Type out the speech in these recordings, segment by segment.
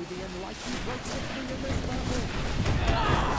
the enlightened protect me in this battle.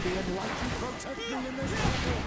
the enlightened protect me in this battle.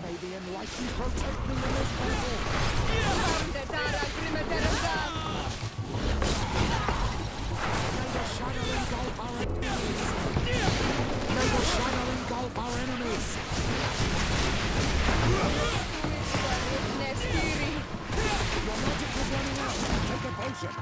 May the enlightened protect me in this battle. May the shadow engulf our enemies. May the shadow engulf our enemies. Your magic is running out. Take a potion.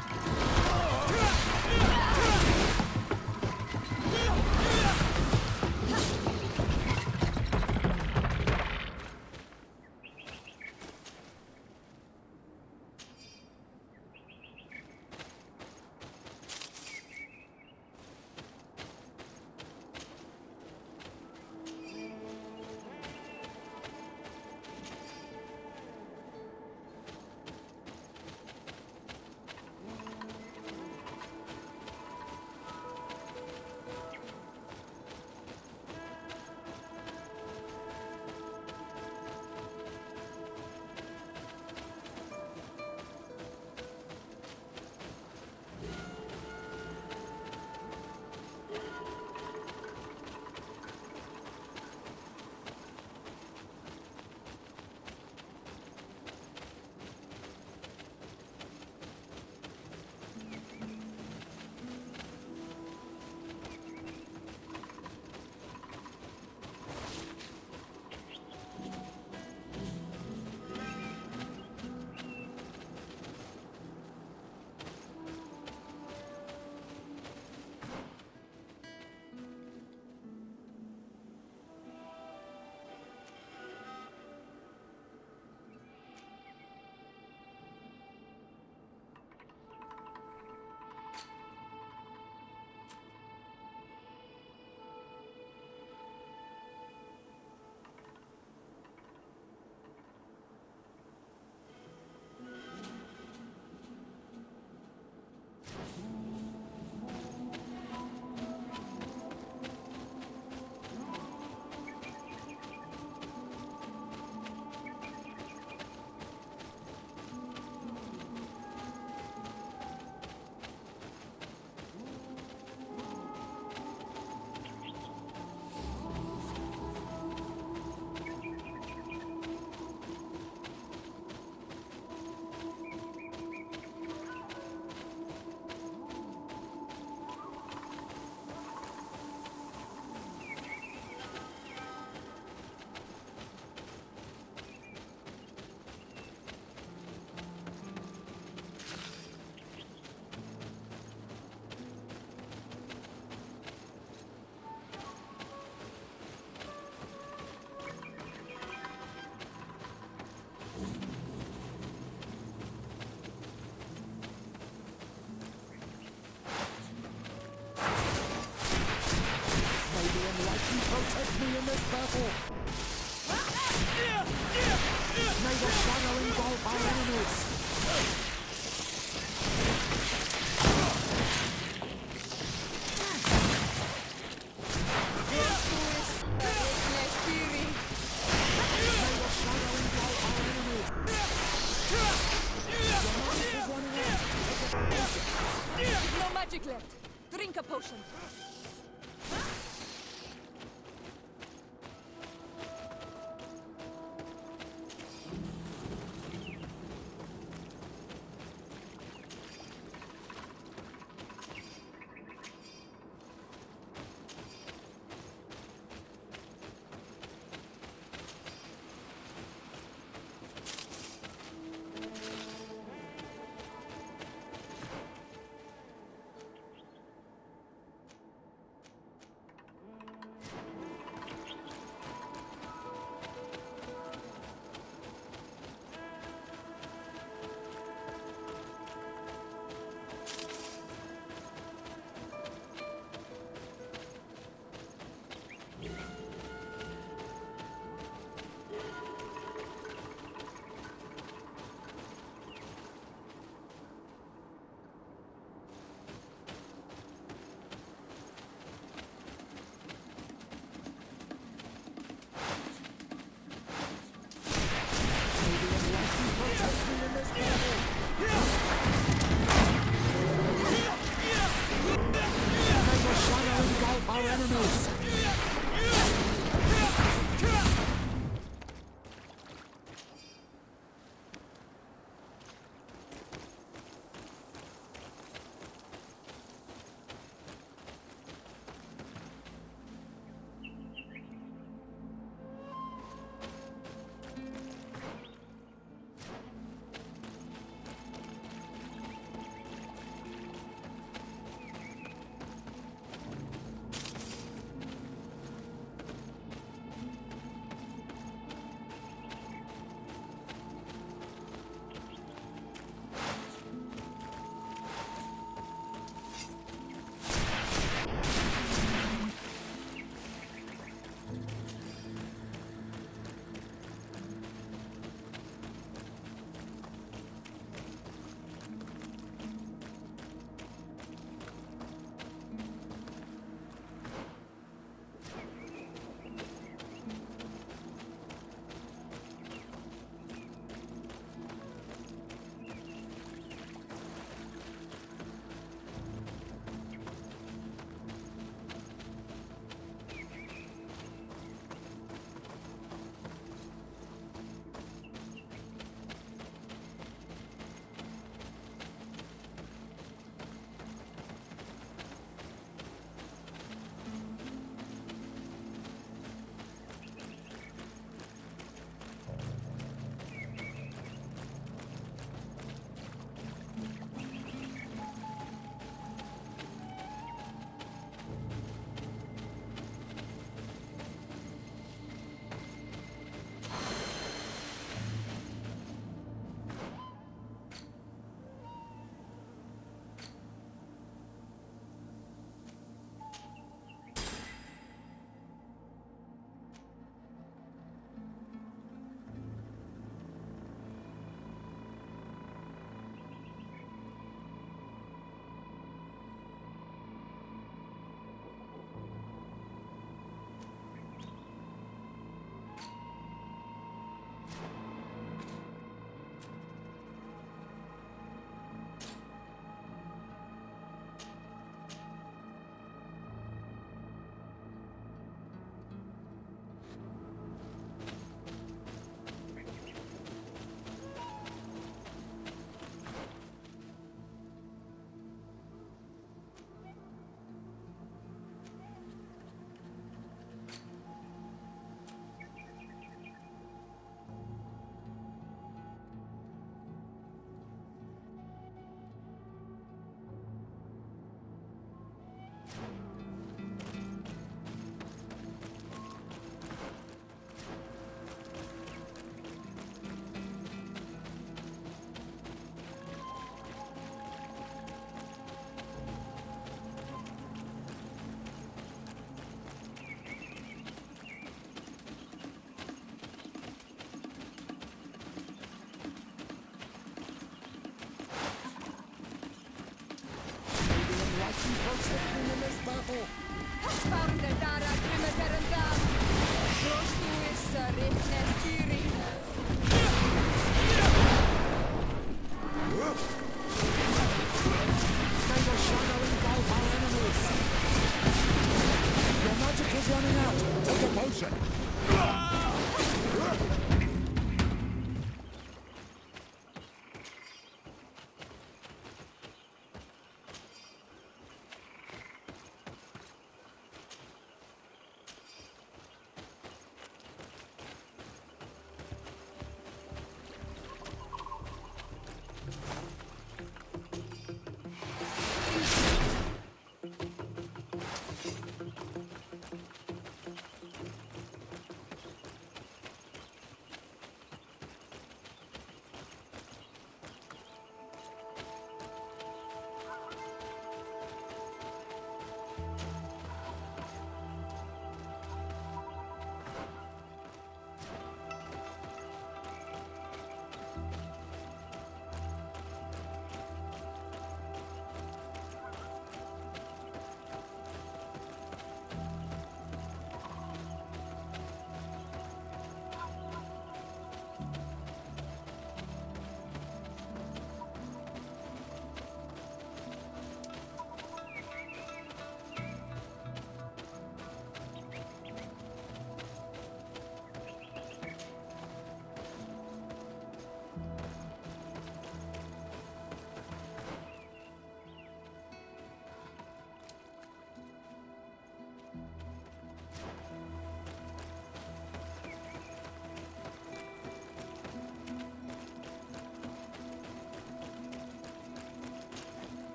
Protect me in this battle! May the shadow engulf our enemies!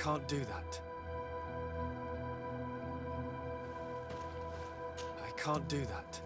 can't do that. I can't do that.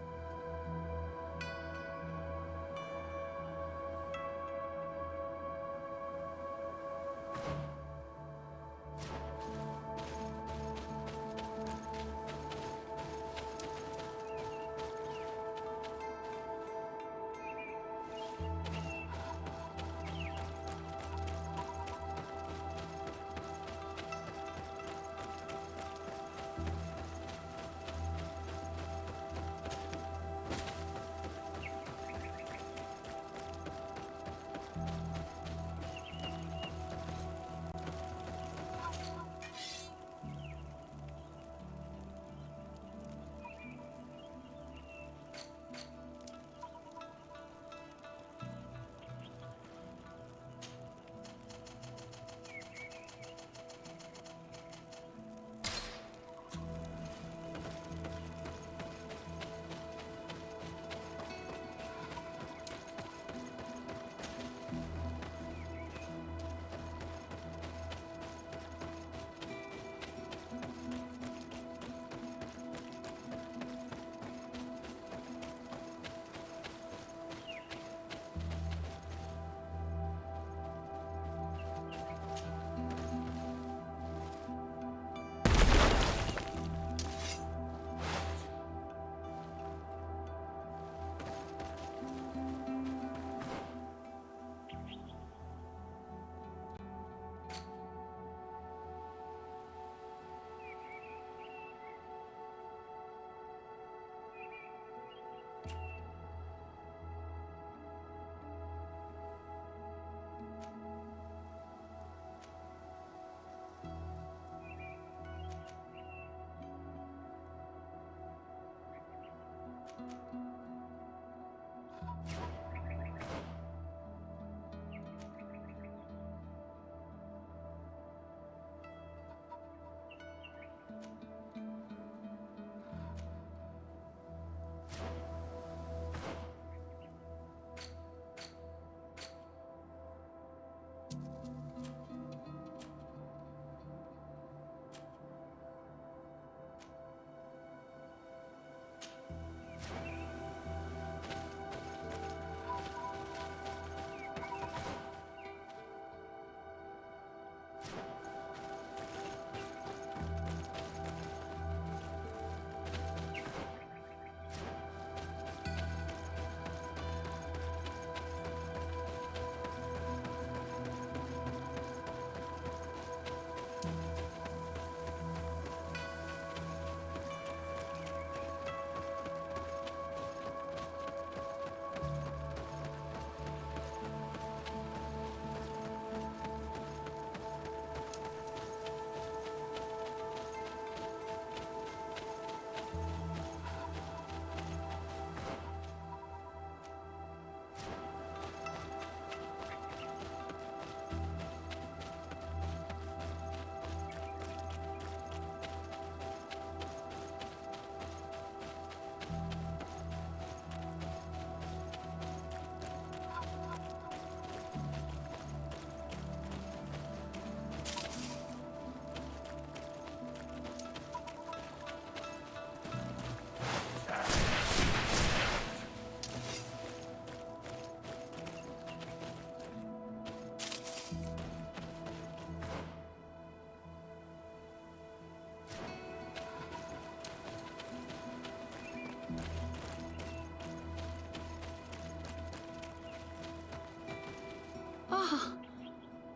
Ah,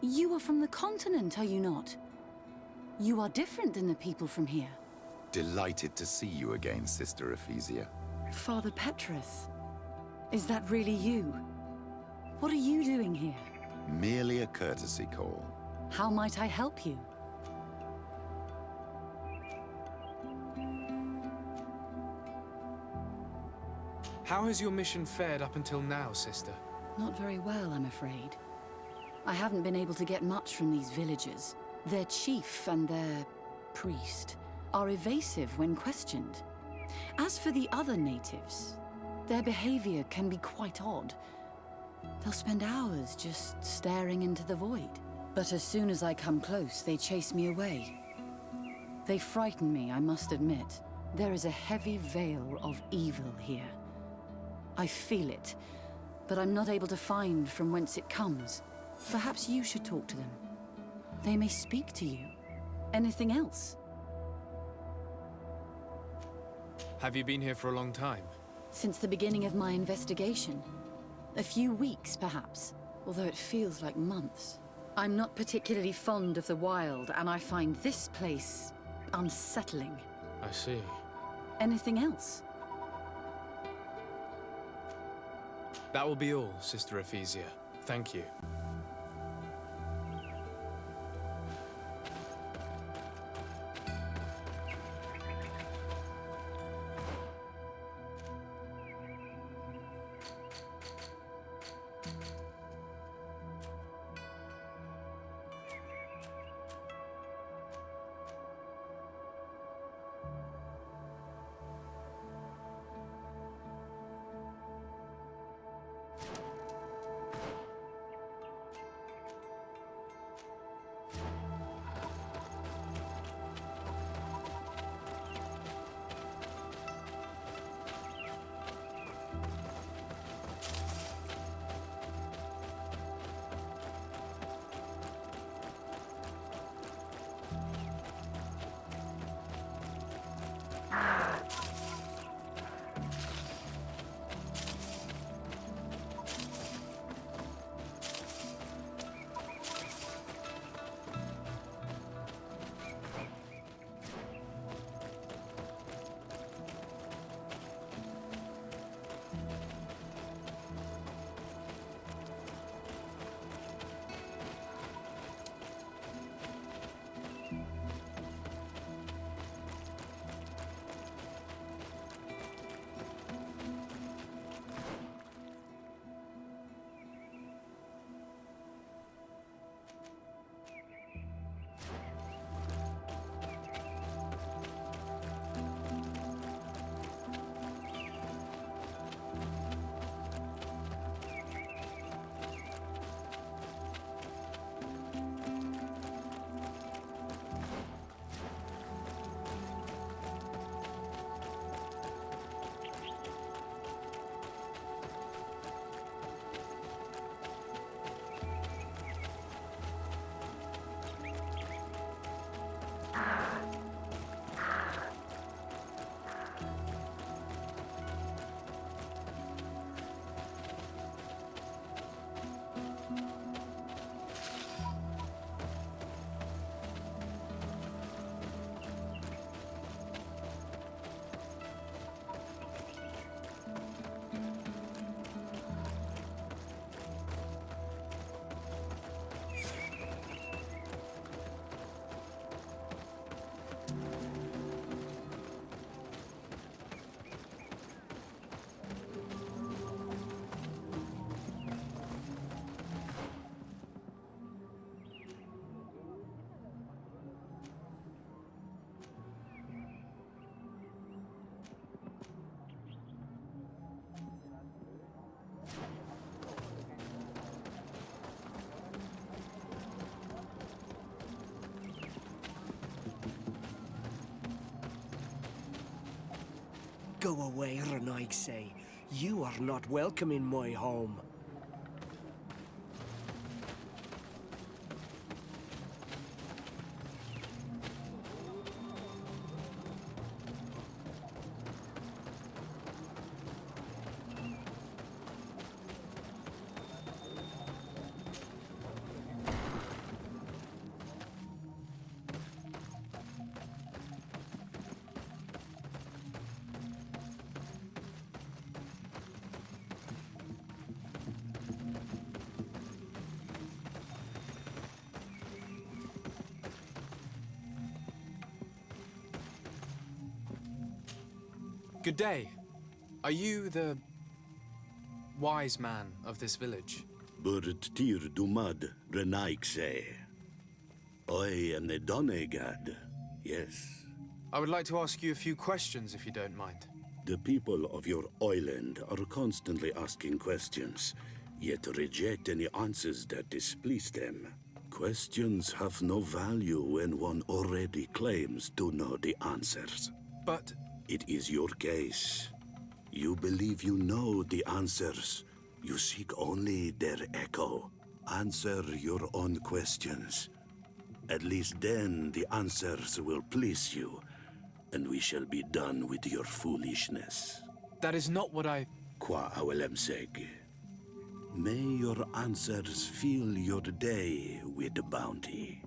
you are from the continent, are you not? You are different than the people from here. Delighted to see you again, Sister Ephesia. Father Petrus, is that really you? What are you doing here? Merely a courtesy call. How might I help you? How has your mission fared up until now, sister? Not very well, I'm afraid. I haven't been able to get much from these villagers. Their chief and their priest are evasive when questioned. As for the other natives, their behavior can be quite odd. They'll spend hours just staring into the void. But as soon as I come close, they chase me away. They frighten me, I must admit. There is a heavy veil of evil here. I feel it, but I'm not able to find from whence it comes. Perhaps you should talk to them. They may speak to you. Anything else? Have you been here for a long time? Since the beginning of my investigation. A few weeks, perhaps, although it feels like months. I'm not particularly fond of the wild, and I find this place unsettling. I see. Anything else? That will be all, Sister Ephesia. Thank you. Go away, Renaigse. You are not welcome in my home. Good day. Are you the wise man of this village? Burt tir dumad Renaigse. I am the Donegad, yes. I would like to ask you a few questions, if you don't mind. The people of your island are constantly asking questions, yet reject any answers that displease them. Questions have no value when one already claims to know the answers. But It is your case. You believe you know the answers. You seek only their echo. Answer your own questions. At least then the answers will please you, and we shall be done with your foolishness. that is not what I... Qua awelemseg. May your answers fill your day with bounty.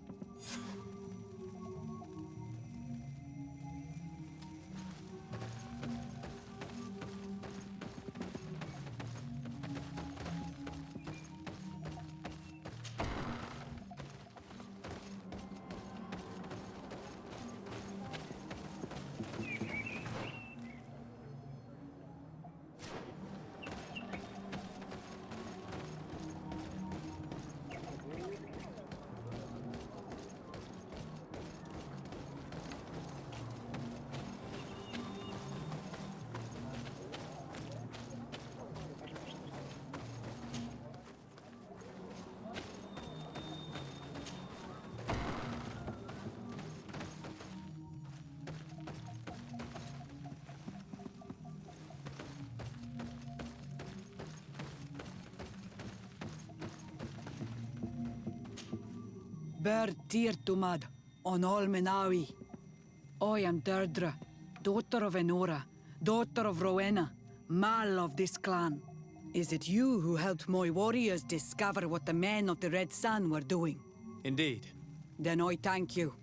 Ber Tirtumad, on Olmenawi. I am Deirdre, daughter of Enora, daughter of Rowena, Mal of this clan. Is it you who helped my warriors discover what the men of the Red Sun were doing? Indeed. Then I thank you.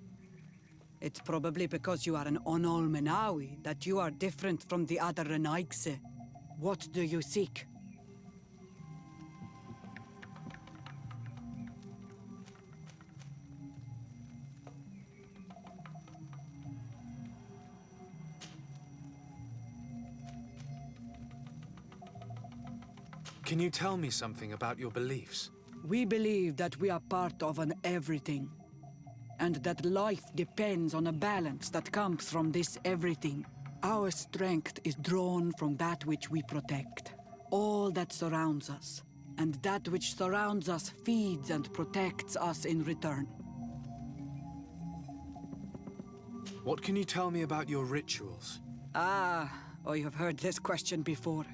It's probably because you are an Onolmenawi that you are different from the other Renaigse. What do you seek? Can you tell me something about your beliefs? We believe that we are part of an everything, and that life depends on a balance that comes from this everything. Our strength is drawn from that which we protect, all that surrounds us, and that which surrounds us feeds and protects us in return. What can you tell me about your rituals? I have heard this question before.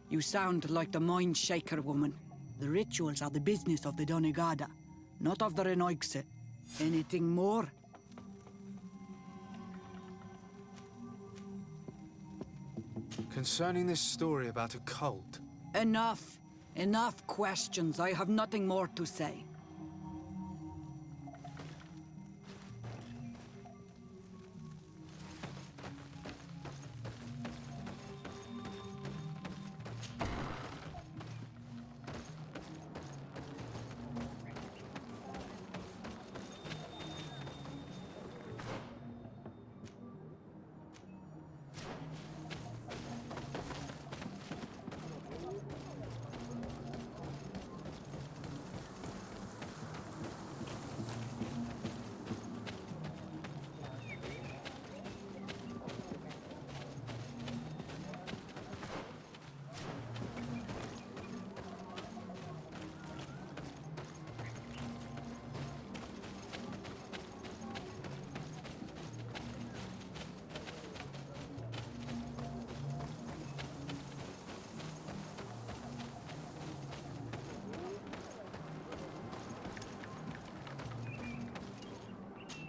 You sound like the Mind Shaker woman. The rituals are the business of the Donegada, not of the Renoigse. Anything more? Concerning this story about a cult, Enough. Enough questions. I have nothing more to say.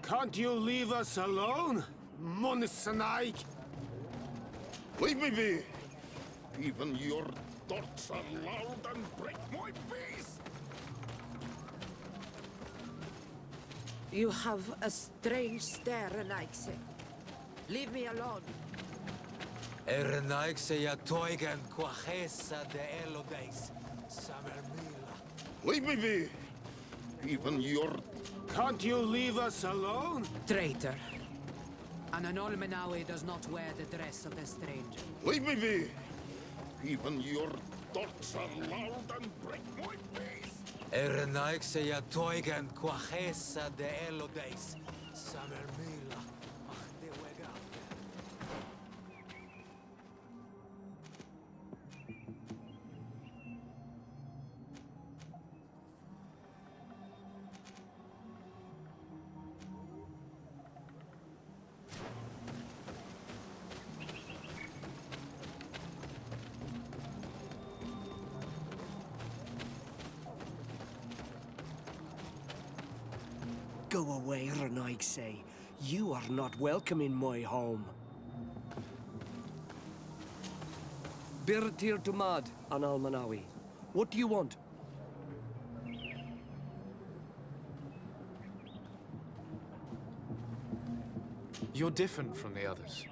Can't you leave us alone, Monisanaik? Leave me be! Even your thoughts are loud and break my peace! You have a strange stare, Renaigse. Leave me alone. Renaigse ya toigan quachesa de elodeis, Samermila. Leave me be! Even your... Can't you leave us alone? Traitor. An Anolmenawi does not wear the dress of a stranger. Leave me be! Even your thoughts are loud and break my peace! Renaigse ya toigan quachesa de elodeis, Samermila. Ach de wega. Go away, Renaigse. You are not welcome in my home. Birtir Dumad, an Almanawi. What do you want? You're different from the others.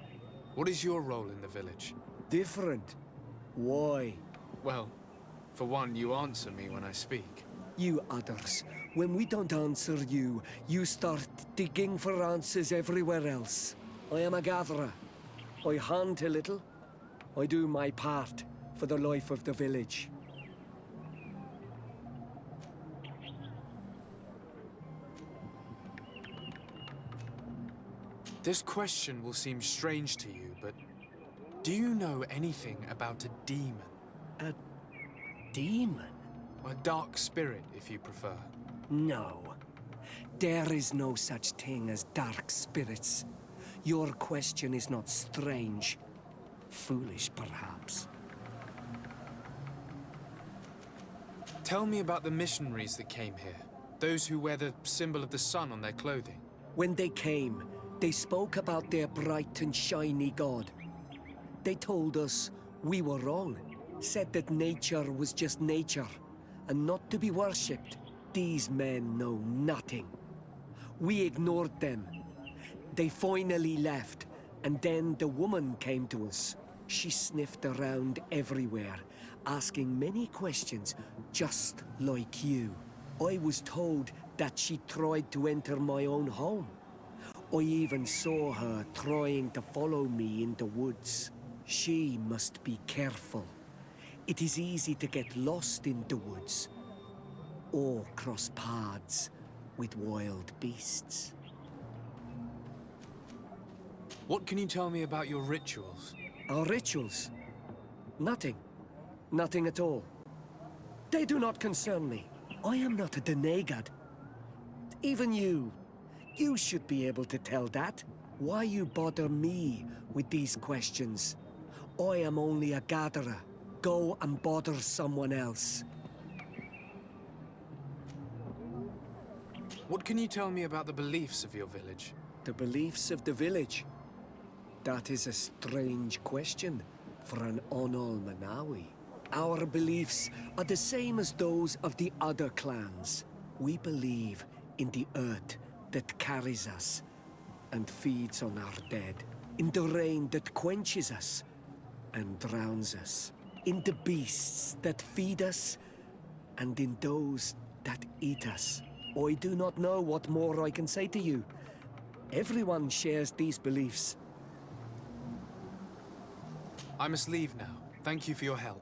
What is your role in the village? Different? Why? Well, for one, you answer me when I speak. You others, when we don't answer you, you start digging for answers everywhere else. I am a gatherer. I hunt a little. I do my part for the life of the village. This question will seem strange to you, but do you know anything about a demon? A demon? A dark spirit, if you prefer. No. There is no such thing as dark spirits. Your question is not strange. Foolish, perhaps. Tell me about the missionaries that came here. Those who wear the symbol of the sun on their clothing. When they came, they spoke about their bright and shiny god. They told us we were wrong, said that nature was just nature, and not to be worshipped. These men know nothing. We ignored them. They finally left, and then the woman came to us. She sniffed around everywhere, asking many questions, just like you. I was told that she tried to enter my own home. I even saw her trying to follow me in the woods. She must be careful. It is easy to get lost in the woods, or cross paths with wild beasts. What can you tell me about your rituals? Our rituals? Nothing. Nothing at all. They do not concern me. I am not a denegad. Even you should be able to tell that. Why you bother me with these questions? I am only a gatherer. Go and bother someone else. What can you tell me about the beliefs of your village? The beliefs of the village? That is a strange question for an Onol Manawi. Our beliefs are the same as those of the other clans. We believe in the earth that carries us and feeds on our dead, in the rain that quenches us and drowns us, in the beasts that feed us and in those that eat us. I do not know what more I can say to you. Everyone shares these beliefs. I must leave now. Thank you for your help.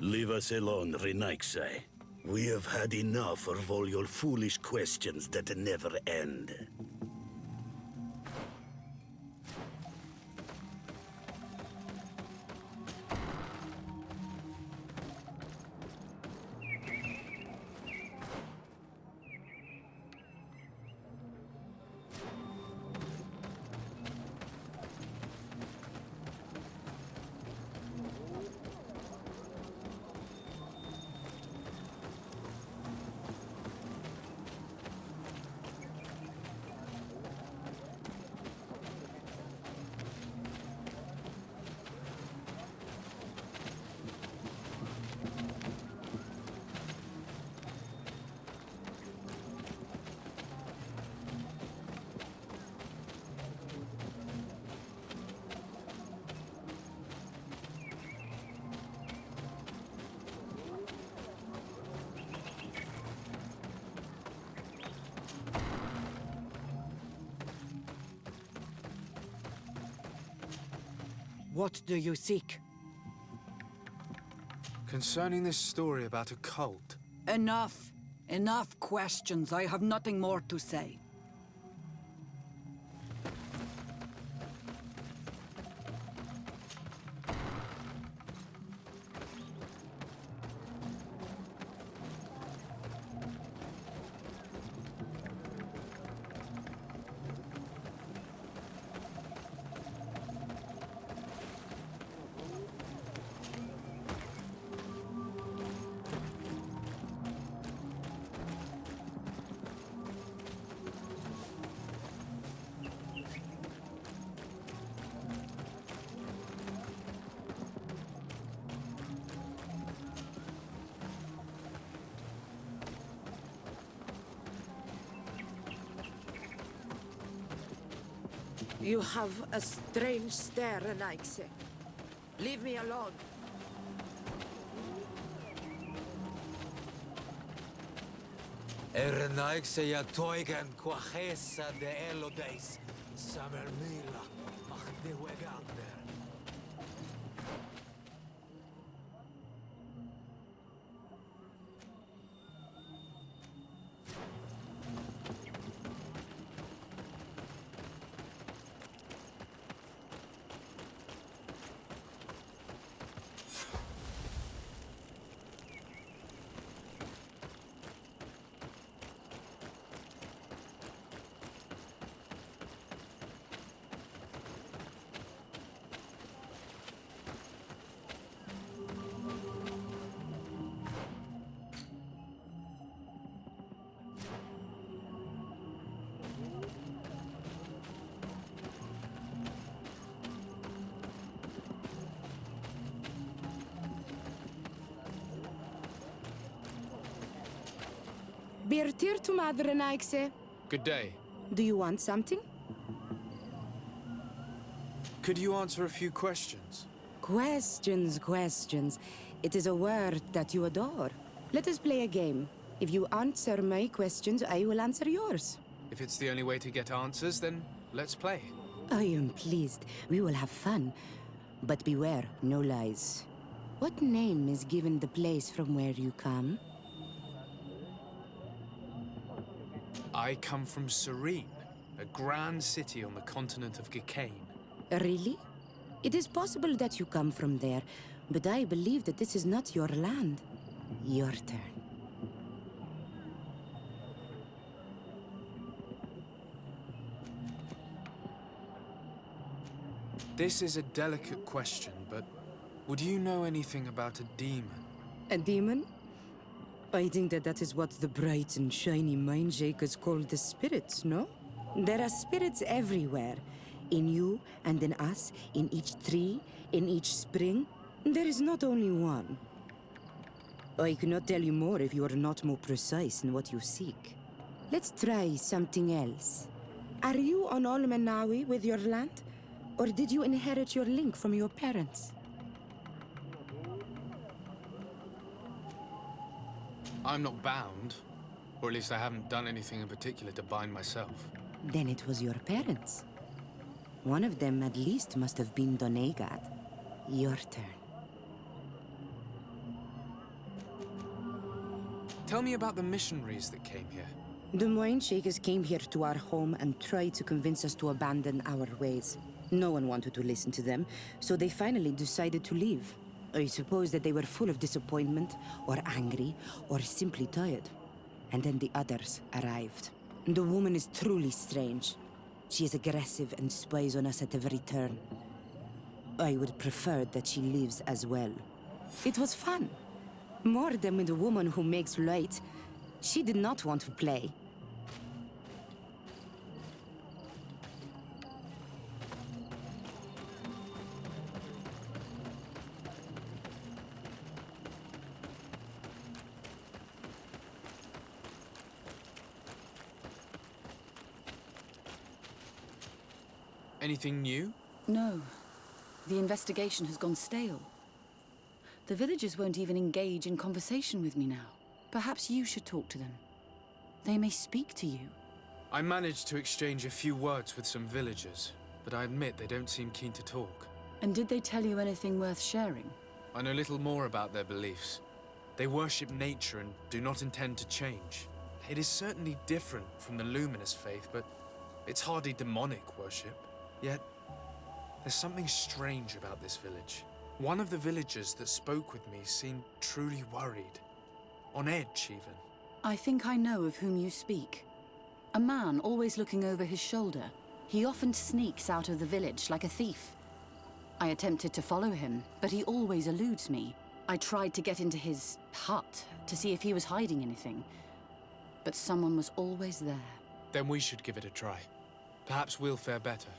Leave us alone, Renaigse. We have had enough of all your foolish questions that never end. What do you seek? Concerning this story about a cult. Enough! Enough questions. I have nothing more to say. You have a strange stare, Anaxe. Leave me alone. Renaigse ja toigen quachesa de elodeis. Samer mila, ach de wegander. Birtir to Madre Naixe. Good day. Do you want something? Could you answer a few questions? Questions. It is a word that you adore. Let us play a game. If you answer my questions, I will answer yours. If it's the only way to get answers, then let's play. I am pleased. We will have fun. But beware, no lies. What name is given the place from where you come? I come from Serene, a grand city on the continent of Gicane. Really? It is possible that you come from there, but I believe that this is not your land. Your turn. This is a delicate question, but would you know anything about a demon? A demon? I think that is what the bright and shiny mind shakers call the spirits, no? There are spirits everywhere. In you and in us, in each tree, in each spring. There is not only one. I cannot tell you more if you are not more precise in what you seek. Let's try something else. Are you on Olmenawi with your land? Or did you inherit your link from your parents? I'm not bound, or at least I haven't done anything in particular to bind myself. Then it was your parents. One of them at least must have been Donegat. Your turn. Tell me about the missionaries that came here. The Moine Shakers came here to our home and tried to convince us to abandon our ways. No one wanted to listen to them, so they finally decided to leave. I suppose that they were full of disappointment, or angry, or simply tired. And then the others arrived. The woman is truly strange. She is aggressive and spies on us at every turn. I would prefer that she leaves as well. It was fun. More than with the woman who makes light. She did not want to play. Anything new? No. The investigation has gone stale. The villagers won't even engage in conversation with me now. Perhaps you should talk to them. They may speak to you. I managed to exchange a few words with some villagers, but I admit they don't seem keen to talk. And did they tell you anything worth sharing? I know little more about their beliefs. They worship nature and do not intend to change. It is certainly different from the luminous faith, but it's hardly demonic worship. Yet, there's something strange about this village. One of the villagers that spoke with me seemed truly worried. On edge, even. I think I know of whom you speak. A man always looking over his shoulder. He often sneaks out of the village like a thief. I attempted to follow him, but he always eludes me. I tried to get into his hut to see if he was hiding anything. But someone was always there. Then we should give it a try. Perhaps we'll fare better.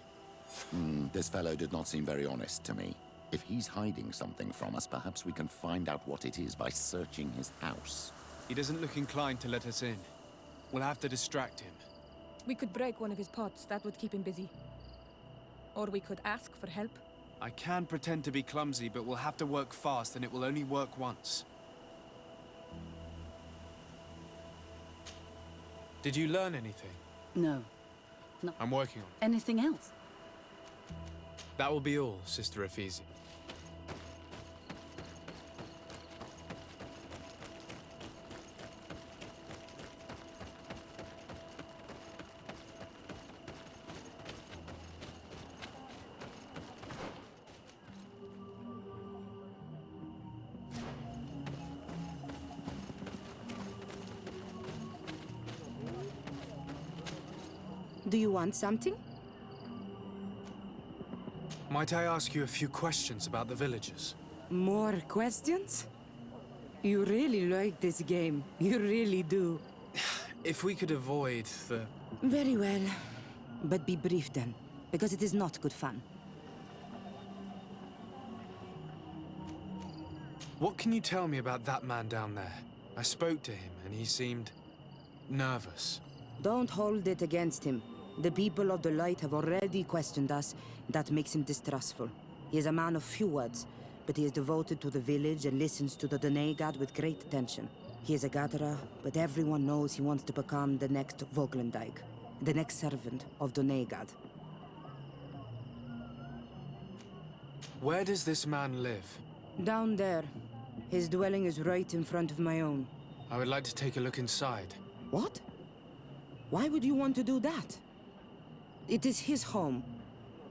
This fellow did not seem very honest to me. If he's hiding something from us, perhaps we can find out what it is by searching his house. He doesn't look inclined to let us in. We'll have to distract him. We could break one of his pots. That would keep him busy. Or we could ask for help. I can pretend to be clumsy, but we'll have to work fast, and it will only work once. Did you learn anything? No. No. I'm working on it. Anything else? That will be all, Sister Ephesia. Do you want something? Might I ask you a few questions about the villagers? More questions? You really like this game. You really do. If we could avoid the... Very well. But be brief then, because it is not good fun. What can you tell me about that man down there? I spoke to him, and he seemed... nervous. Don't hold it against him. The people of the light have already questioned us. That makes him distrustful. He is a man of few words, but he is devoted to the village and listens to the Dene god with great attention. He is a gatherer, but everyone knows he wants to become the next Voglendijk, the next servant of Dene god. Where does this man live? Down there. His dwelling is right in front of my own. I would like to take a look inside. What? Why would you want to do that? It is his home.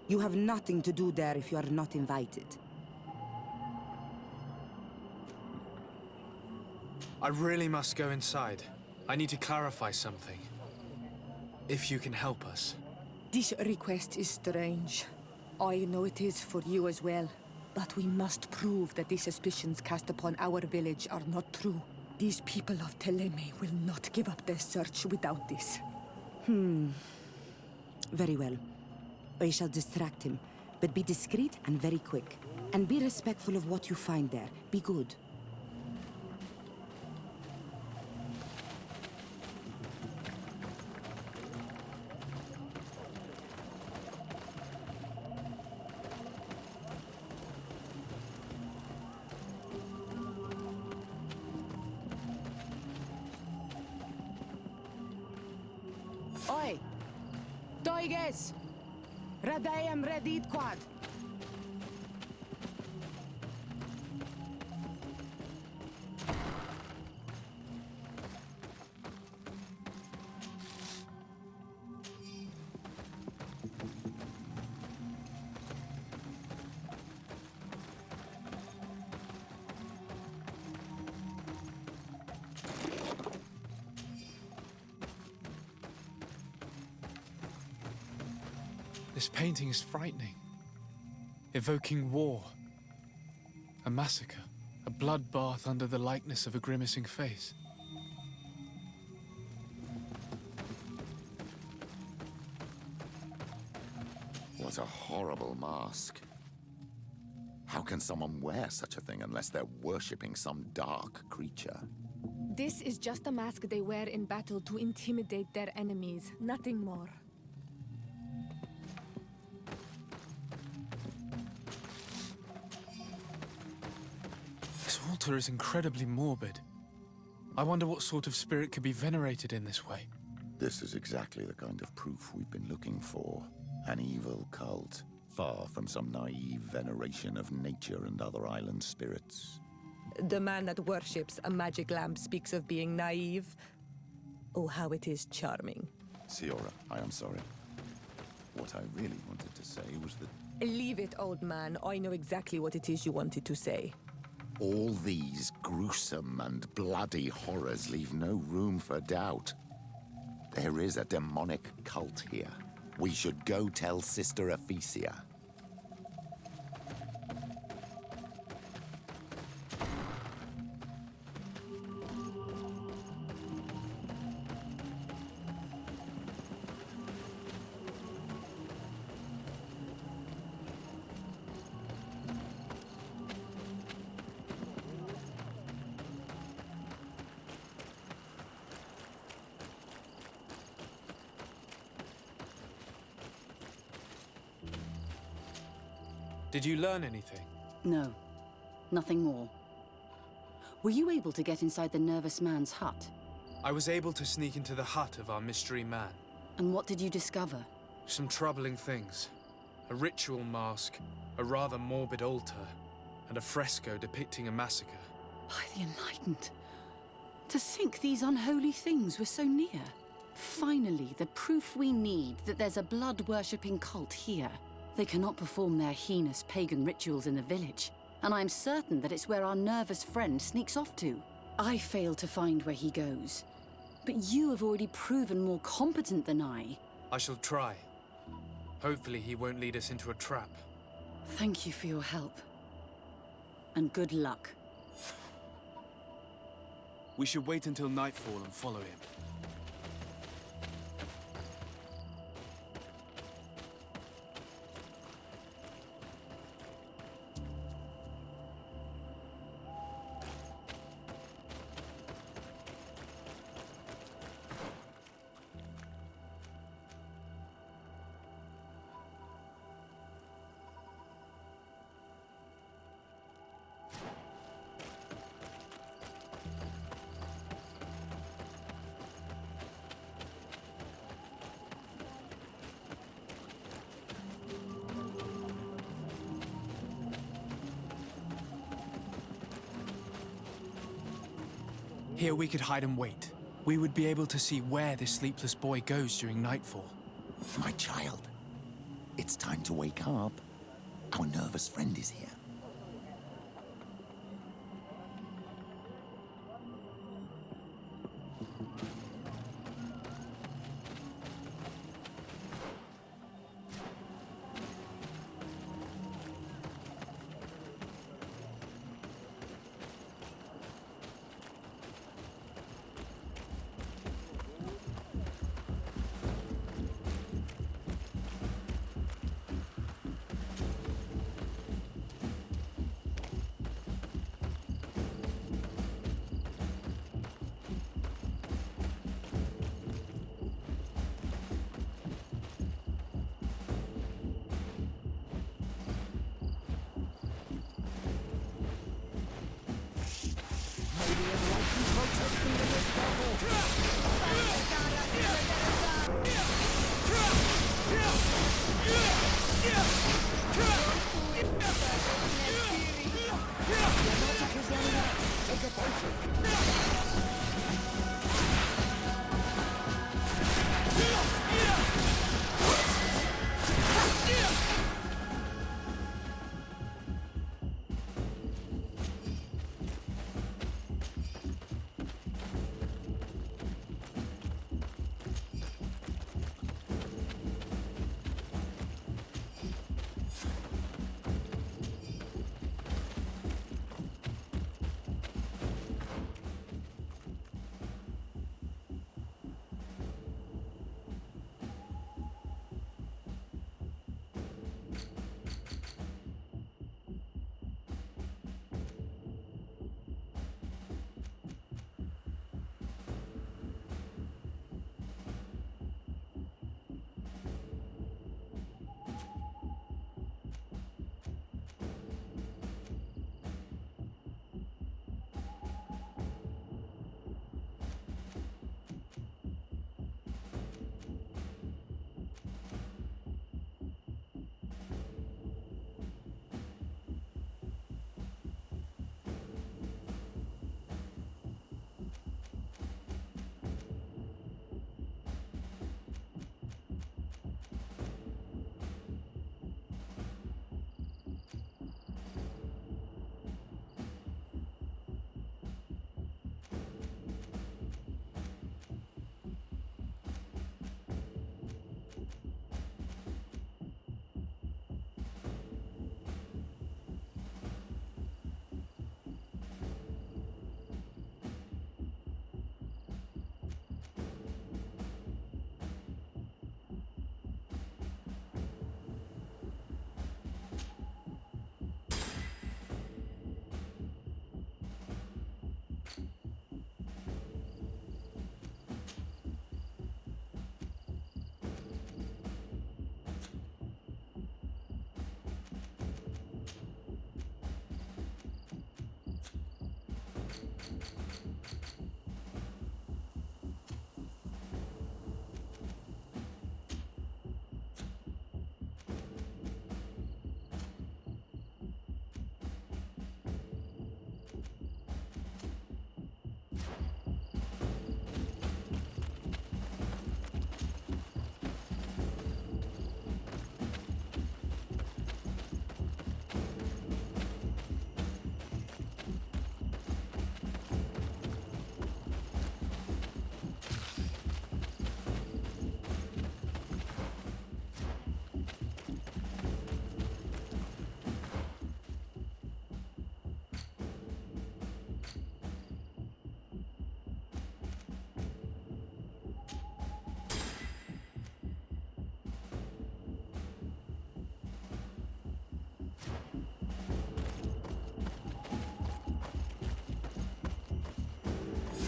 You have nothing to do there if you are not invited. I really must go inside. I need to clarify something. If you can help us. This request is strange. I know it is for you as well. But we must prove that the suspicions cast upon our village are not true. These people of Teleme will not give up their search without this. Very well. I shall distract him, but be discreet and very quick. And be respectful of what you find there. Be good. Oi! Toiges! Radayam redit quad! This painting is frightening. Evoking war. A massacre. A bloodbath under the likeness of a grimacing face. What a horrible mask. How can someone wear such a thing unless they're worshipping some dark creature? This is just a mask they wear in battle to intimidate their enemies, nothing more. This altar is incredibly morbid. I wonder what sort of spirit could be venerated in this way. This is exactly the kind of proof we've been looking for. An evil cult, far from some naive veneration of nature and other island spirits. The man that worships a magic lamp speaks of being naive. Oh, how it is charming. Siora, I am sorry. What I really wanted to say was that... Leave it, old man. I know exactly what it is you wanted to say. all these gruesome and bloody horrors leave no room for doubt. There is a demonic cult here. We should go tell Sister Ephesia. Did you learn anything? No, nothing more. Were you able to get inside the nervous man's hut? I was able to sneak into the hut of our mystery man. And what did you discover? Some troubling things. A ritual mask, a rather morbid altar, and a fresco depicting a massacre. By the Enlightened. To think these unholy things were so near. Finally, the proof we need that there's a blood-worshipping cult here. They cannot perform their heinous pagan rituals in the village, and I'm certain that it's where our nervous friend sneaks off to. I failed to find where he goes, but you have already proven more competent than I. I shall try. Hopefully he won't lead us into a trap. Thank you for your help. And good luck. We should wait until nightfall and follow him. Here we could hide and wait. We would be able to see where this sleepless boy goes during nightfall. My child, it's time to wake up. Our nervous friend is here.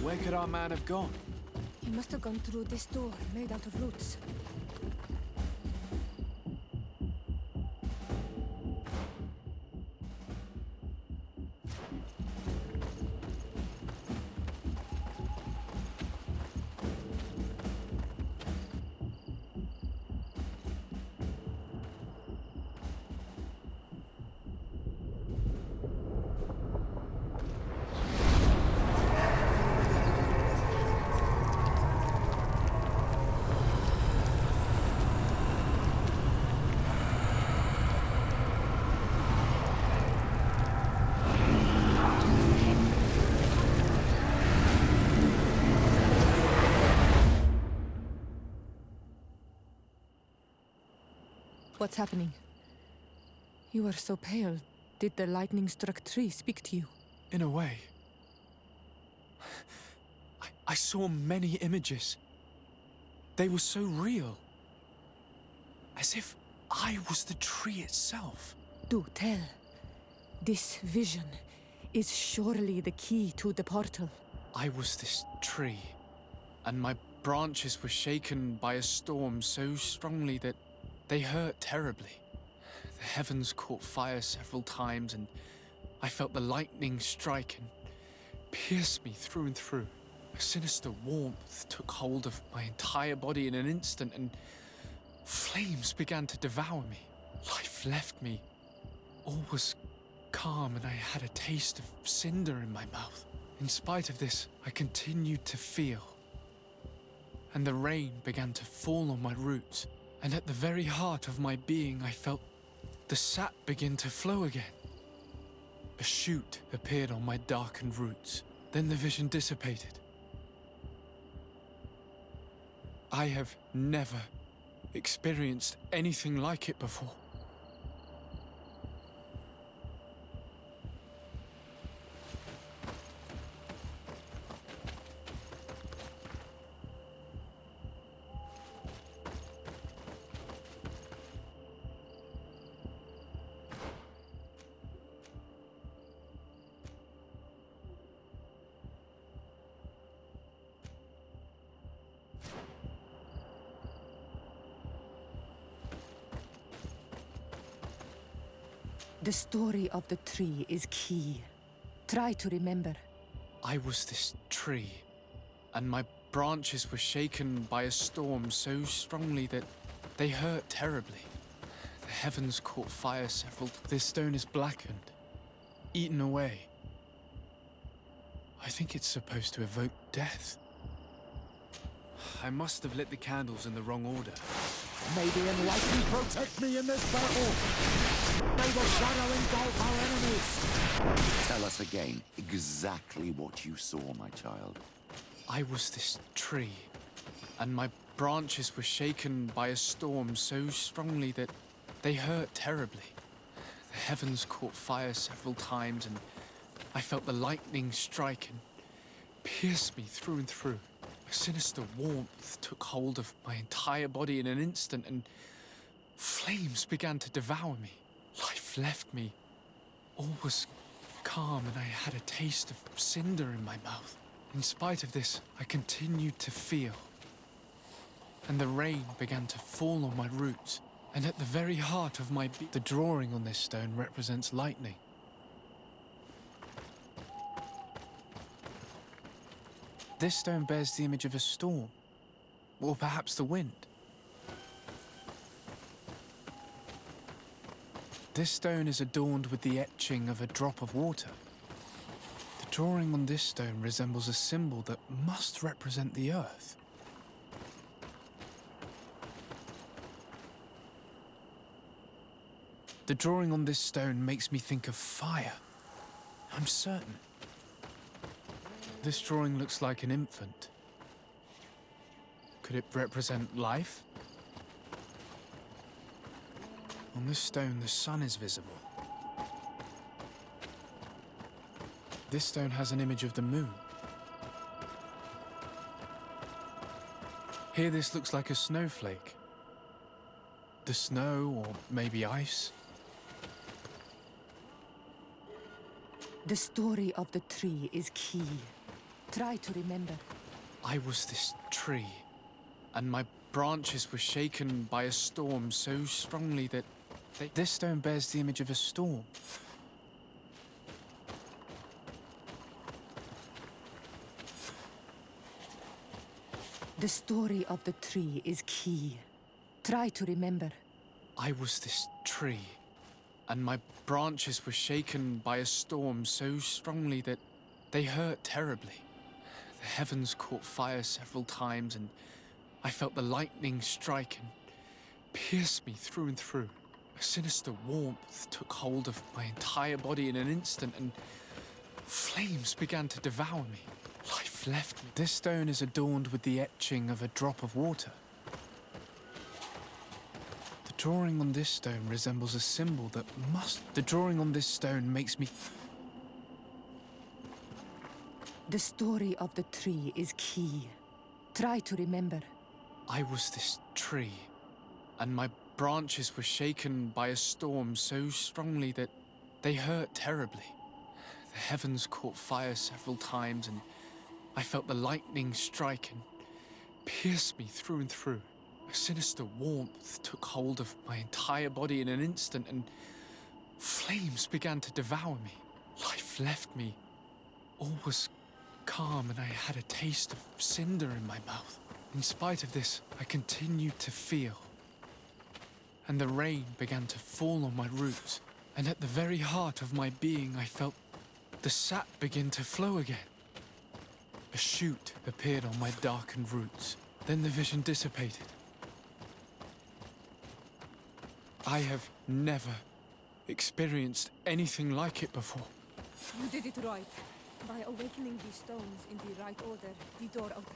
Where could our man have gone? He must have gone through this door made out of roots. What's happening? You are so pale. Did the lightning-struck tree speak to you? In a way. I saw many images. They were so real. As if I was the tree itself. Do tell. This vision is surely the key to the portal. I was this tree, and my branches were shaken by a storm so strongly that they hurt terribly. The heavens caught fire several times, and I felt the lightning strike and pierce me through and through. A sinister warmth took hold of my entire body in an instant, and flames began to devour me. Life left me. All was calm, and I had a taste of cinder in my mouth. In spite of this, I continued to feel. And the rain began to fall on my roots. And at the very heart of my being, I felt the sap begin to flow again. A shoot appeared on my darkened roots. Then the vision dissipated. I have never experienced anything like it before. The story of the tree is key. Try to remember. I was this tree, and my branches were shaken by a storm so strongly that they hurt terribly. The heavens caught fire several times. This stone is blackened, eaten away. I think it's supposed to evoke death. I must have lit the candles in the wrong order. May the enlightened protect me in this battle! May the shadow engulf our enemies! Tell us again exactly what you saw, my child. I was this tree, and my branches were shaken by a storm so strongly that they hurt terribly. The heavens caught fire several times, and I felt the lightning strike and pierce me through and through. A sinister warmth took hold of my entire body in an instant, and flames began to devour me. Life left me. All was calm, and I had a taste of cinder in my mouth. In spite of this, I continued to feel. And the rain began to fall on my roots, and at the very heart of my the drawing on this stone represents lightning. This stone bears the image of a storm, or perhaps the wind. This stone is adorned with the etching of a drop of water. The drawing on this stone resembles a symbol that must represent the earth. The drawing on this stone makes me think of fire. I'm certain. This drawing looks like an infant. Could it represent life? On this stone, the sun is visible. This stone has an image of the moon. Here, this looks like a snowflake. The snow, or maybe ice. The story of the tree is key. Try to remember. I was this tree, and my branches were shaken by a storm so strongly that this stone bears the image of a storm. The story of the tree is key. Try to remember. I was this tree, and my branches were shaken by a storm so strongly that they hurt terribly. The heavens caught fire several times, and I felt the lightning strike and pierce me through and through. A sinister warmth took hold of my entire body in an instant, and flames began to devour me. Life left me. This stone is adorned with the etching of a drop of water. The drawing on this stone resembles a symbol that must... The drawing on this stone makes me... The story of the tree is key. Try to remember. I was this tree, and my branches were shaken by a storm so strongly that they hurt terribly. The heavens caught fire several times, and I felt the lightning strike and pierce me through and through. A sinister warmth took hold of my entire body in an instant, and flames began to devour me. Life left me. All was calm, and I had a taste of cinder in my mouth. In spite of this, I continued to feel. And the rain began to fall on my roots, and at the very heart of my being, I felt the sap begin to flow again. A shoot appeared on my darkened roots. Then the vision dissipated. I have never experienced anything like it before. You did it right. By awakening these stones in the right order, the door opened.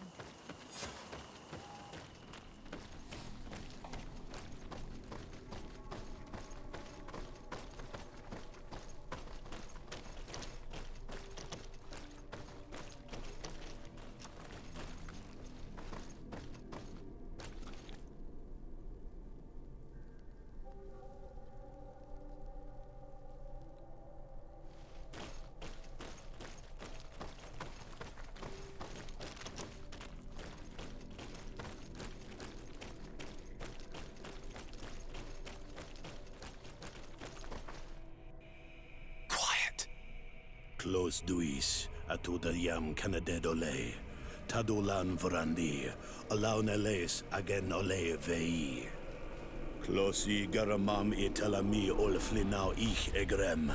Close duis, atuda yam canadedole, tadulan vrandi, alauneles agen ole vei. Closi garamam italami olflinau ich egrem.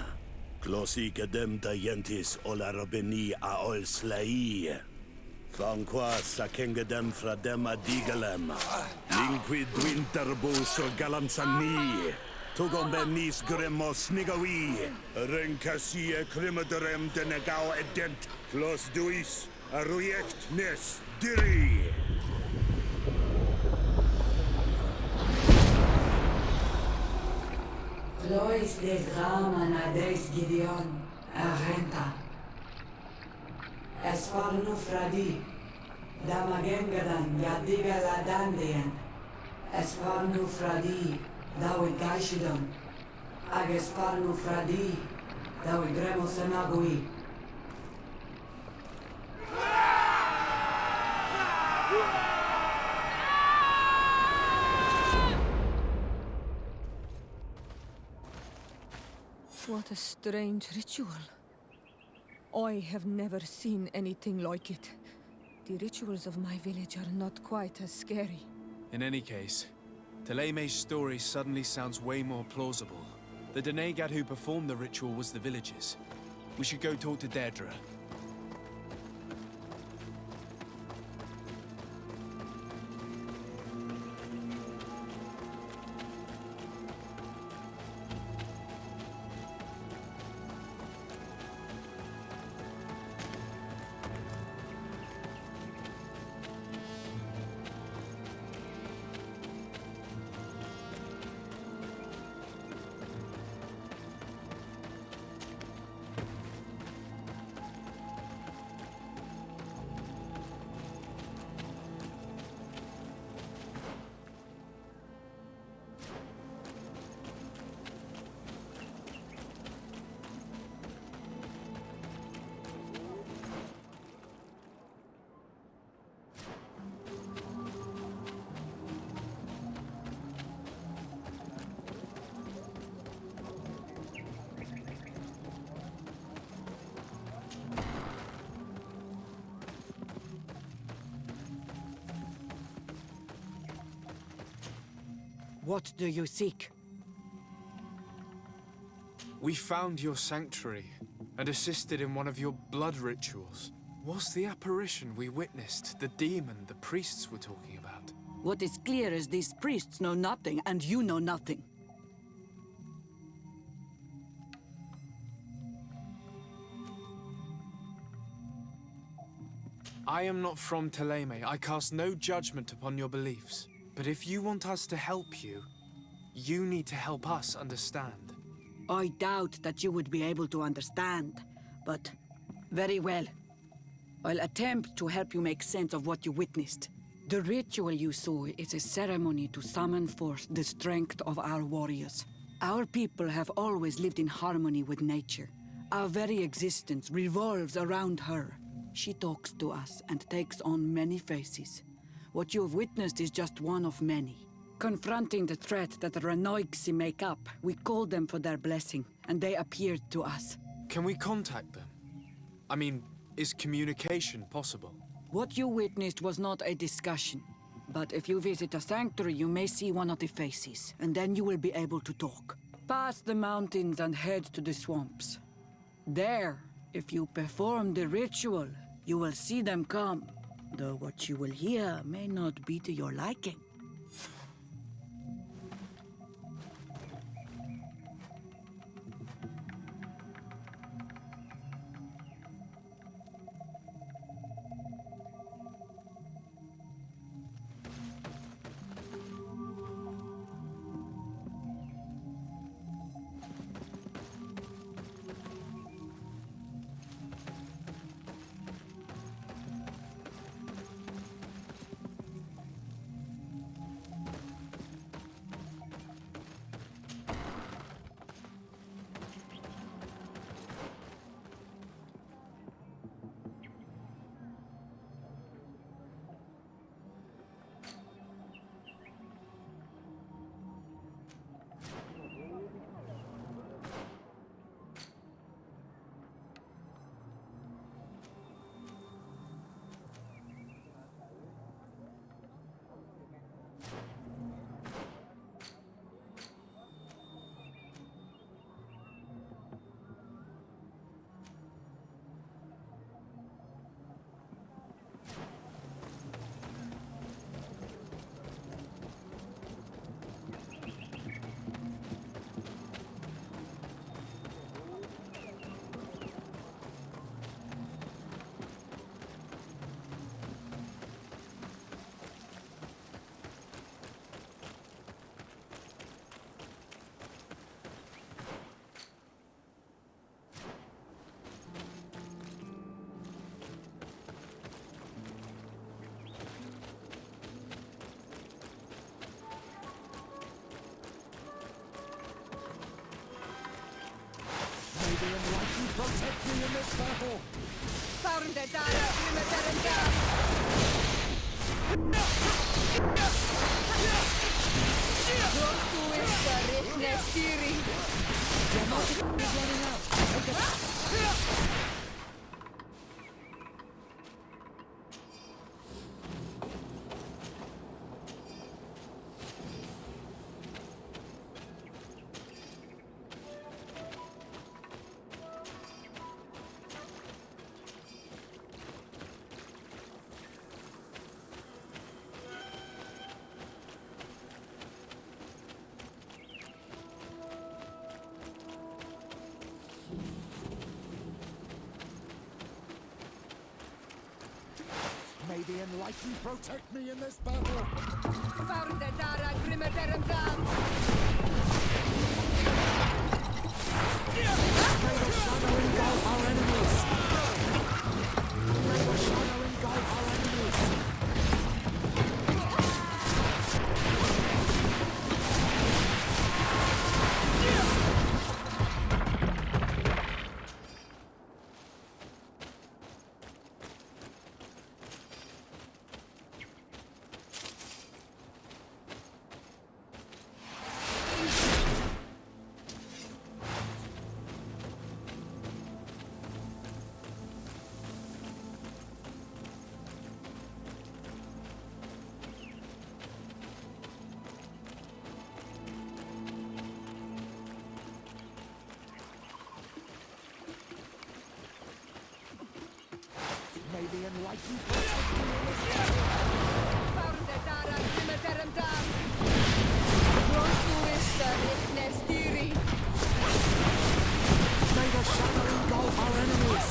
Closi gedem dayentis olarabeni a ol slai. Fanqua sakengedem fradem adigalem. Linquid winterbus o galamsani. Tugombenis gremos nigawi. Renkasie krimaderem denegao edent. Clos duis, aruject nes diri. Lois des Raman ades Gideon, Arenta. Esfarnu fradi, Damagengadan, Yadiga Ladandian. Esfarnu fradi, Dawi Gaishidon. Agesparnu fradi, Dawi Gremos Anagui. What a strange ritual. I have never seen anything like it. The rituals of my village are not quite as scary. In any case, Teleme's story suddenly sounds way more plausible. The Denegad who performed the ritual was the villagers. We should go talk to Deirdre. What do you seek? We found your sanctuary and assisted in one of your blood rituals. Was the apparition we witnessed the demon the priests were talking about? What is clear is these priests know nothing, and you know nothing. I am not from Teleme. I cast no judgment upon your beliefs. But if you want us to help you, you need to help us understand. I doubt that you would be able to understand, but very well. I'll attempt to help you make sense of what you witnessed. The ritual you saw is a ceremony to summon forth the strength of our warriors. Our people have always lived in harmony with nature. Our very existence revolves around her. She talks to us and takes on many faces. What you have witnessed is just one of many. Confronting the threat that the Renoixi make up, we called them for their blessing, and they appeared to us. Can we contact them? I mean, is communication possible? What you witnessed was not a discussion. But if you visit a sanctuary, you may see one of the faces, and then you will be able to talk. Pass the mountains and head to the swamps. There, if you perform the ritual, you will see them come. Though what you will hear may not be to your liking. The enlightened protect me in this battle! May the enlightened protect me in this battle! May the shadow engulf our enemies! May the shadow engulf our enemies! the enlightened protect me in this battle. May the shadow engulf our enemies.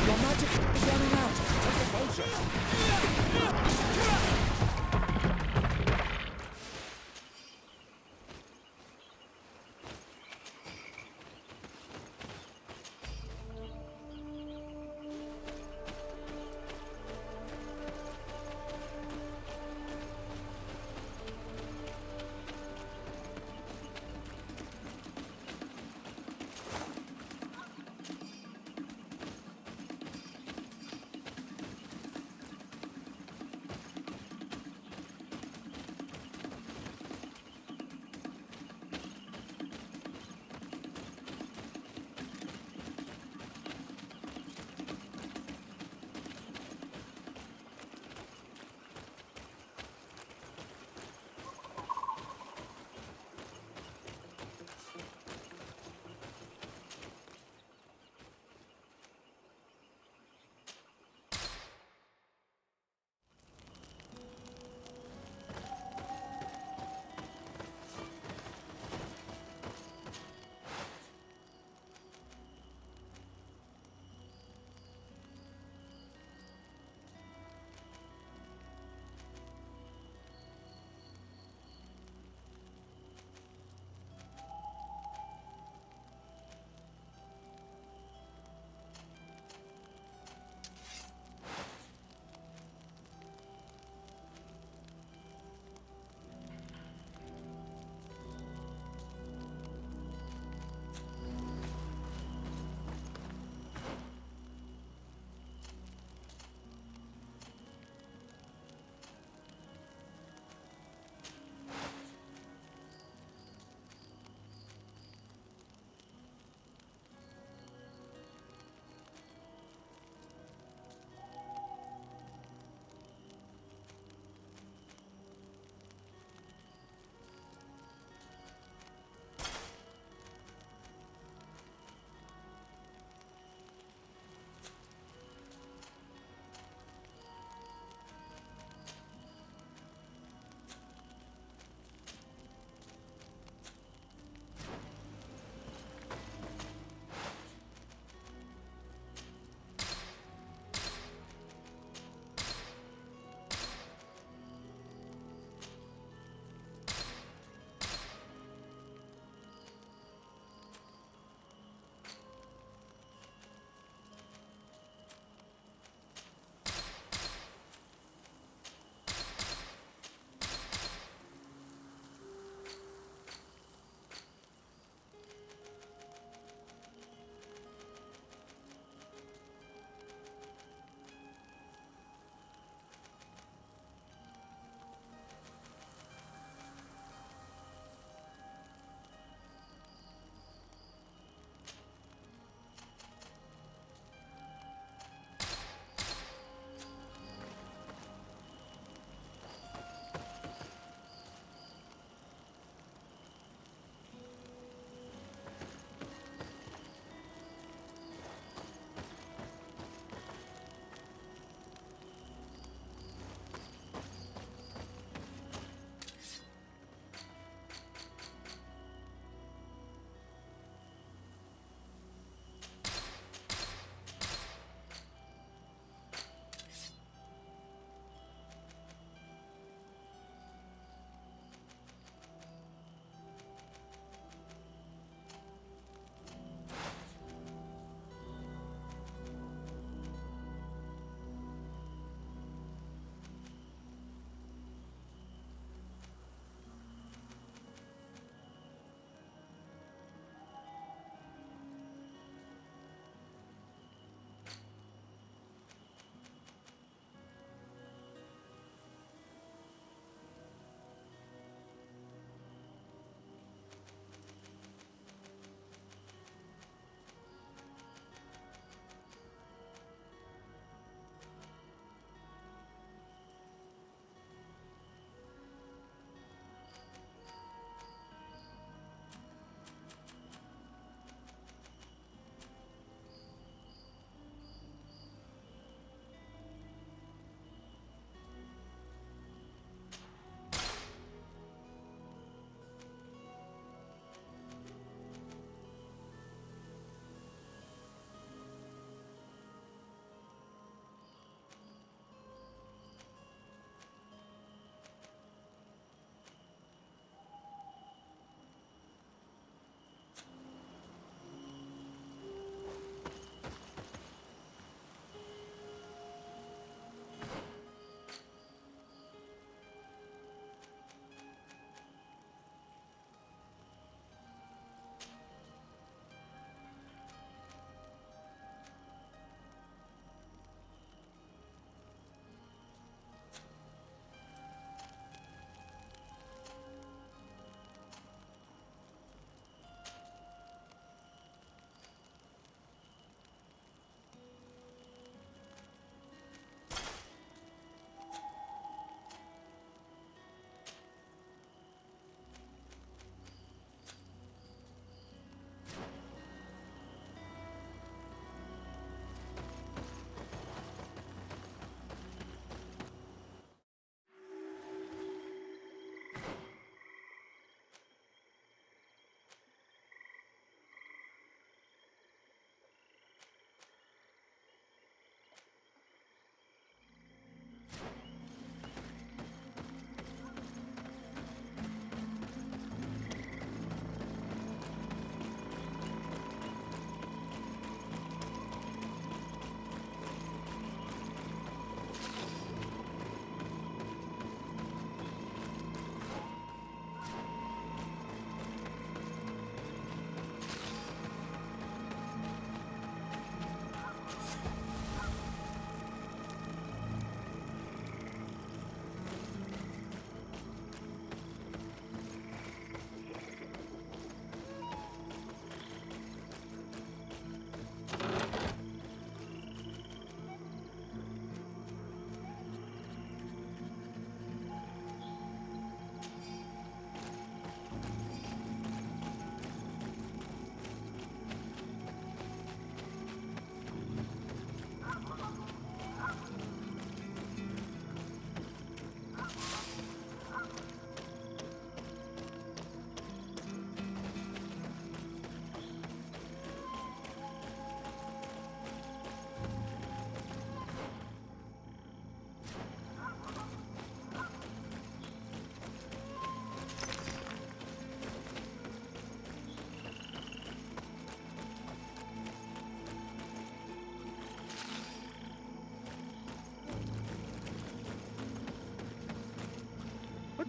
Your magic is running out. Take a potion.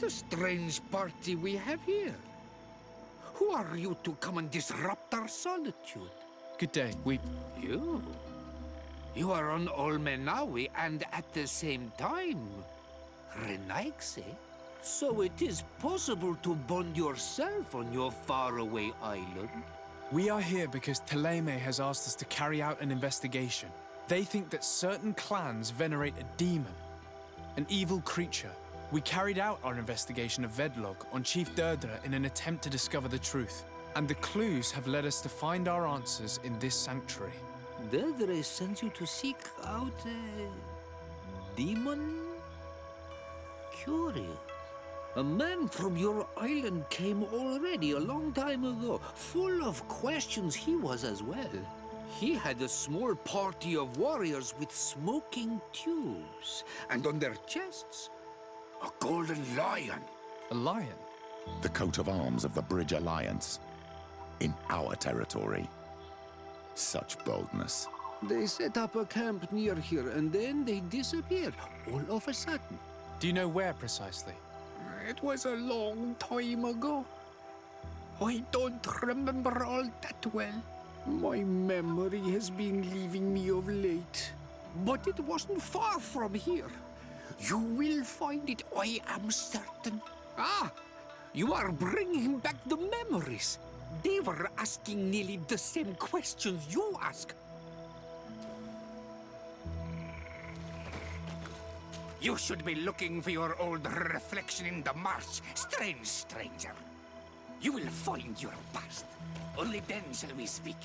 a strange party we have here. Who are you to come and disrupt our solitude? Good day. You? You are on Olmenawi and at the same time, Renaigse? So it is possible to bond yourself on your faraway island? We are here because Teleme has asked us to carry out an investigation. They think that certain clans venerate a demon, an evil creature. We carried out our investigation of Vedlog on Chief Derdra in an attempt to discover the truth. And the clues have led us to find our answers in this sanctuary. Derdra sent you to seek out a demon? Curious. A man from your island came already a long time ago. Full of questions he was as well. He had a small party of warriors with smoking tubes. And on their chests, a golden lion. A lion? The coat of arms of the Bridge Alliance. In our territory. Such boldness. They set up a camp near here and then they disappeared all of a sudden. Do you know where precisely? It was a long time ago. I don't remember all that well. My memory has been leaving me of late. But it wasn't far from here. You will find it, I am certain. Ah, you are bringing back the memories. They were asking nearly the same questions you ask. You should be looking for your old reflection in the marsh, strange stranger. You will find your past. Only then shall we speak.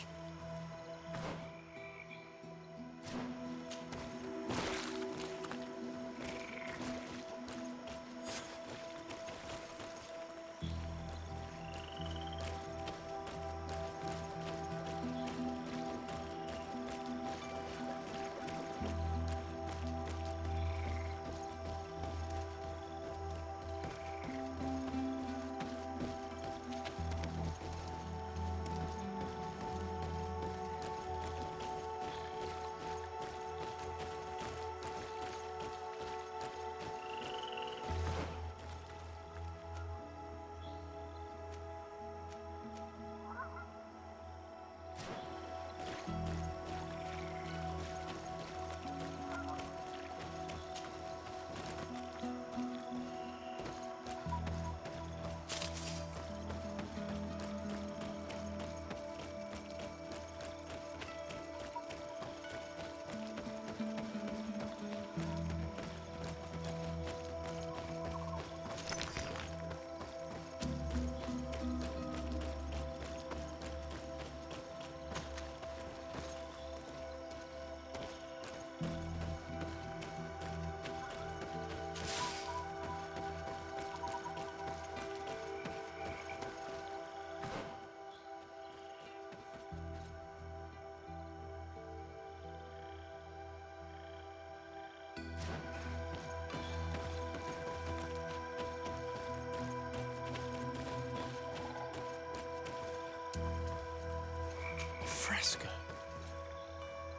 Fresco.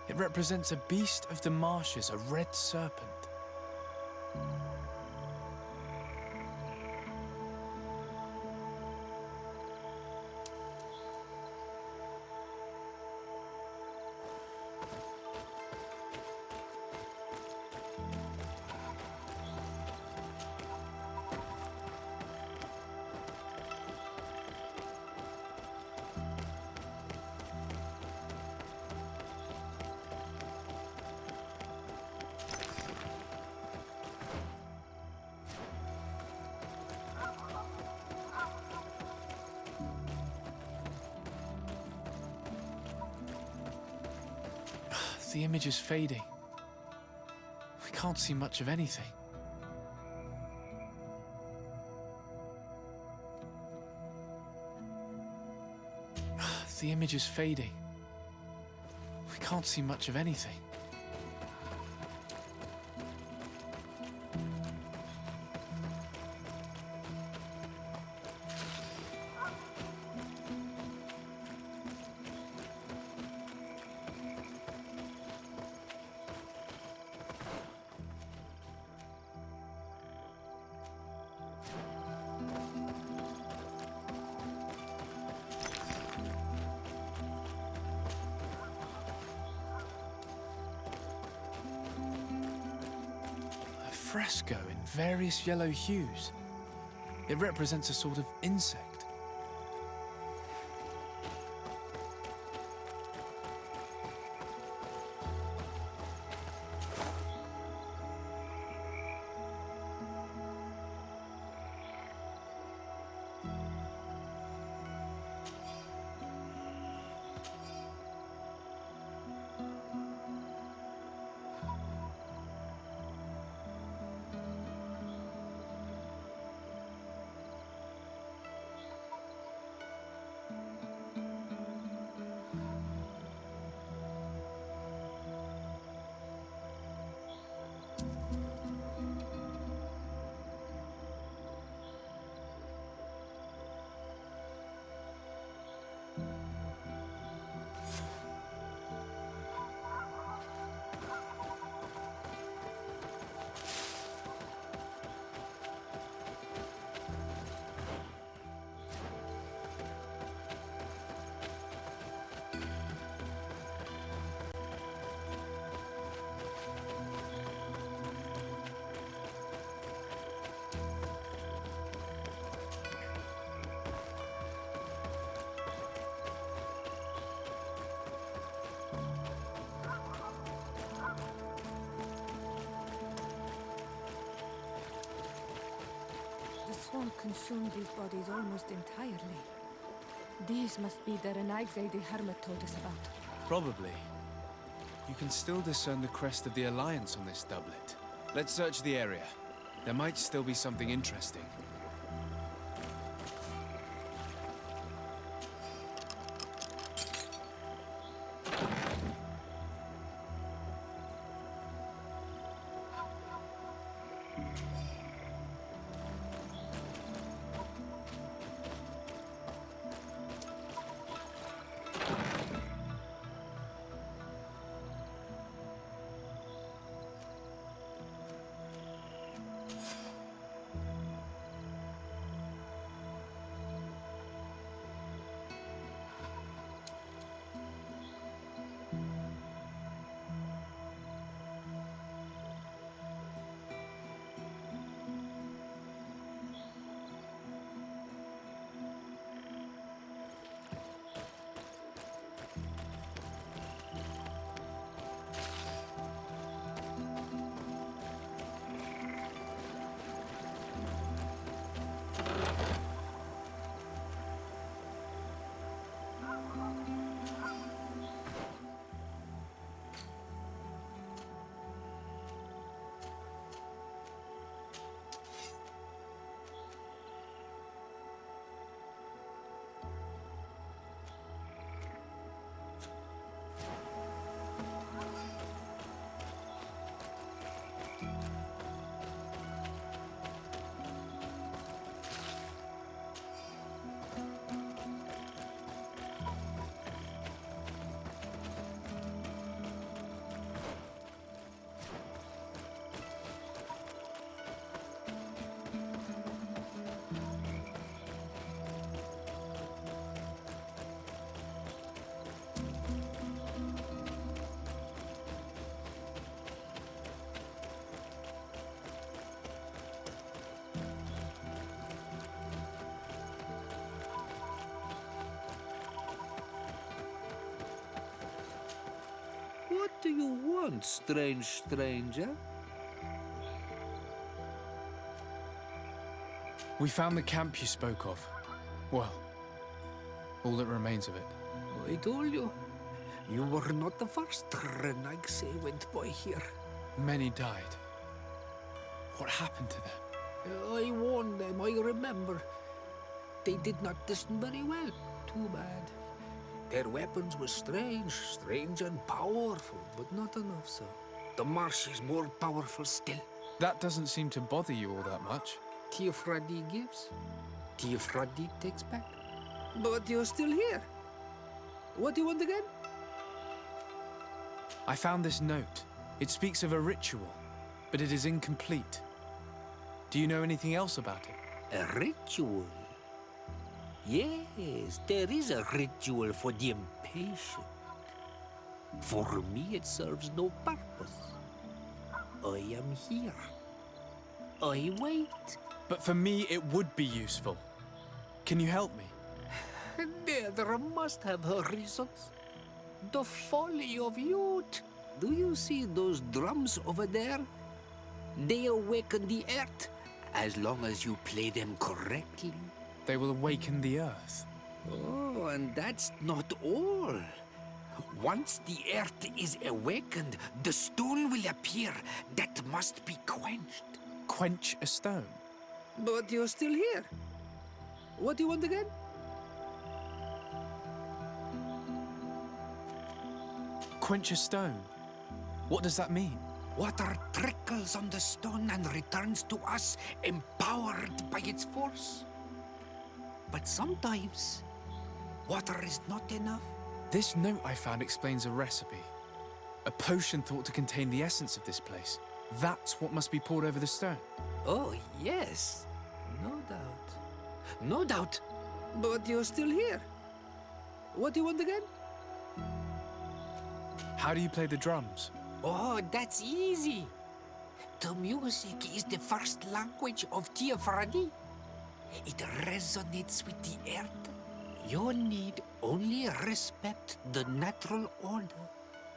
It represents a beast of the marshes, a red serpent. The image is fading. We can't see much of anything. The image is fading. We can't see much of anything. fresco in various yellow hues. It represents a sort of insect. The swamp consumed these bodies almost entirely. These must be the Renaigse the Hermit told us about. Probably. You can still discern the crest of the Alliance on this doublet. Let's search the area. There might still be something interesting. What do you want, strange stranger? We found the camp you spoke of. Well, all that remains of it. I told you. You were not the first Renaigse went by here. Many died. What happened to them? I warned them, I remember. They did not listen very well. Too bad. Their weapons were strange and powerful, but not enough so. The marsh is more powerful still. That doesn't seem to bother you all that much. Teofradi gives, Teofradi takes back. But you're still here. What do you want again? I found this note. It speaks of a ritual, but it is incomplete. Do you know anything else about it? A ritual? Yes, there is a ritual for the impatient. For me, it serves no purpose. I am here, I wait. But for me, it would be useful. Can you help me? There must have her reasons. The folly of youth. Do you see those drums over there? They awaken the earth, as long as you play them correctly. They will awaken the earth. Oh, and that's not all. Once the earth is awakened, the stone will appear that must be quenched. Quench a stone? But you're still here. What do you want again? Quench a stone? What does that mean? Water trickles on the stone and returns to us, empowered by its force. But sometimes, water is not enough. This note I found explains a recipe. A potion thought to contain the essence of this place. That's what must be poured over the stone. Oh, yes. No doubt. No doubt. But you're still here. What do you want again? How do you play the drums? Oh, that's easy. The music is the first language of Tiafradi. It resonates with the earth. You need only respect the natural order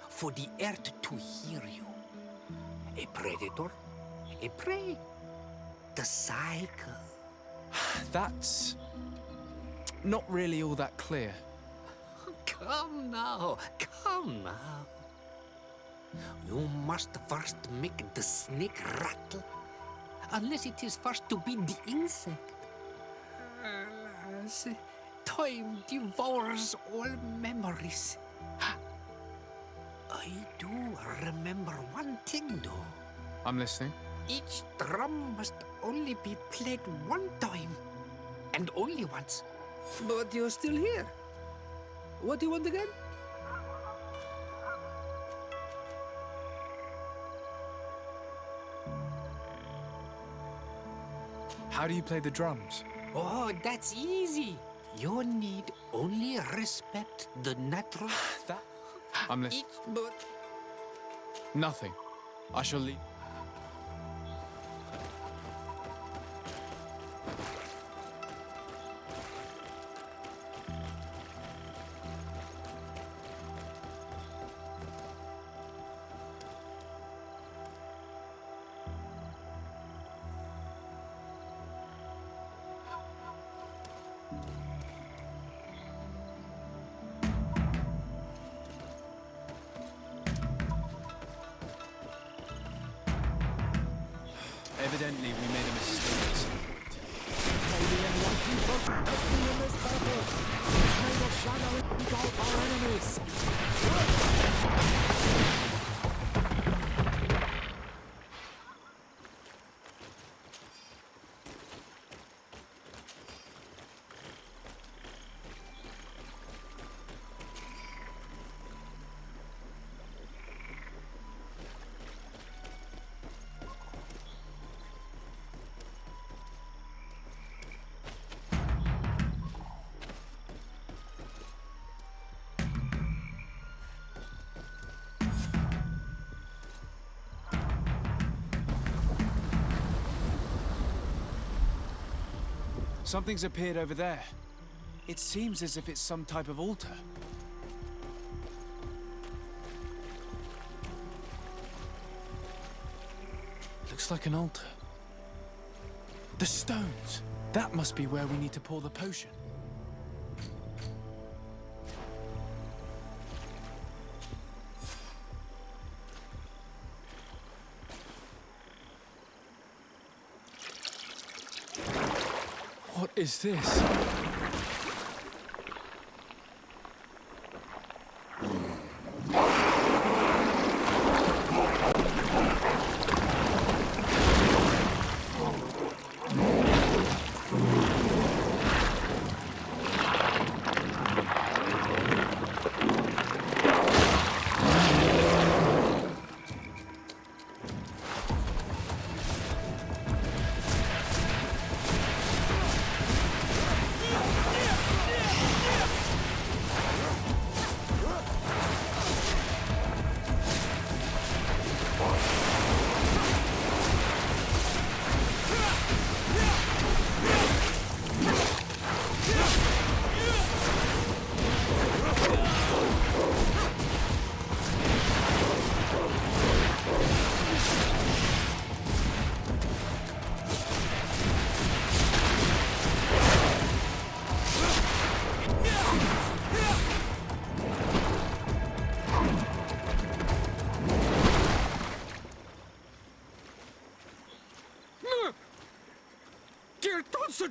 for the earth to hear you. A predator, a prey. The cycle. That's not really all that clear. Come now, come now. You must first make the snake rattle, unless it is first to be the insect. Alas, time devours all memories. I do remember one thing, though. I'm listening. Each drum must only be played one time, and only once. But you're still here. What do you want again? How do you play the drums? Oh, that's easy. You need only respect the natural... I'm listening. But... Nothing. I shall leave. Evidently, we made a mistake at some point. May the enlightened protect me in this battle. May the shadow engulf our enemies. Something's appeared over there. It seems as if it's some type of altar. Looks like an altar. The stones! That must be where we need to pour the potion. What is this?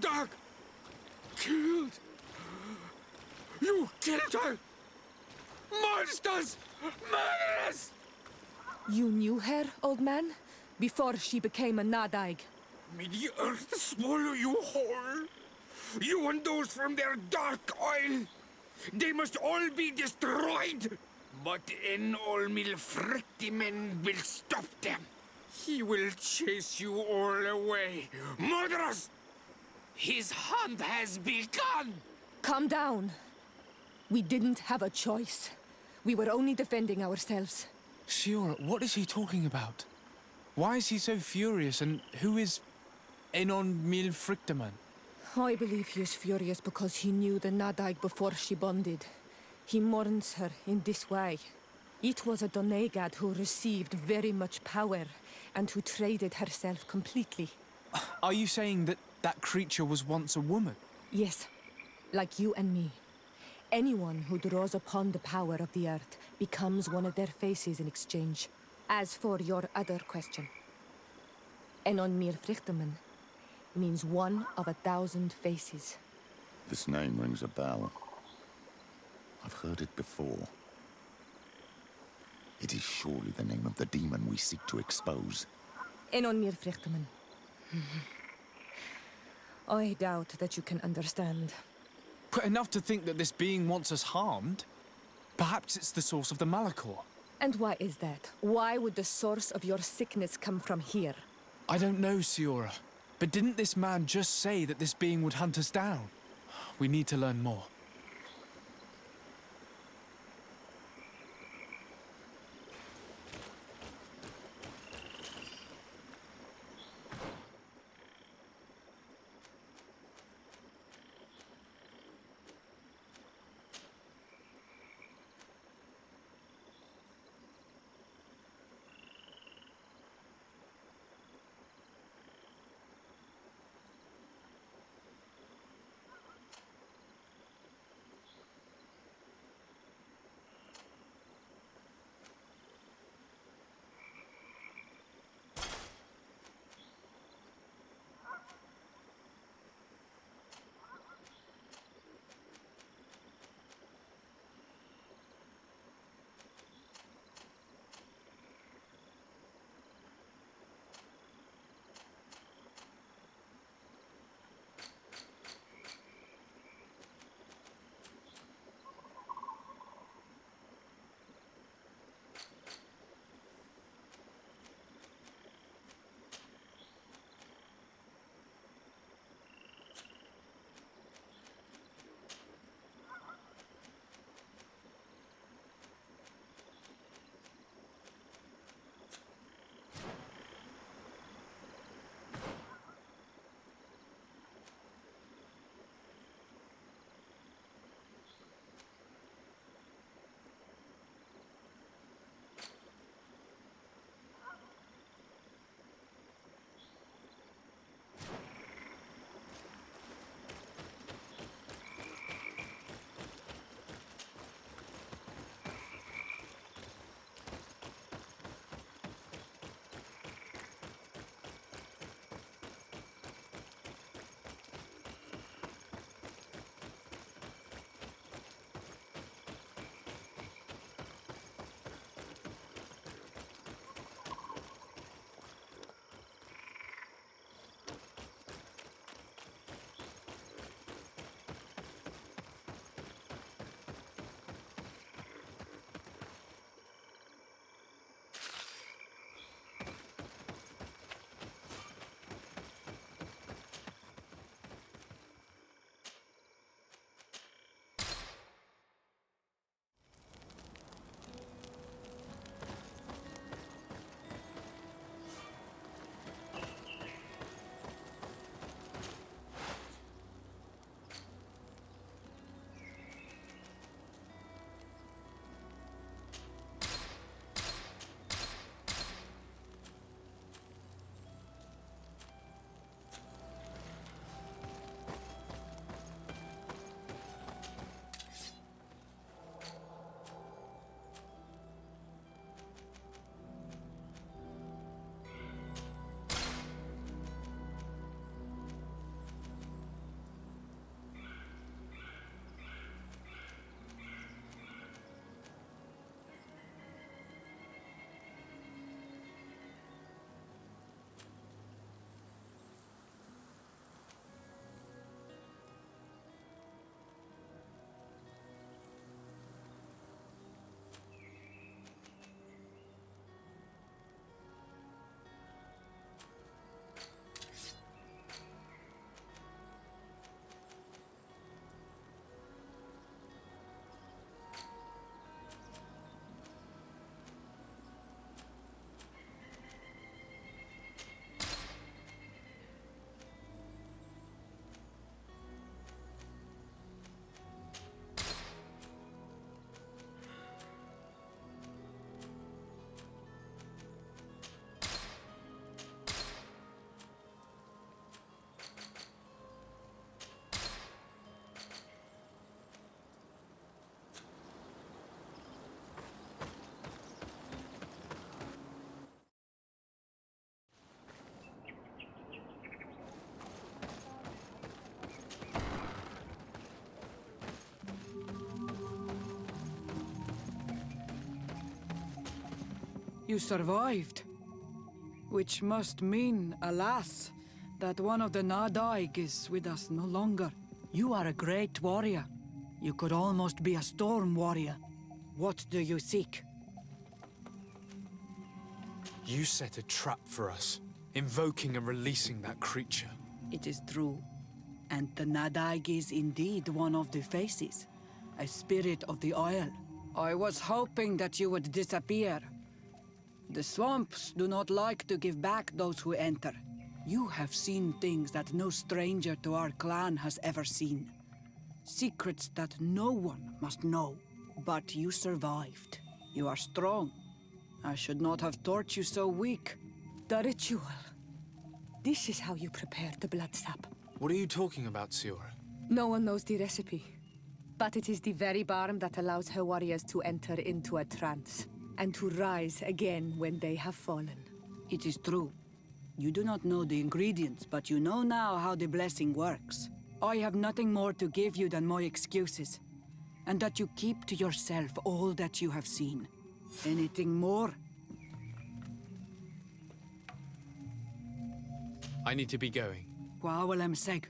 Dog! Killed! You killed her! Monsters! Murderers! You knew her, old man? Before she became a Nadaig? May the earth swallow you whole! You and those from their dark oil! They must all be destroyed! But Enol Milfrictimen will stop them! He will chase you all away! Murderers! His hunt has begun! Calm down. We didn't have a choice. We were only defending ourselves. Shiora, what is he talking about? Why is he so furious, and who is Enon Milfrictaman? I believe he is furious because he knew the Nadaig before she bonded. He mourns her in this way. It was a Donegad who received very much power, and who traded herself completely. Are you saying that that creature was once a woman? Yes, like you and me. Anyone who draws upon the power of the earth becomes one of their faces in exchange. As for your other question, Enon Milfrictaman means one of 1,000 faces. This name rings a bell. I've heard it before. It is surely the name of the demon we seek to expose. Enon Milfrictaman. I doubt that you can understand. But enough to think that this being wants us harmed? Perhaps it's the source of the Malachor. And why is that? Why would the source of your sickness come from here? I don't know, Shiora. But didn't this man just say that this being would hunt us down? We need to learn more. You survived. Which must mean, alas, that one of the Nadaig is with us no longer. You are a great warrior. You could almost be a storm warrior. What do you seek? You set a trap for us, invoking and releasing that creature. It is true. And the Nadaig is indeed one of the faces, a spirit of the Isle. I was hoping that you would disappear. The swamps do not like to give back those who enter. You have seen things that no stranger to our clan has ever seen. Secrets that no one must know. But you survived. You are strong. I should not have thought you so weak. The ritual. This is how you prepare the blood sap. What are you talking about, Siora? No one knows the recipe. But it is the very balm that allows her warriors to enter into a trance, and to rise again when they have fallen. It is true. You do not know the ingredients, but you know now how the blessing works. I have nothing more to give you than my excuses, and that you keep to yourself all that you have seen. Anything more? I need to be going. Wa'awalem seg.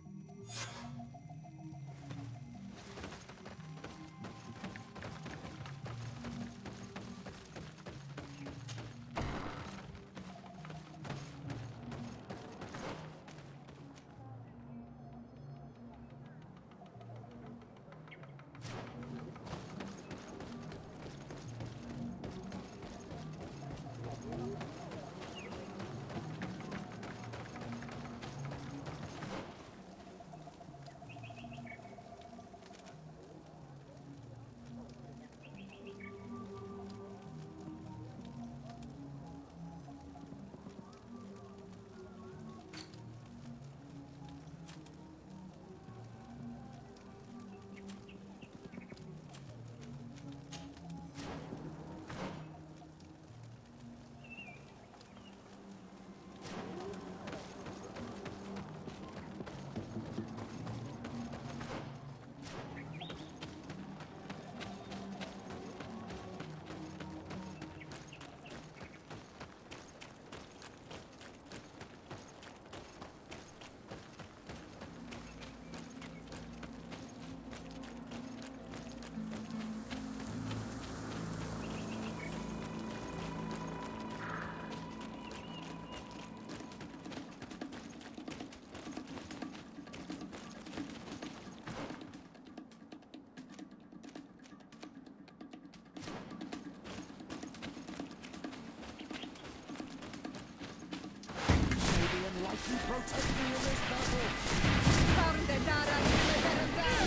You protect me in this battle! Found the Dara, let him down!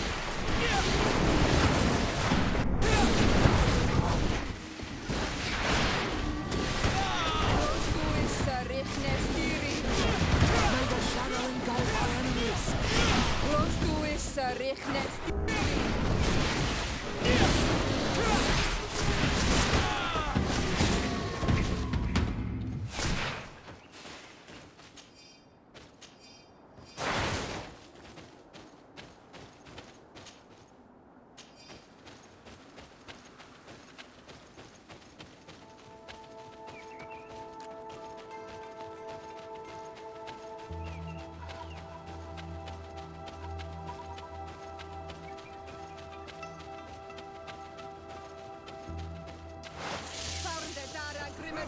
May the shadow engulf our enemies! Close to is richness.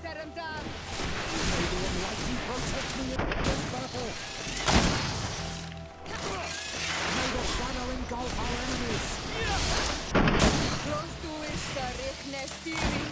Let him down! May the enlightened protect me in this battle! May the shadow engulf our enemies! Close to is richness steering.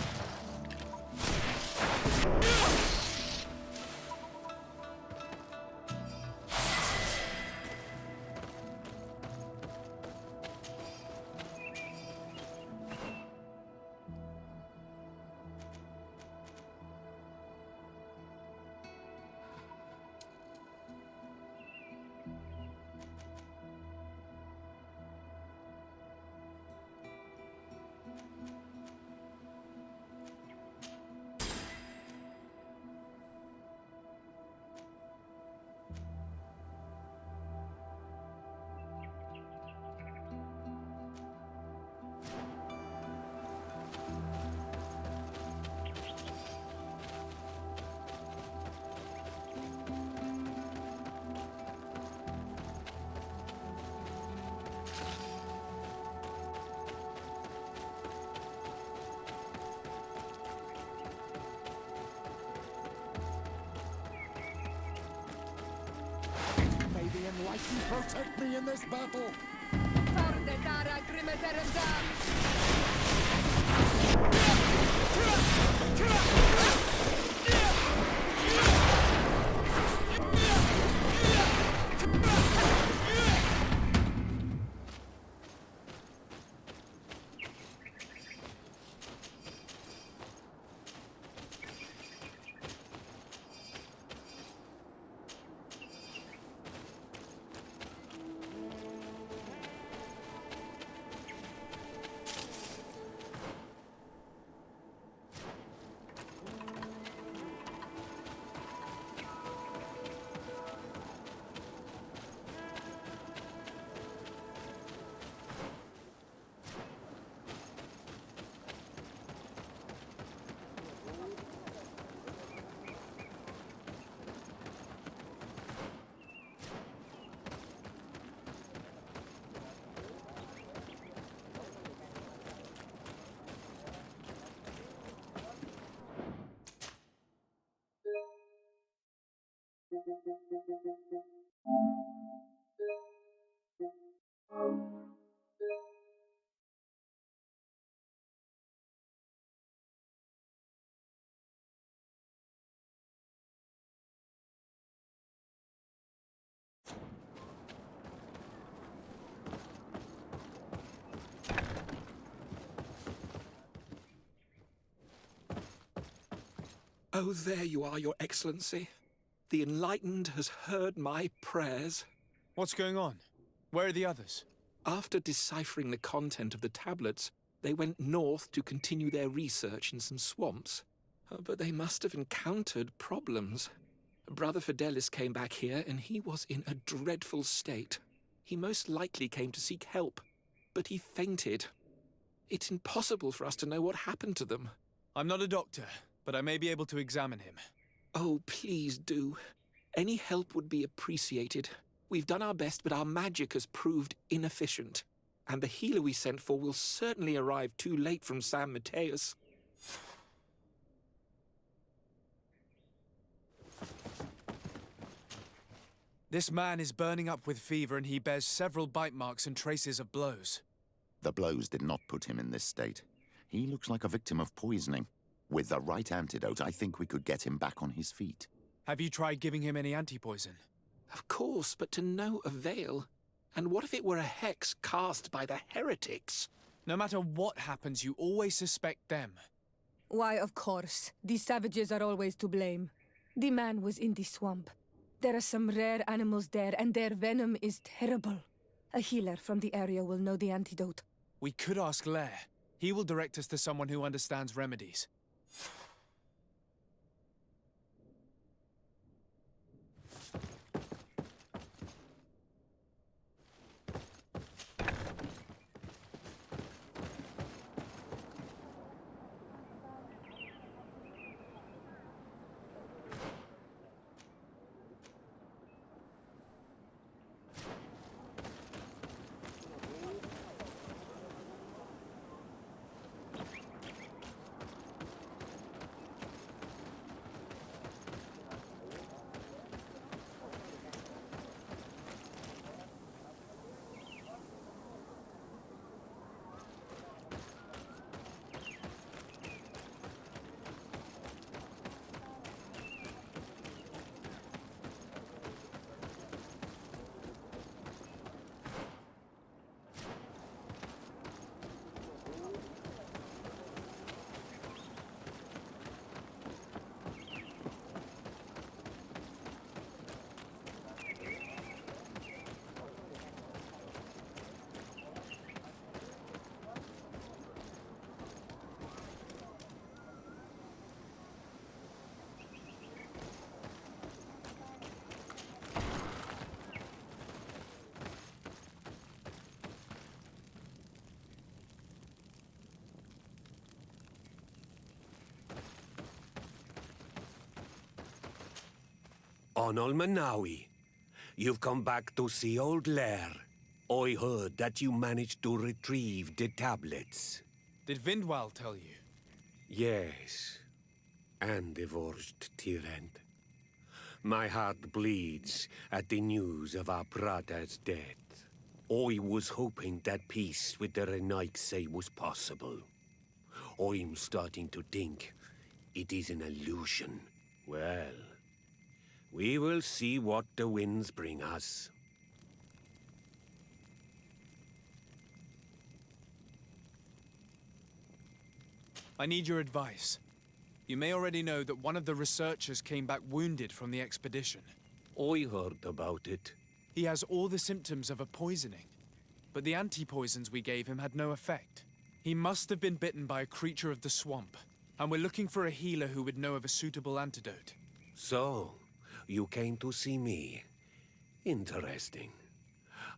Almighty protect me in this battle! Oh, there you are, Your Excellency. The Enlightened has heard my prayers. What's going on? Where are the others? After deciphering the content of the tablets, they went north to continue their research in some swamps. But they must have encountered problems. Brother Fidelis came back here, and he was in a dreadful state. He most likely came to seek help, but he fainted. It's impossible for us to know what happened to them. I'm not a doctor, but I may be able to examine him. Oh, please do. Any help would be appreciated. We've done our best, but our magic has proved inefficient. And the healer we sent for will certainly arrive too late from San Mateus. This man is burning up with fever, and he bears several bite marks and traces of blows. The blows did not put him in this state. He looks like a victim of poisoning. With the right antidote, I think we could get him back on his feet. Have you tried giving him any anti-poison? Of course, but to no avail. And what if it were a hex cast by the heretics? No matter what happens, you always suspect them. Why, of course. These savages are always to blame. The man was in the swamp. There are some rare animals there, and their venom is terrible. A healer from the area will know the antidote. We could ask Lair. He will direct us to someone who understands remedies. Onol Manawi, you've come back to see old Lair. I heard that you managed to retrieve the tablets. Did Vindwal tell you? Yes, and divorced Tyrant. My heart bleeds at the news of our brother's death. I was hoping that peace with the Renaigse was possible. I'm starting to think it is an illusion. Well, we will see what the winds bring us. I need your advice. You may already know that one of the researchers came back wounded from the expedition. I heard about it. He has all the symptoms of a poisoning, but the anti-poisons we gave him had no effect. He must have been bitten by a creature of the swamp, and we're looking for a healer who would know of a suitable antidote. So, you came to see me. Interesting.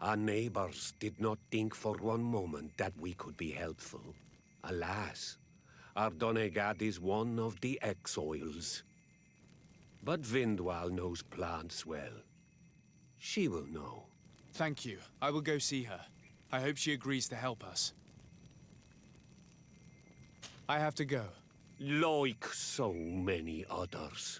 Our neighbors did not think for one moment that we could be helpful. Alas, our Donegad is one of the exiles. But Vindwal knows plants well. She will know. Thank you. I will go see her. I hope she agrees to help us. I have to go. Like so many others.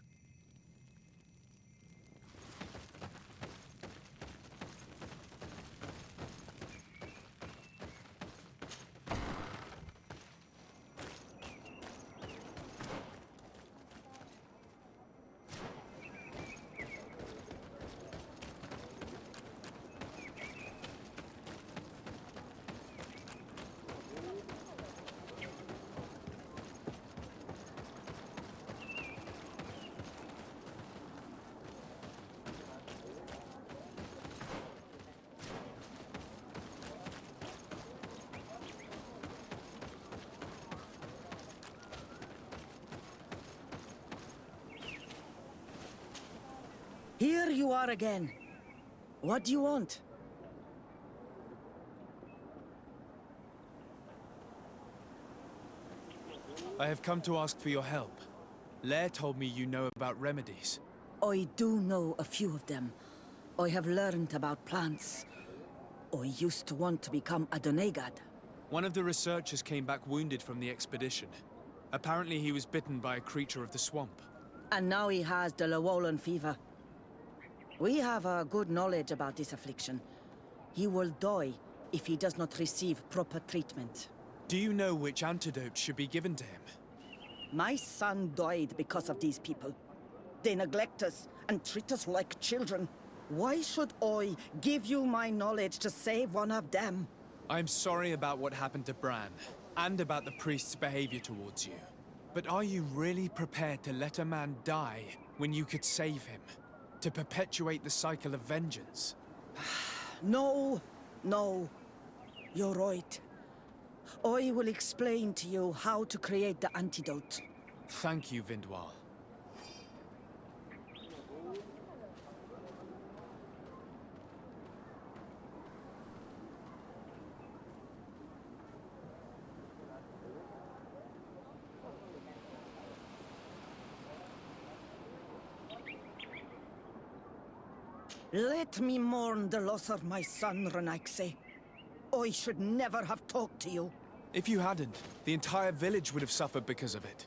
Here you are again. What do you want? I have come to ask for your help. Lair told me you know about remedies. I do know a few of them. I have learned about plants. I used to want to become a Donegad. One of the researchers came back wounded from the expedition. Apparently he was bitten by a creature of the swamp. And now he has the Llewellyn fever. We have a good knowledge about this affliction. He will die if he does not receive proper treatment. Do you know which antidote should be given to him? My son died because of these people. They neglect us and treat us like children. Why should I give you my knowledge to save one of them? I'm sorry about what happened to Bran, and about the priest's behavior towards you. But are you really prepared to let a man die when you could save him? To perpetuate the cycle of vengeance? No. You're right. I will explain to you how to create the antidote. Thank you, Vindwal. Let me mourn the loss of my son, Renaigse. I should never have talked to you. If you hadn't, the entire village would have suffered because of it.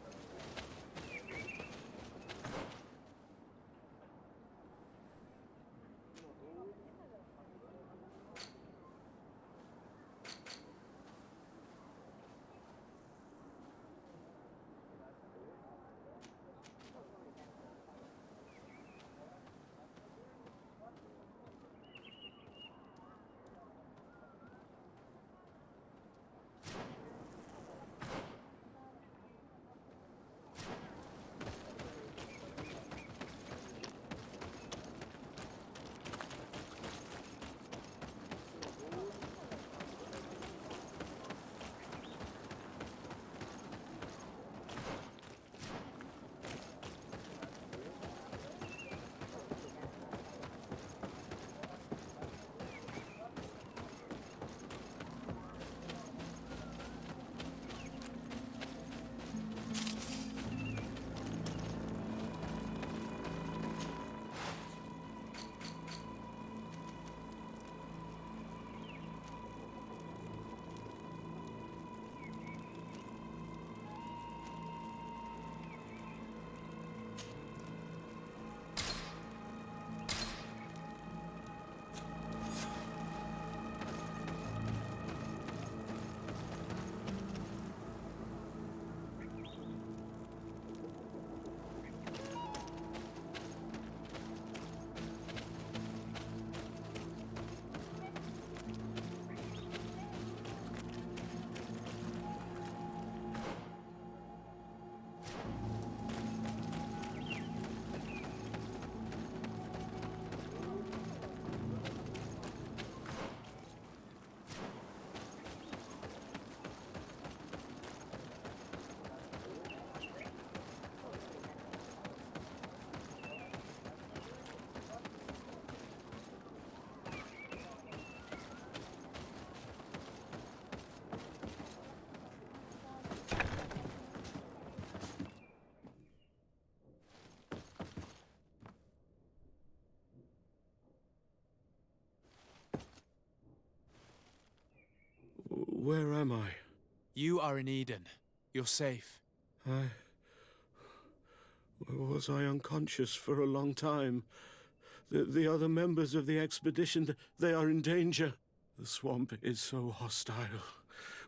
Where am I? You are in Eden. You're safe. Was I unconscious for a long time? The other members of the expedition, they are in danger. The swamp is so hostile.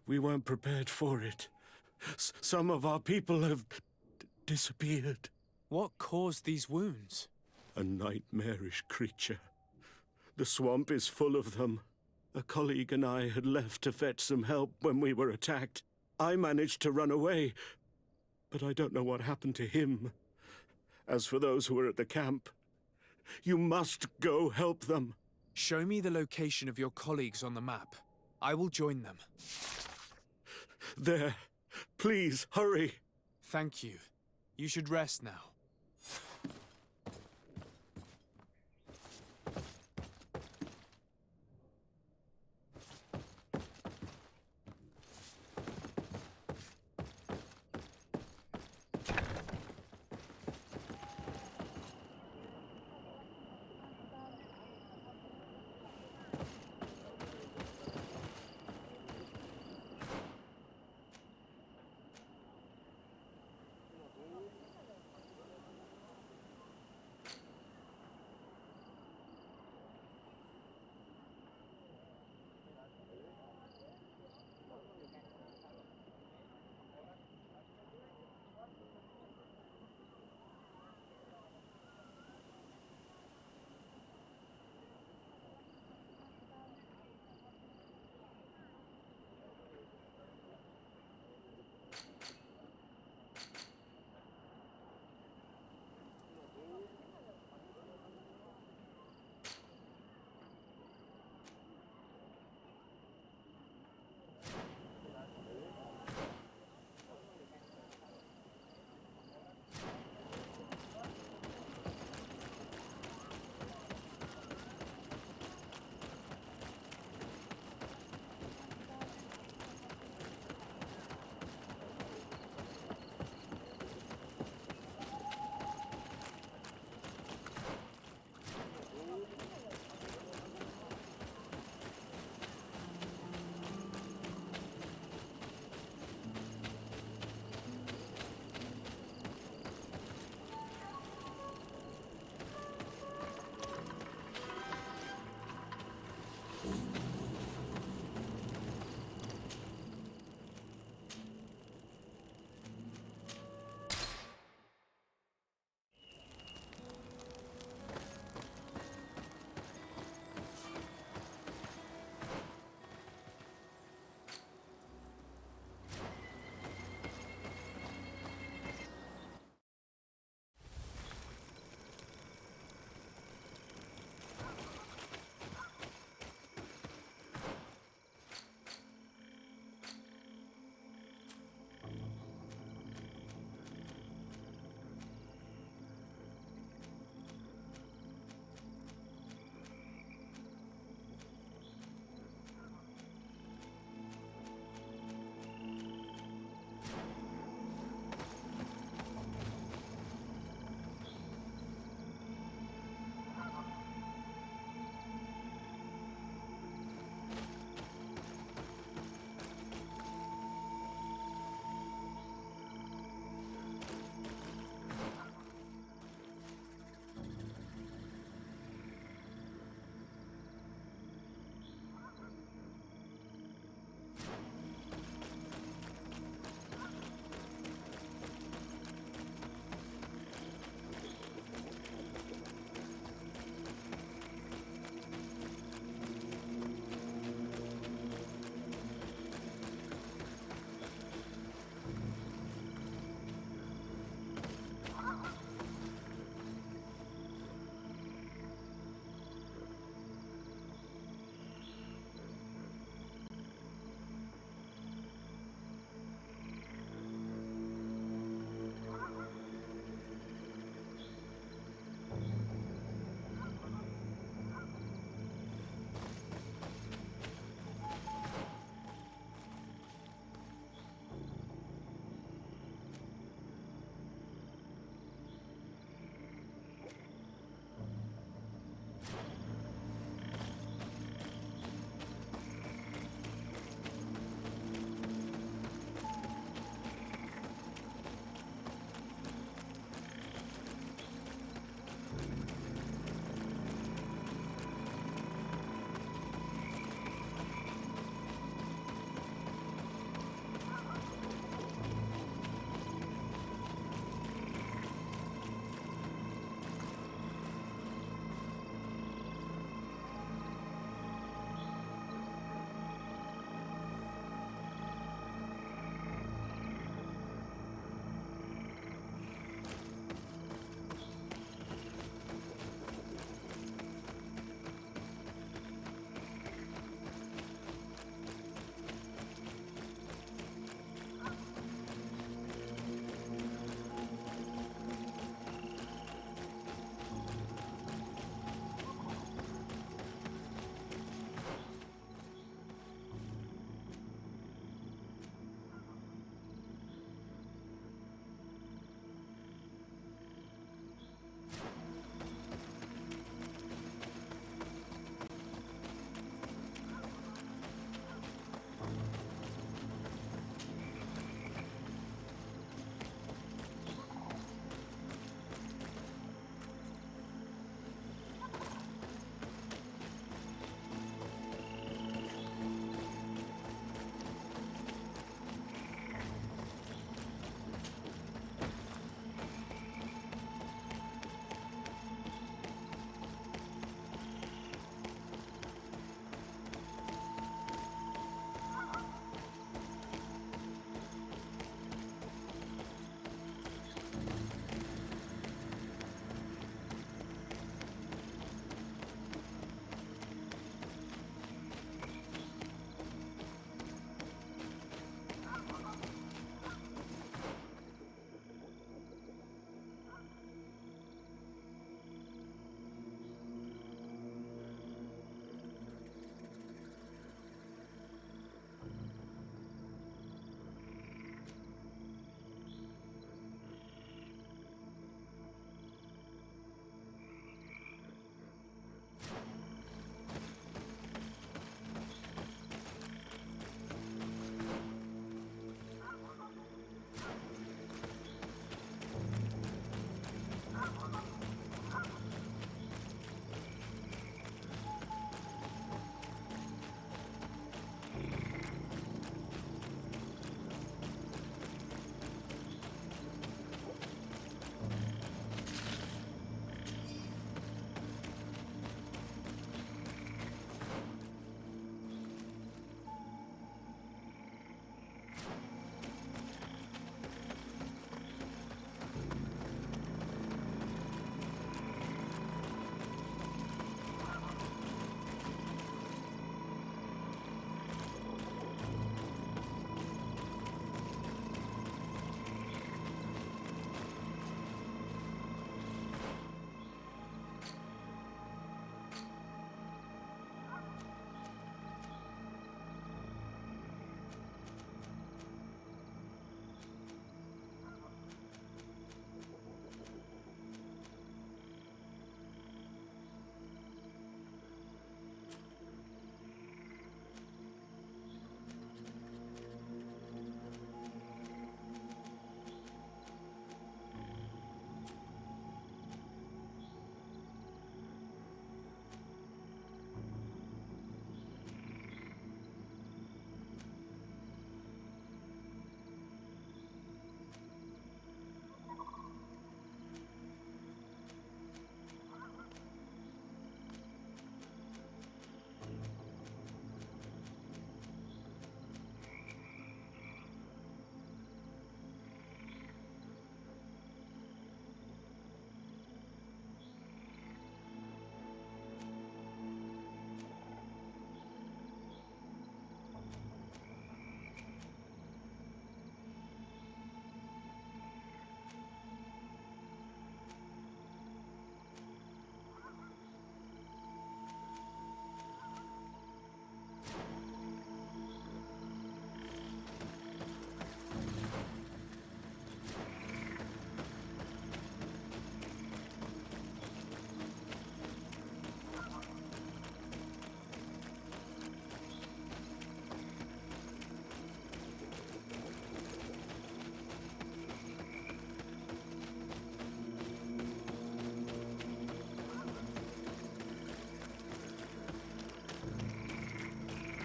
We weren't prepared for it. Some of our people have disappeared. What caused these wounds? A nightmarish creature. The swamp is full of them. A colleague and I had left to fetch some help when we were attacked. I managed to run away, but I don't know what happened to him. As for those who are at the camp, you must go help them. Show me the location of your colleagues on the map. I will join them. There. Please, hurry. Thank you. You should rest now.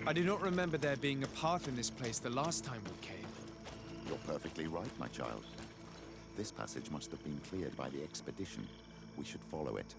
I do not remember there being a path in this place the last time we came. You're perfectly right, my child. This passage must have been cleared by the expedition. We should follow it.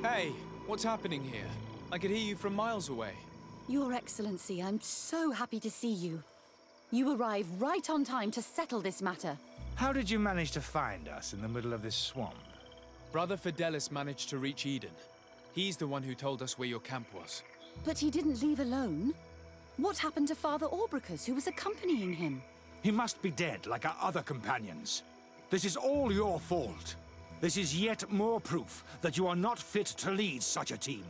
Hey, what's happening here? I could hear you from miles away. Your Excellency, I'm so happy to see you. You arrived right on time to settle this matter. How did you manage to find us in the middle of this swamp? Brother Fidelis managed to reach Eden. He's the one who told us where your camp was. But he didn't leave alone. What happened to Father Orbricus, who was accompanying him? He must be dead, like our other companions. This is all your fault. This is yet more proof that you are not fit to lead such a team.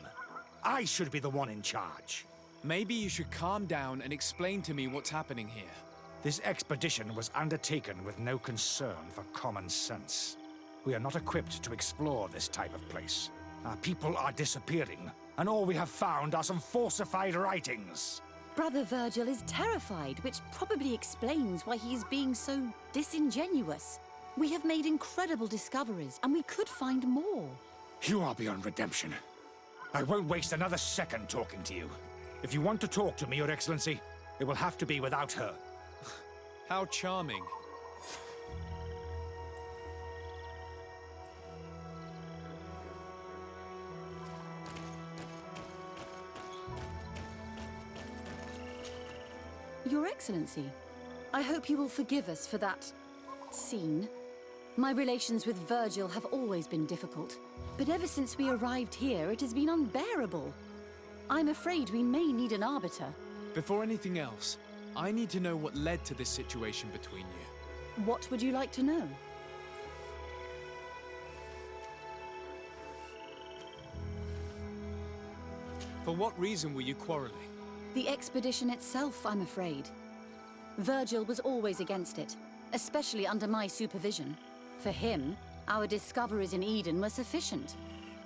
I should be the one in charge. Maybe you should calm down and explain to me what's happening here. This expedition was undertaken with no concern for common sense. We are not equipped to explore this type of place. Our people are disappearing, and all we have found are some falsified writings. Brother Virgil is terrified, which probably explains why he is being so disingenuous. We have made incredible discoveries, and we could find more. You are beyond redemption. I won't waste another second talking to you. If you want to talk to me, Your Excellency, it will have to be without her. How charming. Your Excellency, I hope you will forgive us for that scene. My relations with Virgil have always been difficult, but ever since we arrived here, it has been unbearable. I'm afraid we may need an arbiter. Before anything else, I need to know what led to this situation between you. What would you like to know? For what reason were you quarreling? The expedition itself, I'm afraid. Virgil was always against it, especially under my supervision. For him, our discoveries in Eden were sufficient.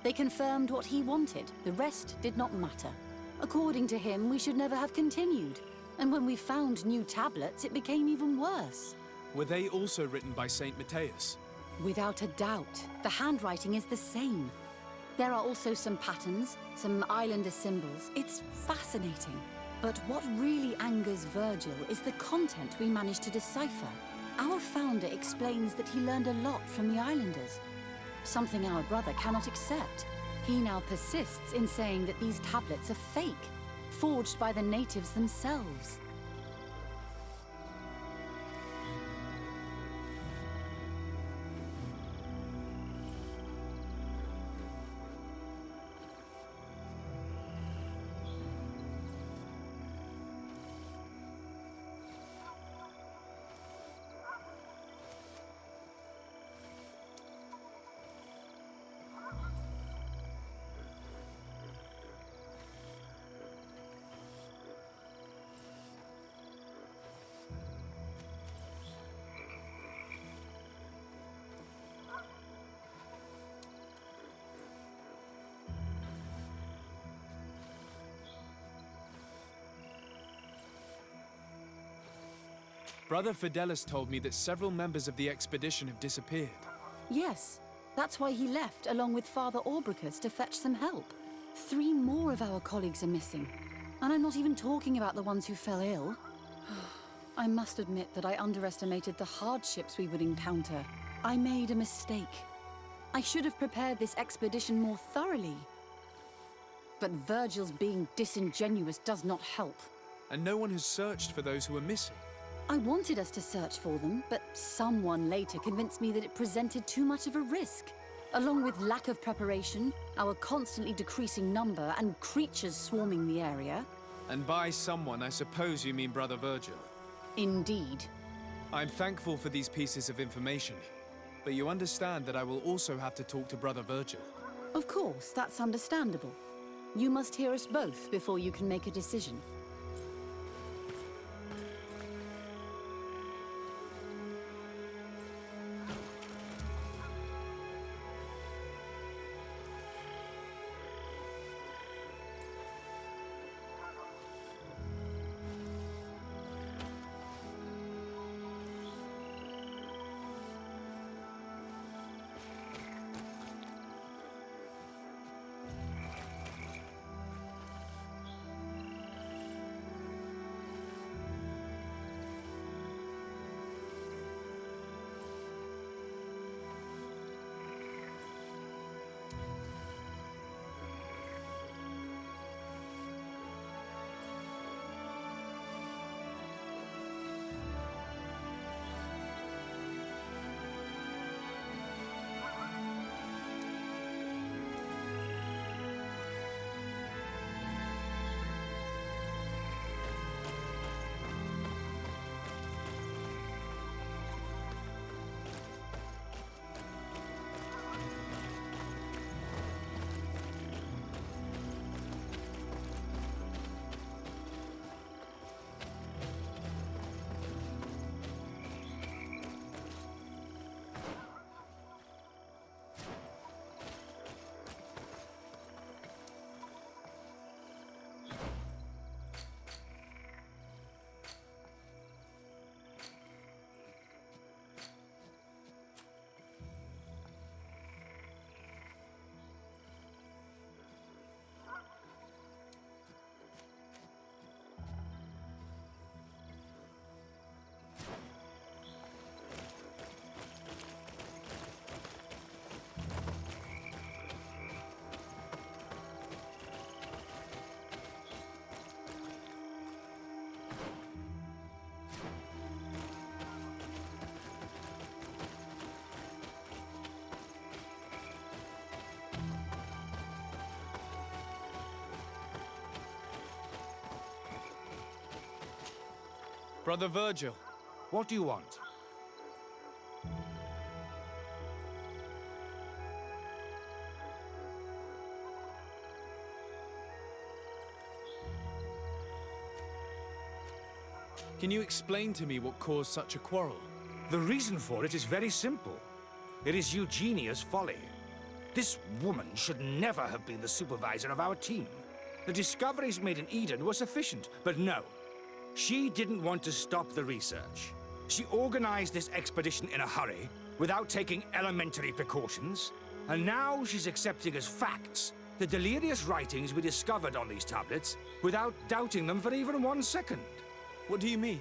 They confirmed what he wanted. The rest did not matter. According to him, we should never have continued. And when we found new tablets, it became even worse. Were they also written by Saint Matthias? Without a doubt. The handwriting is the same. There are also some patterns, some islander symbols. It's fascinating. But what really angers Virgil is the content we managed to decipher. Our founder explains that he learned a lot from the islanders, something our brother cannot accept. He now persists in saying that these tablets are fake, forged by the natives themselves. Brother Fidelis told me that several members of the expedition have disappeared. Yes, that's why he left along with Father Orbricus to fetch some help. 3 more of our colleagues are missing, and I'm not even talking about the ones who fell ill. I must admit that I underestimated the hardships we would encounter. I made a mistake. I should have prepared this expedition more thoroughly. But Virgil's being disingenuous does not help. And no one has searched for those who are missing. I wanted us to search for them, but someone later convinced me that it presented too much of a risk. Along with lack of preparation, our constantly decreasing number, and creatures swarming the area. And by someone, I suppose you mean Brother Virgil. Indeed. I'm thankful for these pieces of information, but you understand that I will also have to talk to Brother Virgil. Of course, that's understandable. You must hear us both before you can make a decision. Brother Virgil. What do you want? Can you explain to me what caused such a quarrel? The reason for it is very simple. It is Eugenia's folly. This woman should never have been the supervisor of our team. The discoveries made in Eden were sufficient, but no. She didn't want to stop the research. She organized this expedition in a hurry, without taking elementary precautions, and now she's accepting as facts the delirious writings we discovered on these tablets without doubting them for even 1 second. What do you mean?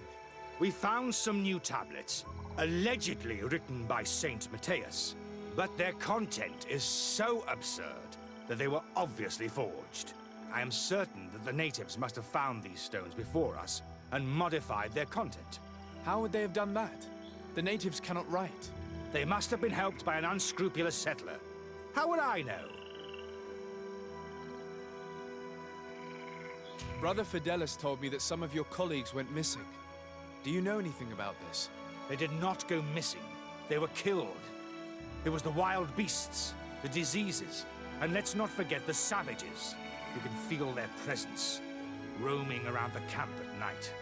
We found some new tablets, allegedly written by Saint Matthias, but their content is so absurd that they were obviously forged. I am certain that the natives must have found these stones before us and modified their content. How would they have done that? The natives cannot write. They must have been helped by an unscrupulous settler. How would I know? Brother Fidelis told me that some of your colleagues went missing. Do you know anything about this? They did not go missing. They were killed. It was the wild beasts, the diseases, and let's not forget the savages. You can feel their presence, roaming around the camp at night.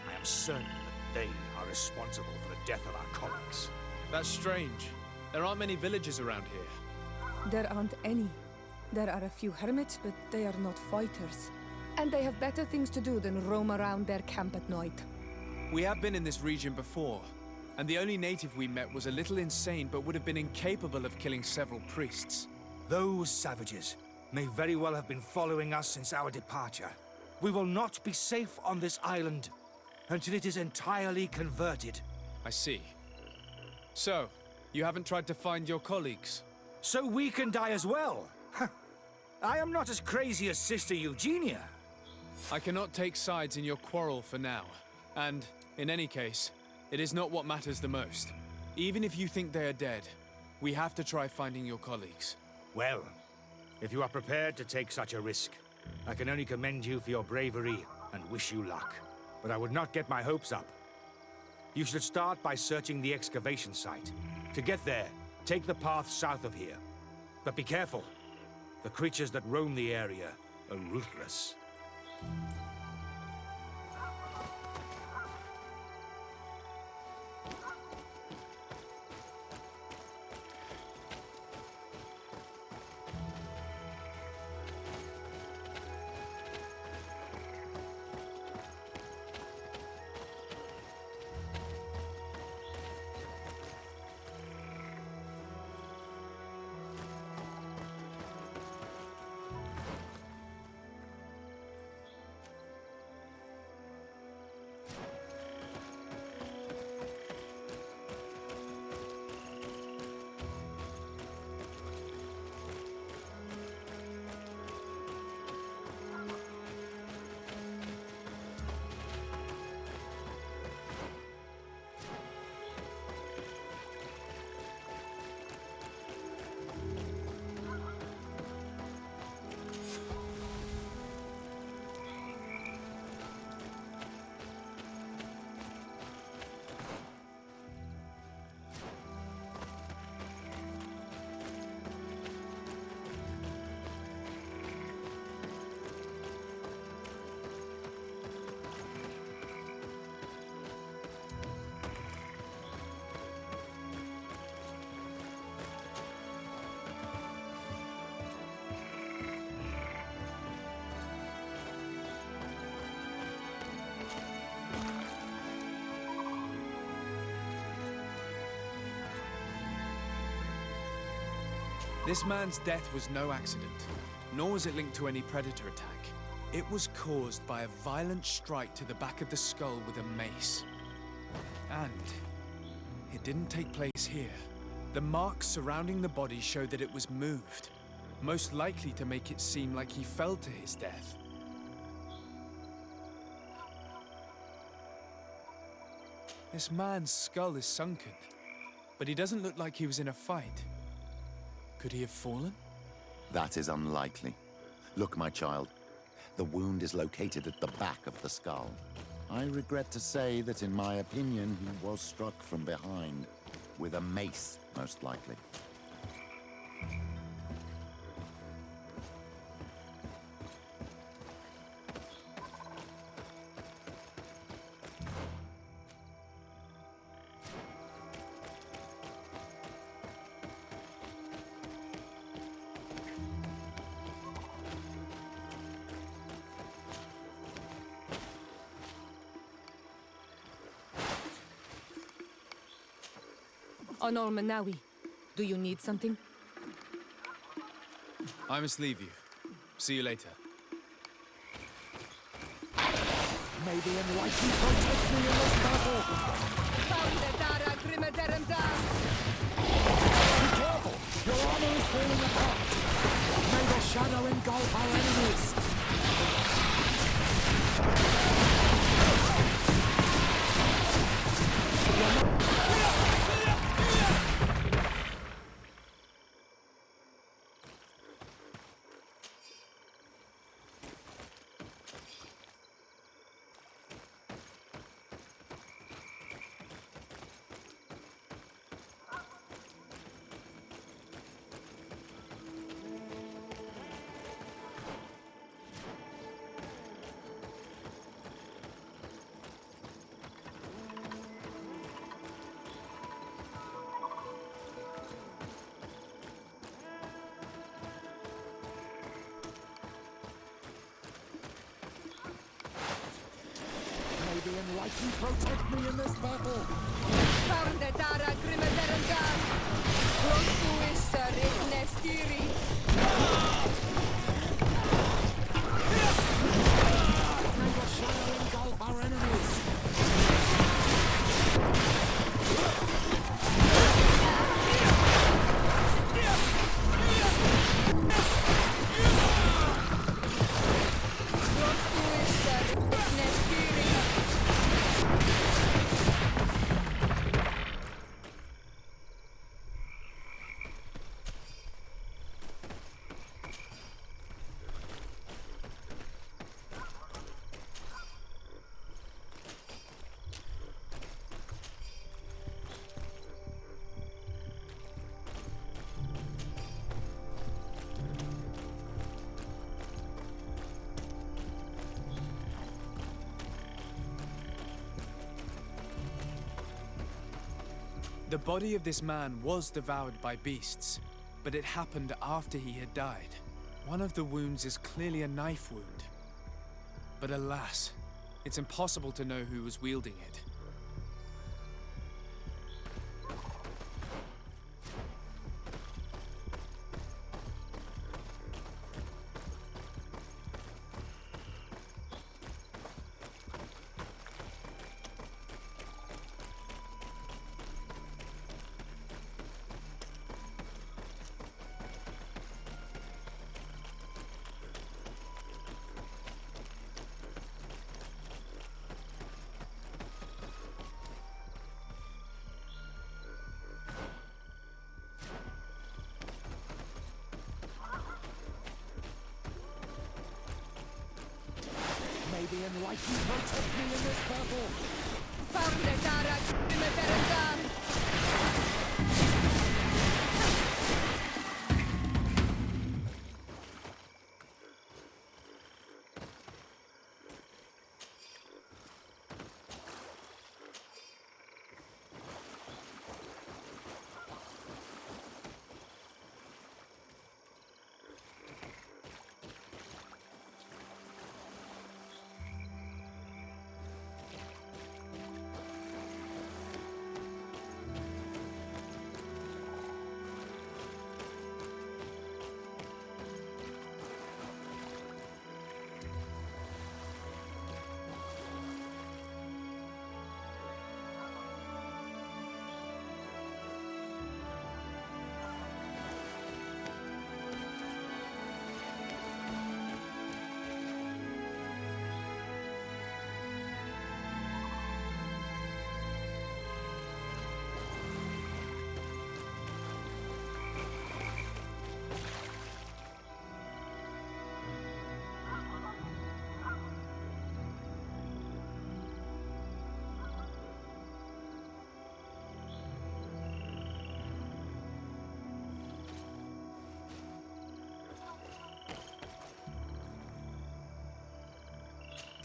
I am certain that they are responsible for the death of our colleagues. That's strange. There aren't many villages around here. There aren't any. There are a few hermits, but they are not fighters. And they have better things to do than roam around their camp at night. We have been in this region before, and the only native we met was a little insane but would have been incapable of killing several priests. Those savages may very well have been following us since our departure. We will not be safe on this island until it is entirely converted. I see. So, you haven't tried to find your colleagues? So we can die as well? I am not as crazy as Sister Eugenia. I cannot take sides in your quarrel for now. And, in any case, it is not what matters the most. Even if you think they are dead, We have to try finding your colleagues. Well, if you are prepared to take such a risk, I can only commend you for your bravery and wish you luck. But I would not get my hopes up. You should start by searching the excavation site. To get there, take the path south of here. But be careful. The creatures that roam the area are ruthless. This man's death was no accident, nor was it linked to any predator attack. It was caused by a violent strike to the back of the skull with a mace. And it didn't take place here. The marks surrounding the body show that it was moved, most likely to make it seem like he fell to his death. This man's skull is sunken, but he doesn't look like he was in a fight. Could he have fallen? That is unlikely. Look, my child. The wound is located at the back of the skull. I regret to say that, in my opinion, he was struck from behind. With a mace, most likely. Onol Manawi, do you need something? I must leave you. See you later. May the enlightened protect me in this battle! Be careful! Your armor is falling apart! May the shadow engulf our enemies! The enlightened protect me in this battle! May the shadow engulf our enemies! The body of this man was devoured by beasts, but it happened after he had died. One of the wounds is clearly a knife wound. But alas, it's impossible to know who was wielding it. May the enlightened protect me in this battle!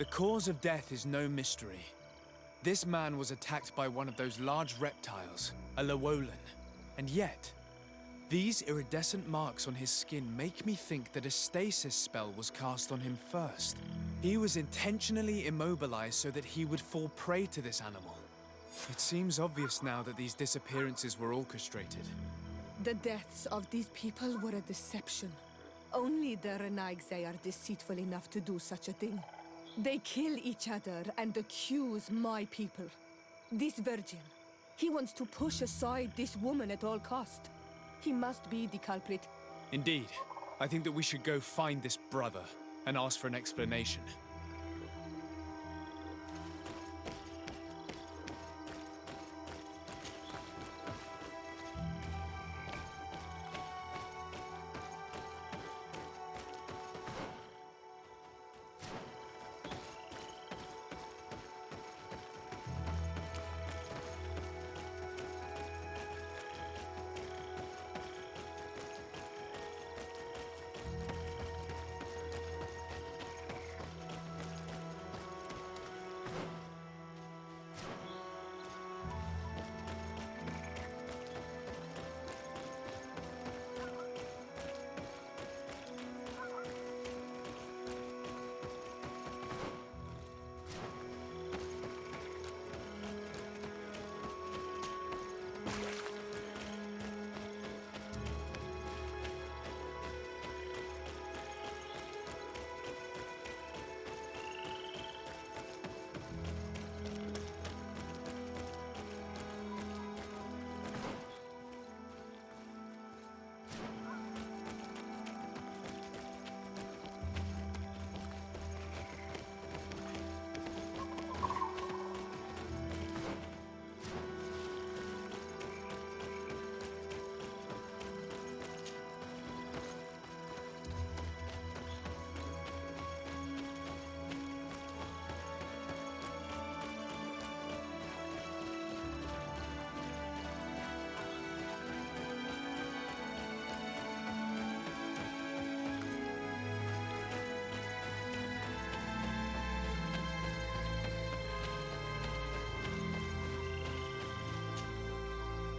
The cause of death is no mystery. This man was attacked by one of those large reptiles, a Llewellyn. And yet, these iridescent marks on his skin make me think that a stasis spell was cast on him first. He was intentionally immobilized so that he would fall prey to this animal. It seems obvious now that these disappearances were orchestrated. The deaths of these people were a deception. Only the Renaigse are deceitful enough to do such a thing. They kill each other and accuse my people. This virgin, he wants to push aside this woman at all cost. He must be the culprit. Indeed. I think that we should go find this brother and ask for an explanation.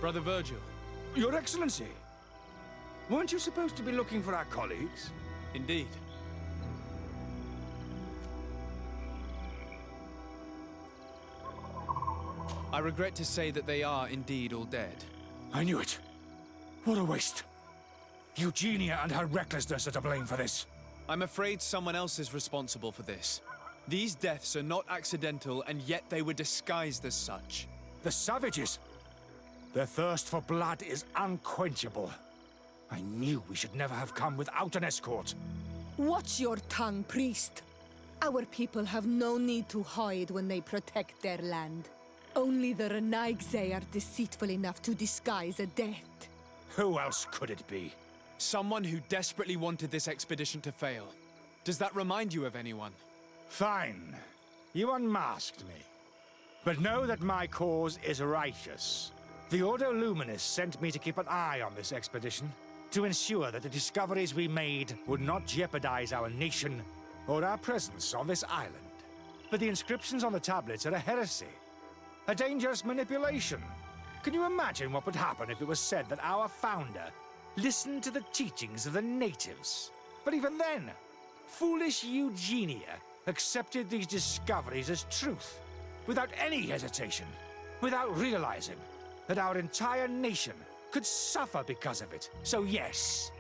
Brother Virgil. Your Excellency! Weren't you supposed to be looking for our colleagues? Indeed. I regret to say that they are indeed all dead. I knew it. What a waste. Eugenia and her recklessness are to blame for this. I'm afraid someone else is responsible for this. These deaths are not accidental, and yet they were disguised as such. The savages! Their thirst for blood is unquenchable. I knew we should never have come without an escort. Watch your tongue, priest. Our people have no need to hide when they protect their land. Only the Renaigse are deceitful enough to disguise a death. Who else could it be? Someone who desperately wanted this expedition to fail. Does that remind you of anyone? Fine. You unmasked me. But know that my cause is righteous. The Ordo Luminis sent me to keep an eye on this expedition, to ensure that the discoveries we made would not jeopardize our nation or our presence on this island. But the inscriptions on the tablets are a heresy. A dangerous manipulation. Can you imagine what would happen if it was said that our founder listened to the teachings of the natives? But even then, foolish Eugenia accepted these discoveries as truth, without any hesitation, without realizing that our entire nation could suffer because of it. So yes,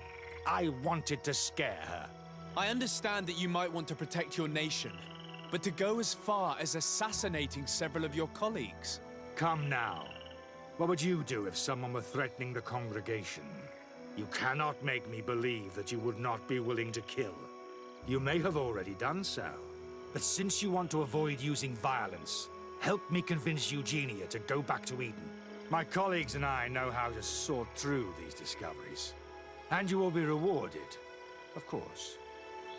I wanted to scare her. I understand that you might want to protect your nation, but to go as far as assassinating several of your colleagues? Come now. What would you do if someone were threatening the congregation? You cannot make me believe that you would not be willing to kill. You may have already done so. But since you want to avoid using violence, help me convince Eugenia to go back to Eden. My colleagues and I know how to sort through these discoveries. And you will be rewarded, of course.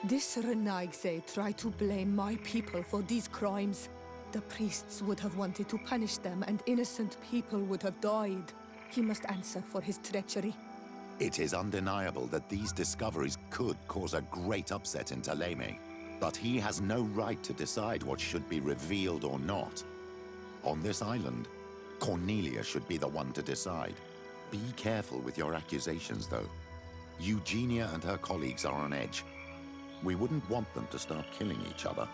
This Renaigse tried to blame my people for these crimes. The priests would have wanted to punish them, and innocent people would have died. He must answer for his treachery. It is undeniable that these discoveries could cause a great upset in Thélème. But he has no right to decide what should be revealed or not. On this island, Cornelia should be the one to decide. Be careful with your accusations, though. Eugenia and her colleagues are on edge. We wouldn't want them to start killing each other.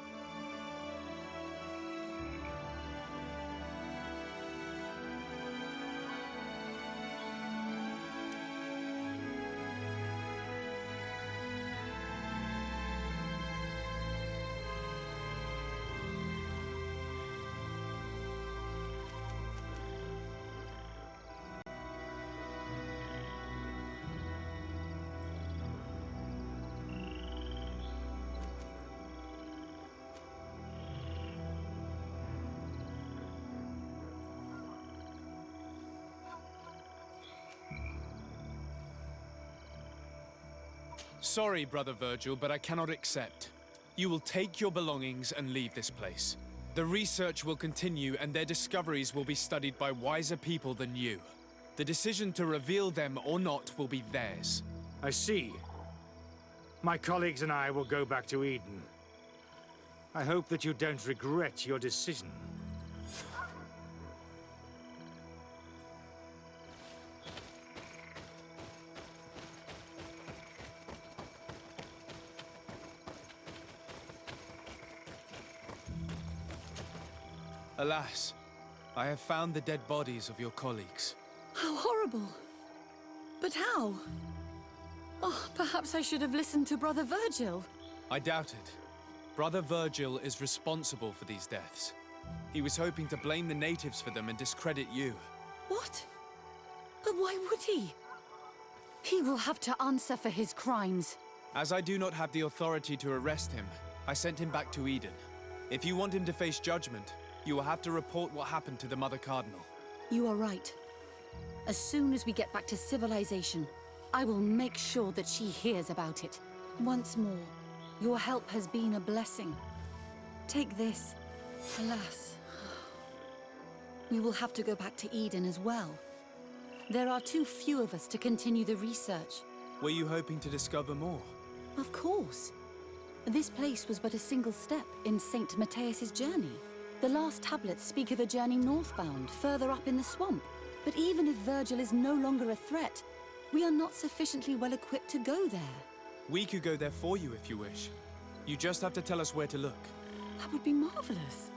Sorry, Brother Virgil, but I cannot accept. You will take your belongings and leave this place. The research will continue, and their discoveries will be studied by wiser people than you. The decision to reveal them or not will be theirs. I see. My colleagues and I will go back to Eden. I hope that you don't regret your decision. Alas, I have found the dead bodies of your colleagues. How horrible. But how? Oh, perhaps I should have listened to Brother Virgil. I doubt it. Brother Virgil is responsible for these deaths. He was hoping to blame the natives for them and discredit you. What? But why would he? He will have to answer for his crimes. As I do not have the authority to arrest him, I sent him back to Eden. If you want him to face judgment, you will have to report what happened to the Mother Cardinal. You are right. As soon as we get back to civilization, I will make sure that she hears about it. Once more, your help has been a blessing. Take this. Alas, we will have to go back to Eden as well. There are too few of us to continue the research. Were you hoping to discover more? Of course. This place was but a single step in St. Matthias's journey. The last tablets speak of a journey northbound, further up in the swamp. But even if Virgil is no longer a threat, we are not sufficiently well equipped to go there. We could go there for you if you wish. You just have to tell us where to look. That would be marvelous.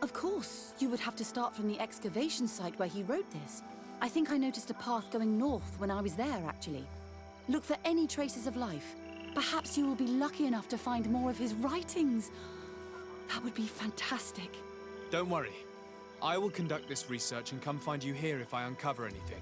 Of course, you would have to start from the excavation site where he wrote this. I think I noticed a path going north when I was there, actually. Look for any traces of life. Perhaps you will be lucky enough to find more of his writings. That would be fantastic. Don't worry. I will conduct this research and come find you here if I uncover anything.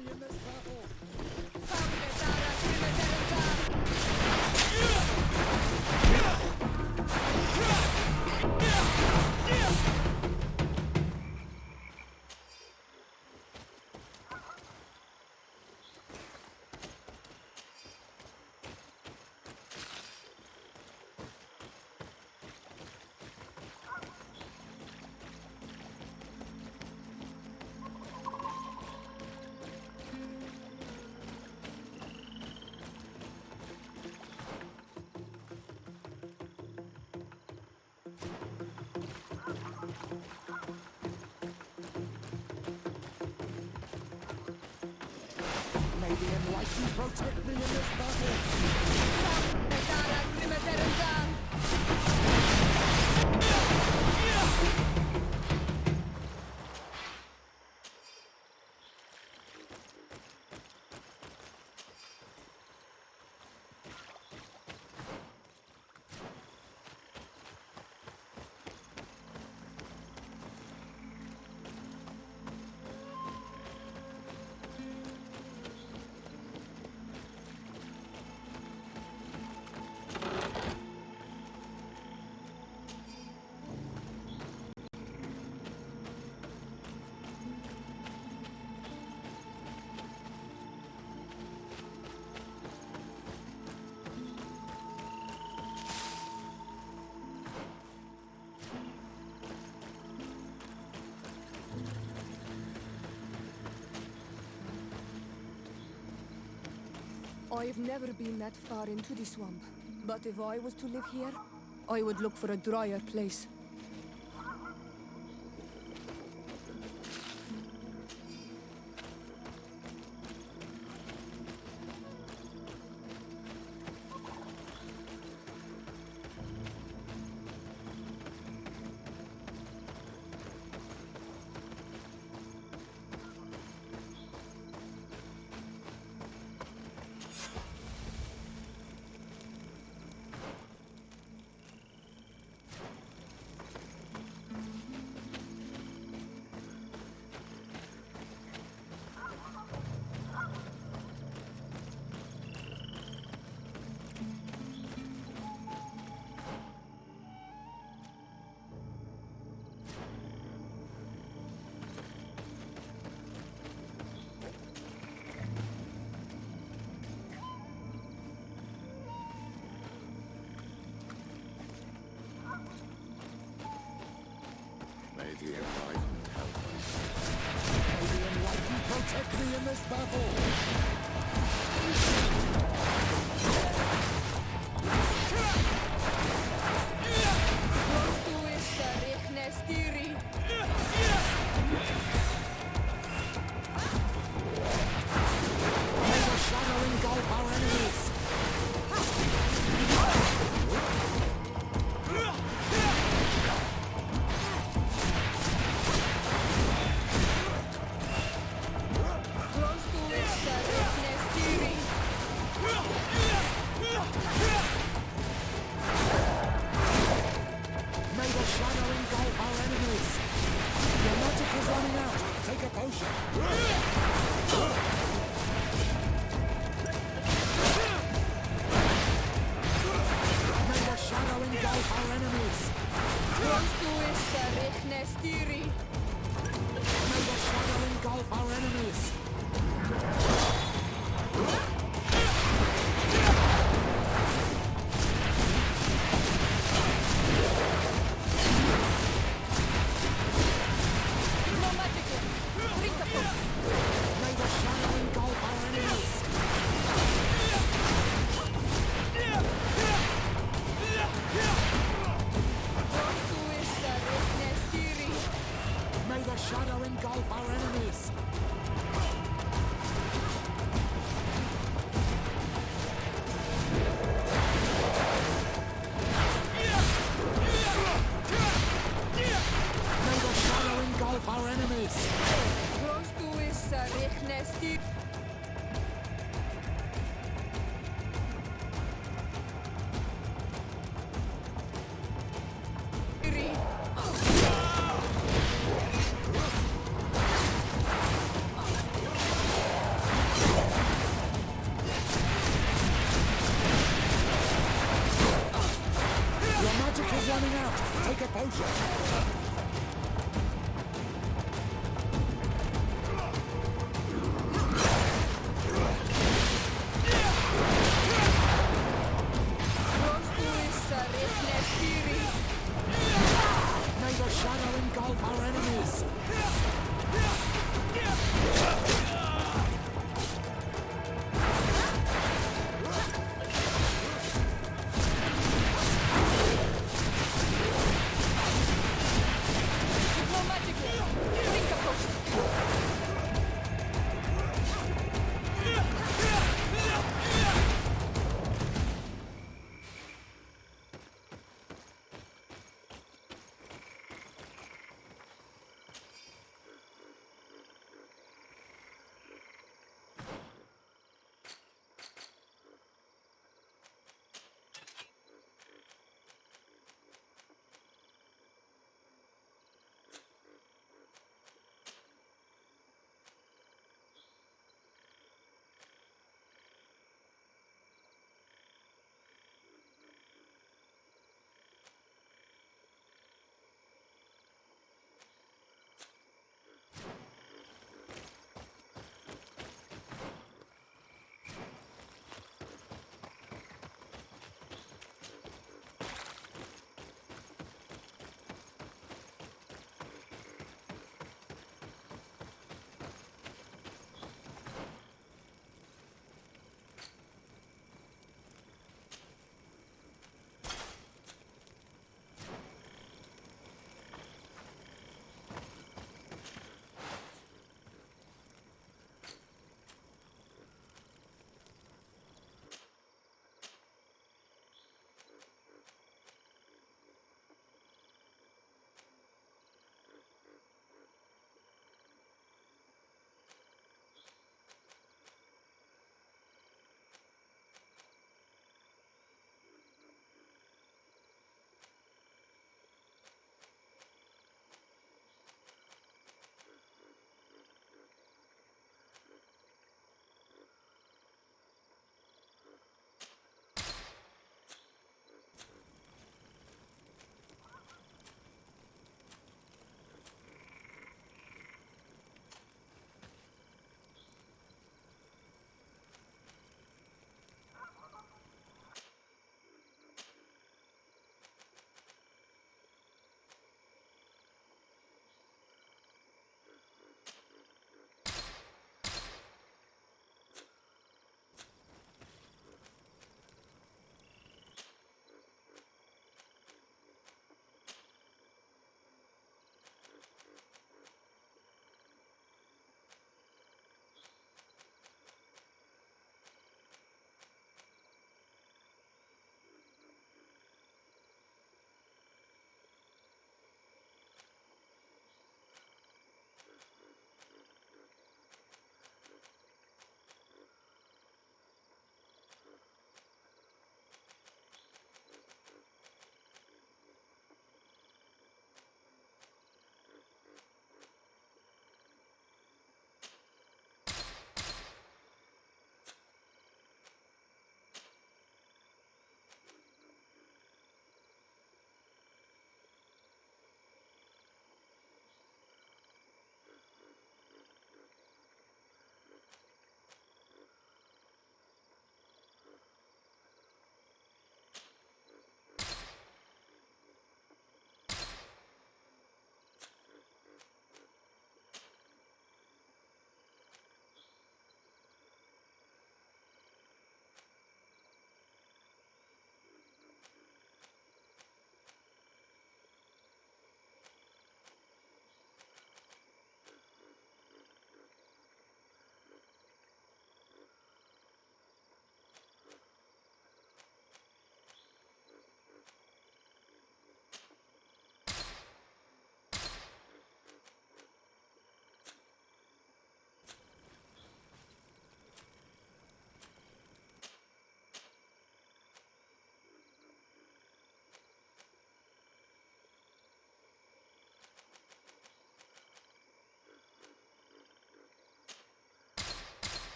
me in this battle. May the Enlightened protect me in this battle. I've never been that far into the swamp, but if I was to live here, I would look for a drier place. May the Enlightened help us. May the Enlightened protect me in this battle. May the shadow engulf our enemies. take a potion. May the shadow engulf our enemies!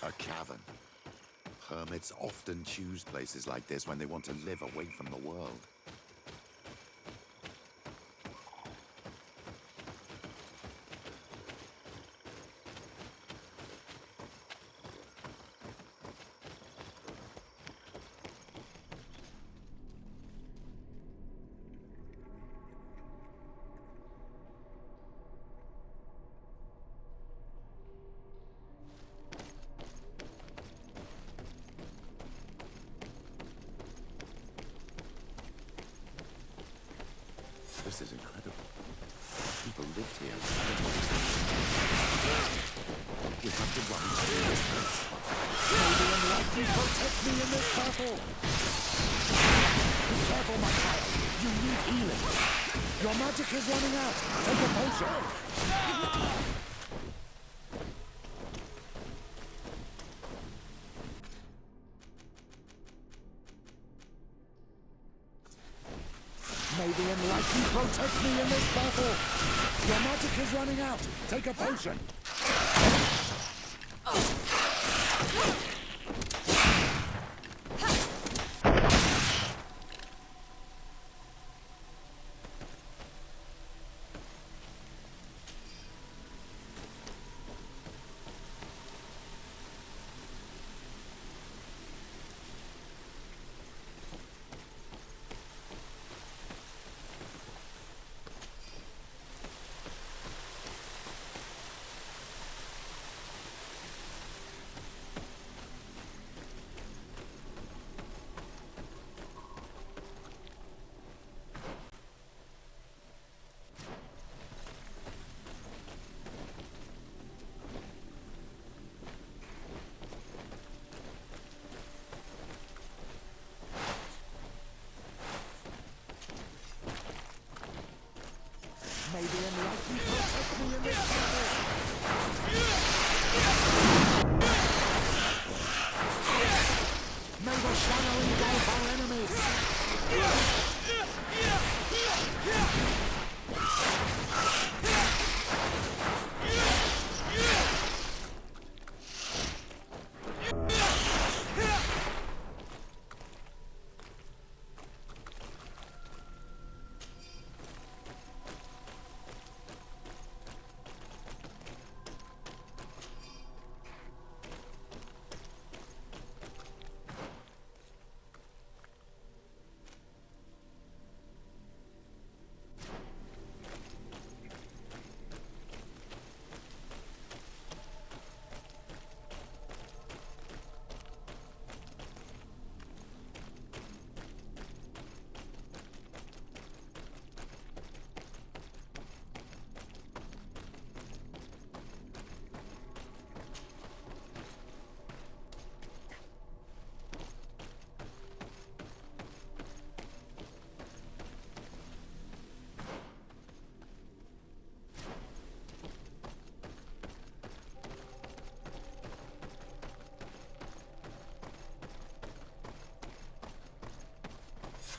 A cavern. Hermits often choose places like this when they want to live away from the world. This is incredible. People lived here. We have to run through this place. May the Enlightened protect me in this battle! Be careful, my child. You need healing. Your magic is running out. Take a potion. May the Enlightened protect me in this battle! Your magic is running out! Take a potion! May the Enlightened protect me in this battle! May the shadow engulf our enemies!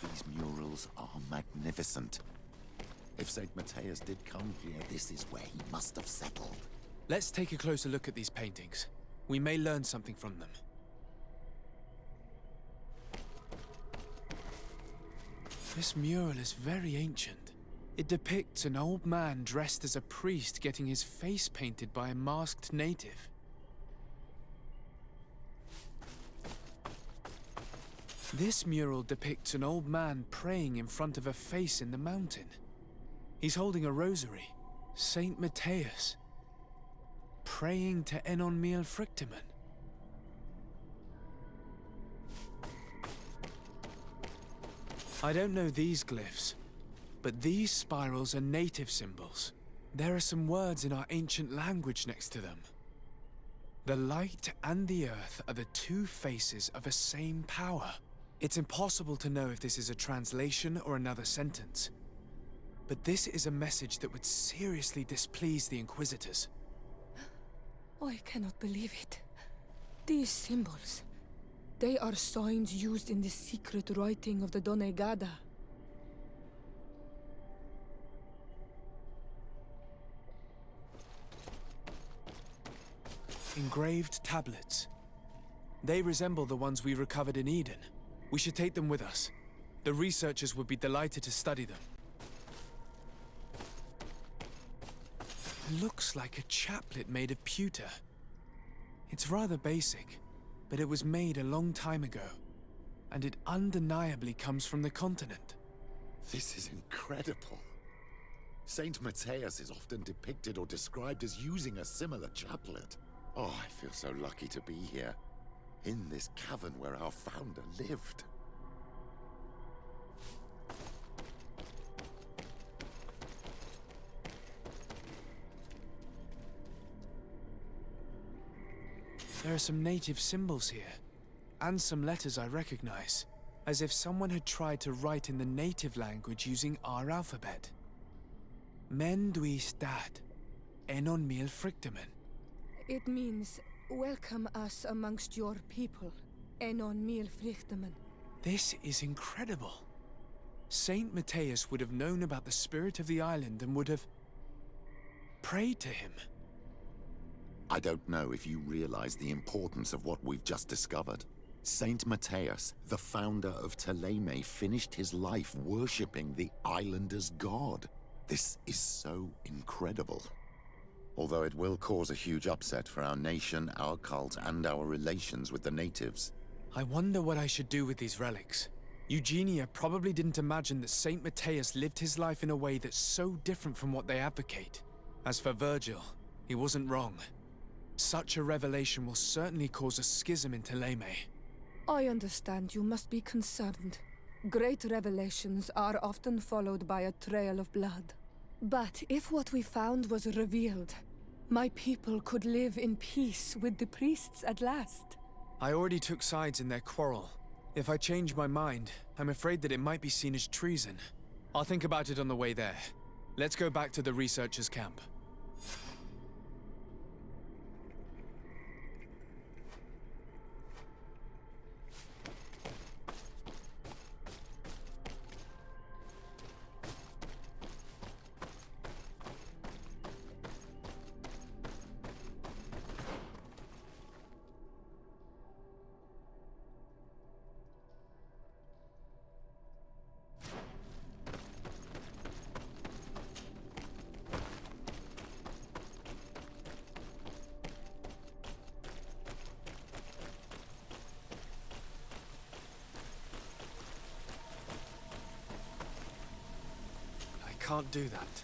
These murals are magnificent. If St. Matthias did come here, this is where he must have settled. Let's take a closer look at these paintings. We may learn something from them. This mural is very ancient. It depicts an old man dressed as a priest getting his face painted by a masked native. This mural depicts an old man praying in front of a face in the mountain. He's holding a rosary. Saint Matthias. Praying to Enon Miel Frictimen. I don't know these glyphs, but these spirals are native symbols. There are some words in our ancient language next to them. The light and the earth are the two faces of a same power. It's impossible to know if this is a translation or another sentence. But this is a message that would seriously displease the Inquisitors. I cannot believe it. These symbols, they are signs used in the secret writing of the Donegada. Engraved tablets. They resemble the ones we recovered in Eden. We should take them with us. The researchers would be delighted to study them. Looks like a chaplet made of pewter. It's rather basic, but it was made a long time ago, and it undeniably comes from the continent. This is incredible. Saint Matthias is often depicted or described as using a similar chaplet. Oh, I feel so lucky to be here, in this cavern where our founder lived. There are some native symbols here, and some letters I recognize, as if someone had tried to write in the native language using our alphabet. Men duis dat, enon mil frictamen. It means, welcome us amongst your people, enon mil frictamen. This is incredible. Saint Matthias would have known about the spirit of the island and would have prayed to him. I don't know if you realize the importance of what we've just discovered. Saint Matthias, the founder of Teleme, finished his life worshipping the islanders' god. This is so incredible. Although it will cause a huge upset for our nation, our cult, and our relations with the natives. I wonder what I should do with these relics. Eugenia probably didn't imagine that Saint Matthias lived his life in a way that's so different from what they advocate. As for Virgil, he wasn't wrong. Such a revelation will certainly cause a schism in Teleme. I understand you must be concerned. Great revelations are often followed by a trail of blood. But if what we found was revealed, my people could live in peace with the priests at last. I already took sides in their quarrel. If I change my mind, I'm afraid that it might be seen as treason. I'll think about it on the way there. Let's go back to the researchers' camp. Can't do that.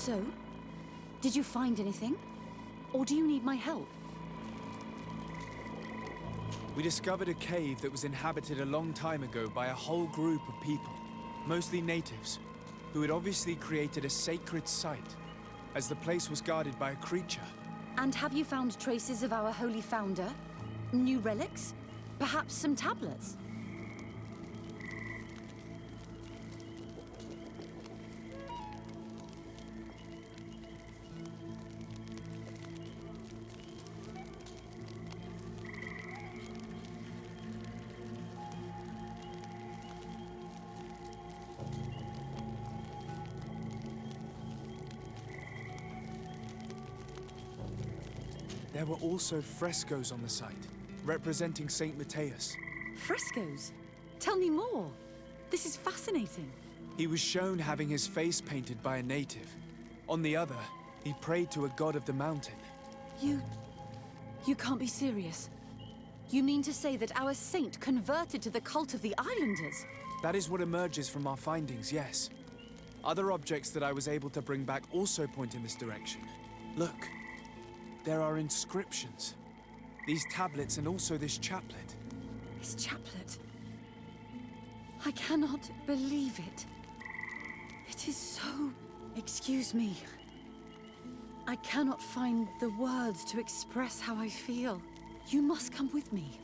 So, did you find anything? Or do you need my help? We discovered a cave that was inhabited a long time ago by a whole group of people, mostly natives, who had obviously created a sacred site, as the place was guarded by a creature. And have you found traces of our holy founder? New relics? Perhaps some tablets? There were also frescoes on the site, representing Saint Matthias. Frescoes? Tell me more. This is fascinating. He was shown having his face painted by a native. On the other, he prayed to a god of the mountain. You can't be serious. You mean to say that our saint converted to the cult of the islanders? That is what emerges from our findings, yes. Other objects that I was able to bring back also point in this direction. Look. There are inscriptions. These tablets and also this chaplet. His chaplet? I cannot believe it. It is so... Excuse me. I cannot find the words to express how I feel. You must come with me.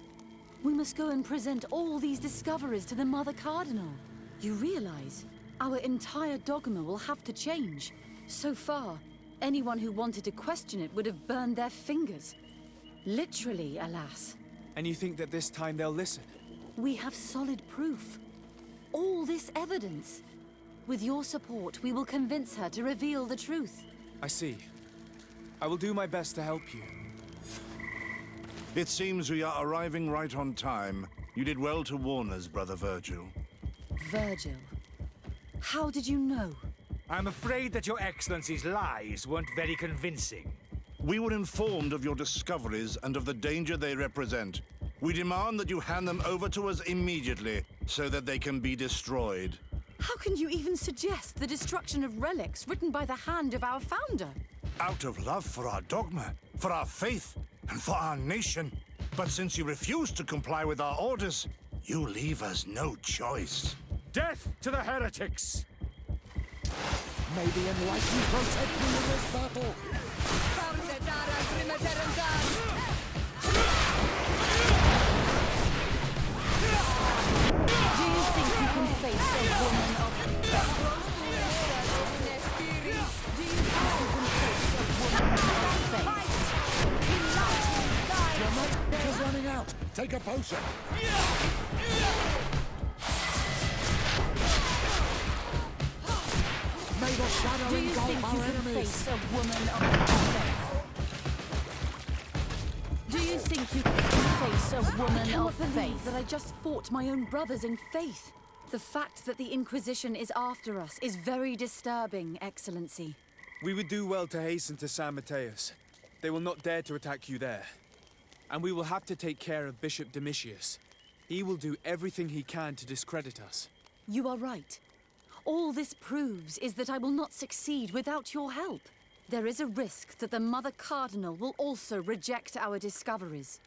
We must go and present all these discoveries to the Mother Cardinal. You realize our entire dogma will have to change. So far, anyone who wanted to question it would have burned their fingers. Literally, alas. And you think that this time they'll listen? We have solid proof. All this evidence. With your support, we will convince her to reveal the truth. I see. I will do my best to help you. It seems we are arriving right on time. You did well to warn us, Brother Virgil. Virgil? How did you know? I'm afraid that Your Excellency's lies weren't very convincing. We were informed of your discoveries and of the danger they represent. We demand that you hand them over to us immediately, so that they can be destroyed. How can you even suggest the destruction of relics written by the hand of our founder? Out of love for our dogma, for our faith, and for our nation. But since you refuse to comply with our orders, you leave us no choice. Death to the heretics! May the enlightened protect me in this battle! Do you think you can face a woman of... Do you think you can face a woman of faith? Your magic is running out! Take a potion! May the shadow engulf our enemies! Face a woman of faith? Do you think you can face a woman of faith? That I just fought my own brothers in faith. The fact that the Inquisition is after us is very disturbing, Excellency. We would do well to hasten to San Matthias. They will not dare to attack you there. And we will have to take care of Bishop Domitius. He will do everything he can to discredit us. You are right. All this proves is that I will not succeed without your help. There is a risk that the Mother Cardinal will also reject our discoveries.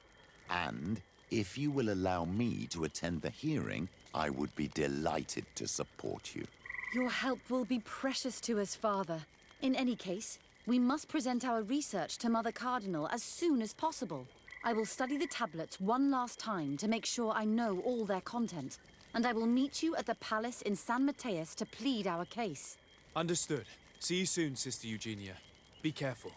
And if you will allow me to attend the hearing, I would be delighted to support you. Your help will be precious to us, Father. In any case, we must present our research to Mother Cardinal as soon as possible. I will study the tablets one last time to make sure I know all their content. And I will meet you at the palace in San Matthias to plead our case. Understood. See you soon, Sister Eugenia. Be careful.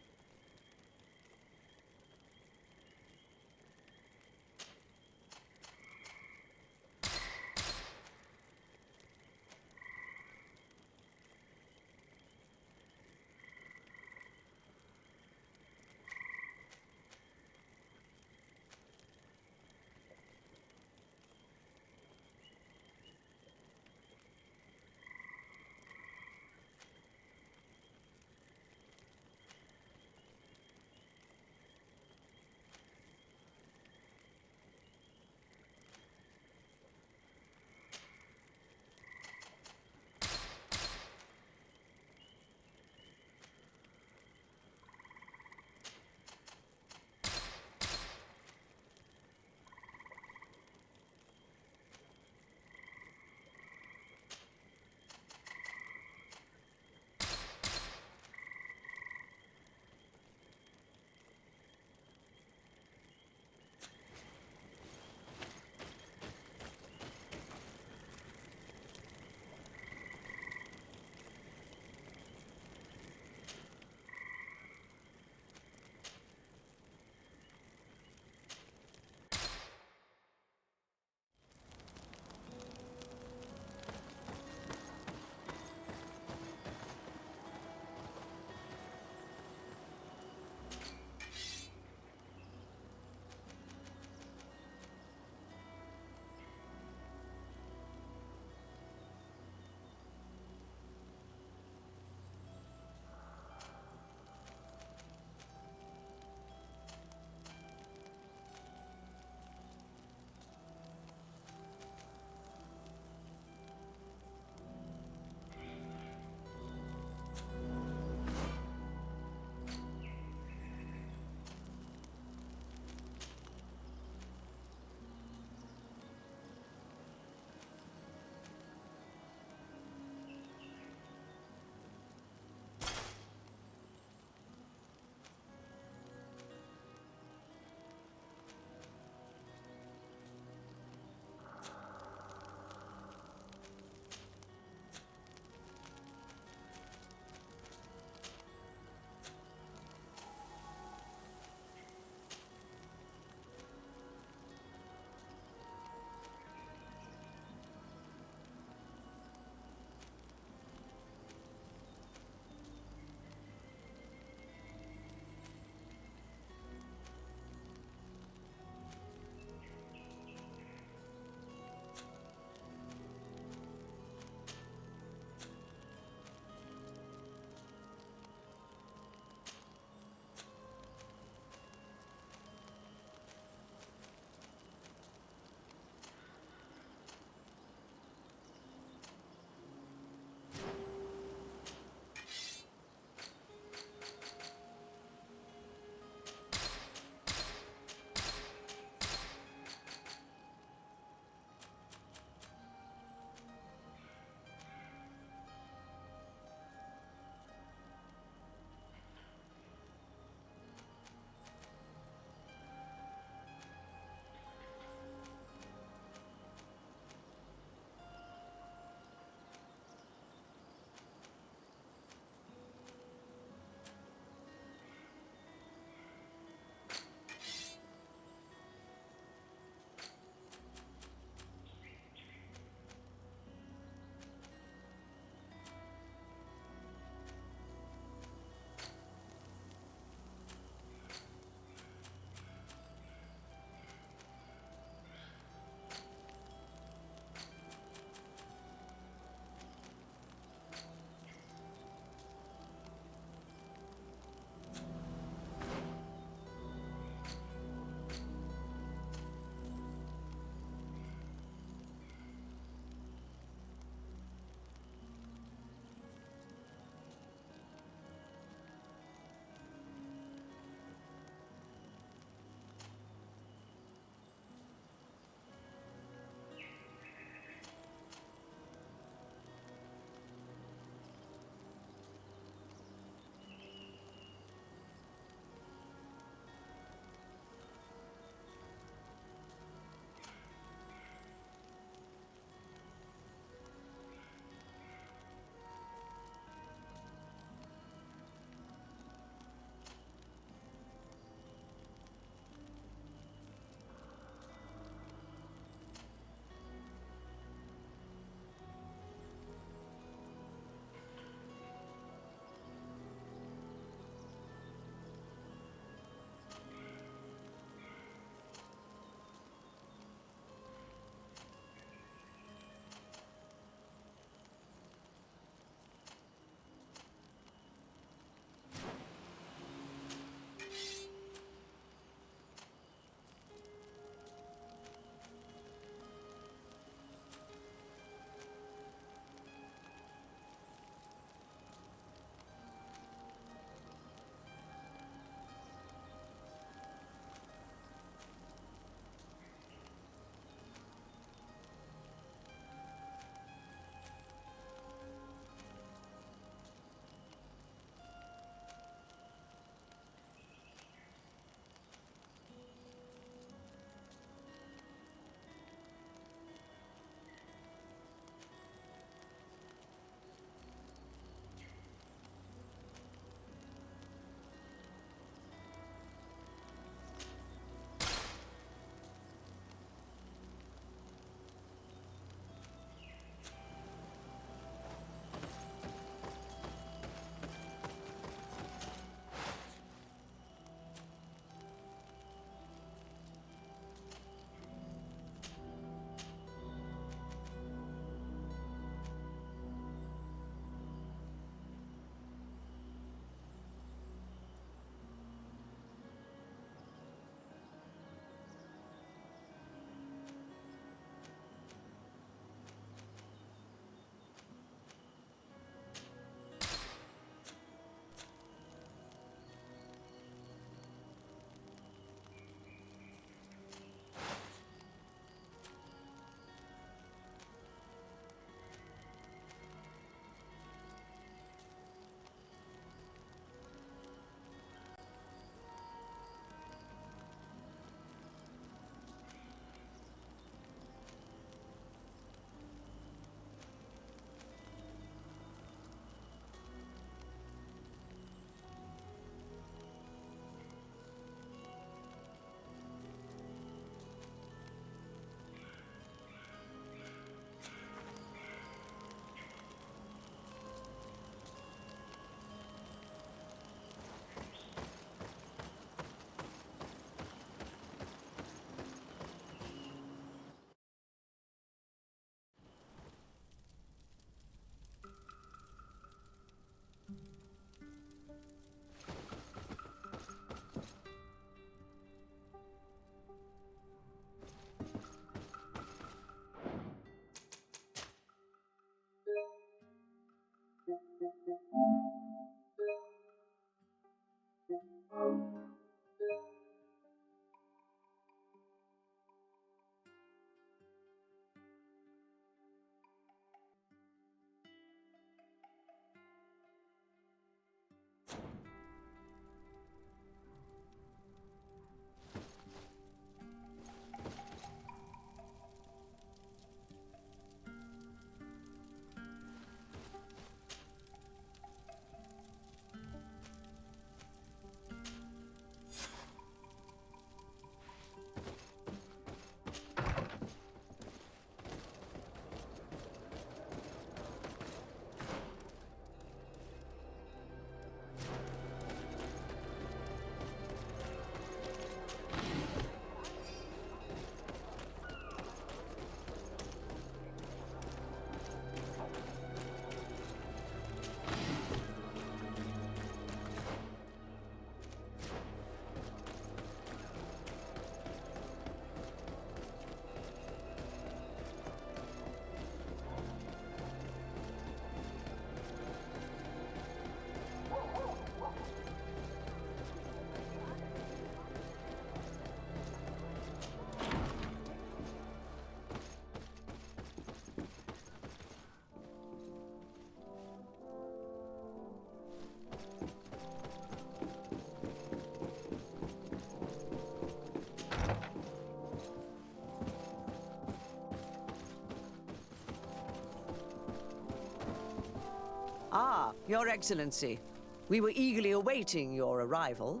Ah, Your Excellency. We were eagerly awaiting your arrival.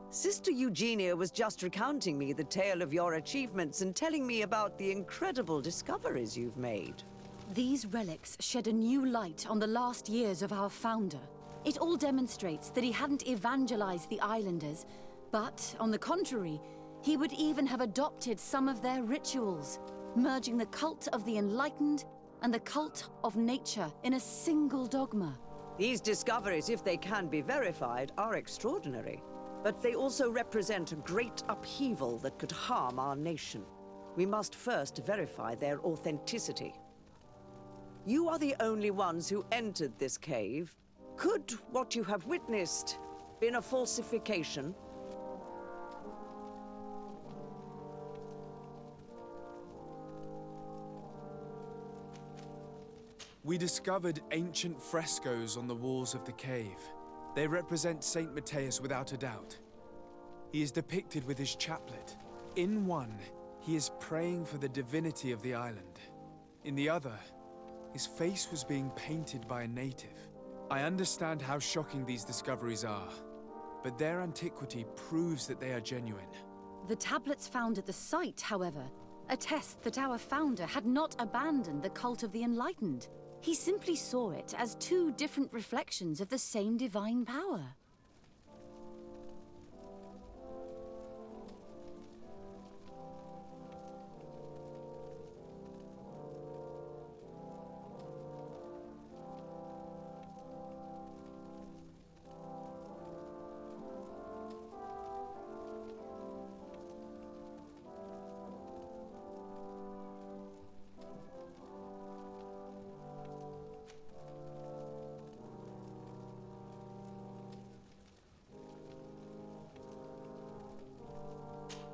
Sister Eugenia was just recounting me the tale of your achievements and telling me about the incredible discoveries you've made. These relics shed a new light on the last years of our founder. It all demonstrates that he hadn't evangelized the islanders, but, on the contrary, he would even have adopted some of their rituals, merging the cult of the enlightened and the cult of nature in a single dogma. These discoveries, if they can be verified, are extraordinary. But they also represent a great upheaval that could harm our nation. We must first verify their authenticity. You are the only ones who entered this cave. Could what you have witnessed been a falsification? We discovered ancient frescoes on the walls of the cave. They represent Saint Matthias without a doubt. He is depicted with his chaplet. In one, he is praying for the divinity of the island. In the other, his face was being painted by a native. I understand how shocking these discoveries are, but their antiquity proves that they are genuine. The tablets found at the site, however, attest that our founder had not abandoned the cult of the enlightened. He simply saw it as two different reflections of the same divine power.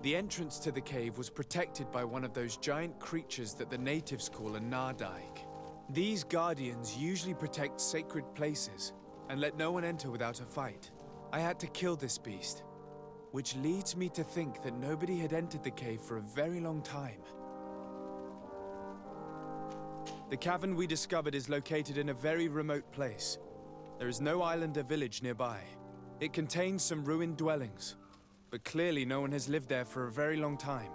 The entrance to the cave was protected by one of those giant creatures that the natives call a Nardaig. These guardians usually protect sacred places and let no one enter without a fight. I had to kill this beast, which leads me to think that nobody had entered the cave for a very long time. The cavern we discovered is located in a very remote place. There is no island or village nearby. It contains some ruined dwellings, but clearly no one has lived there for a very long time.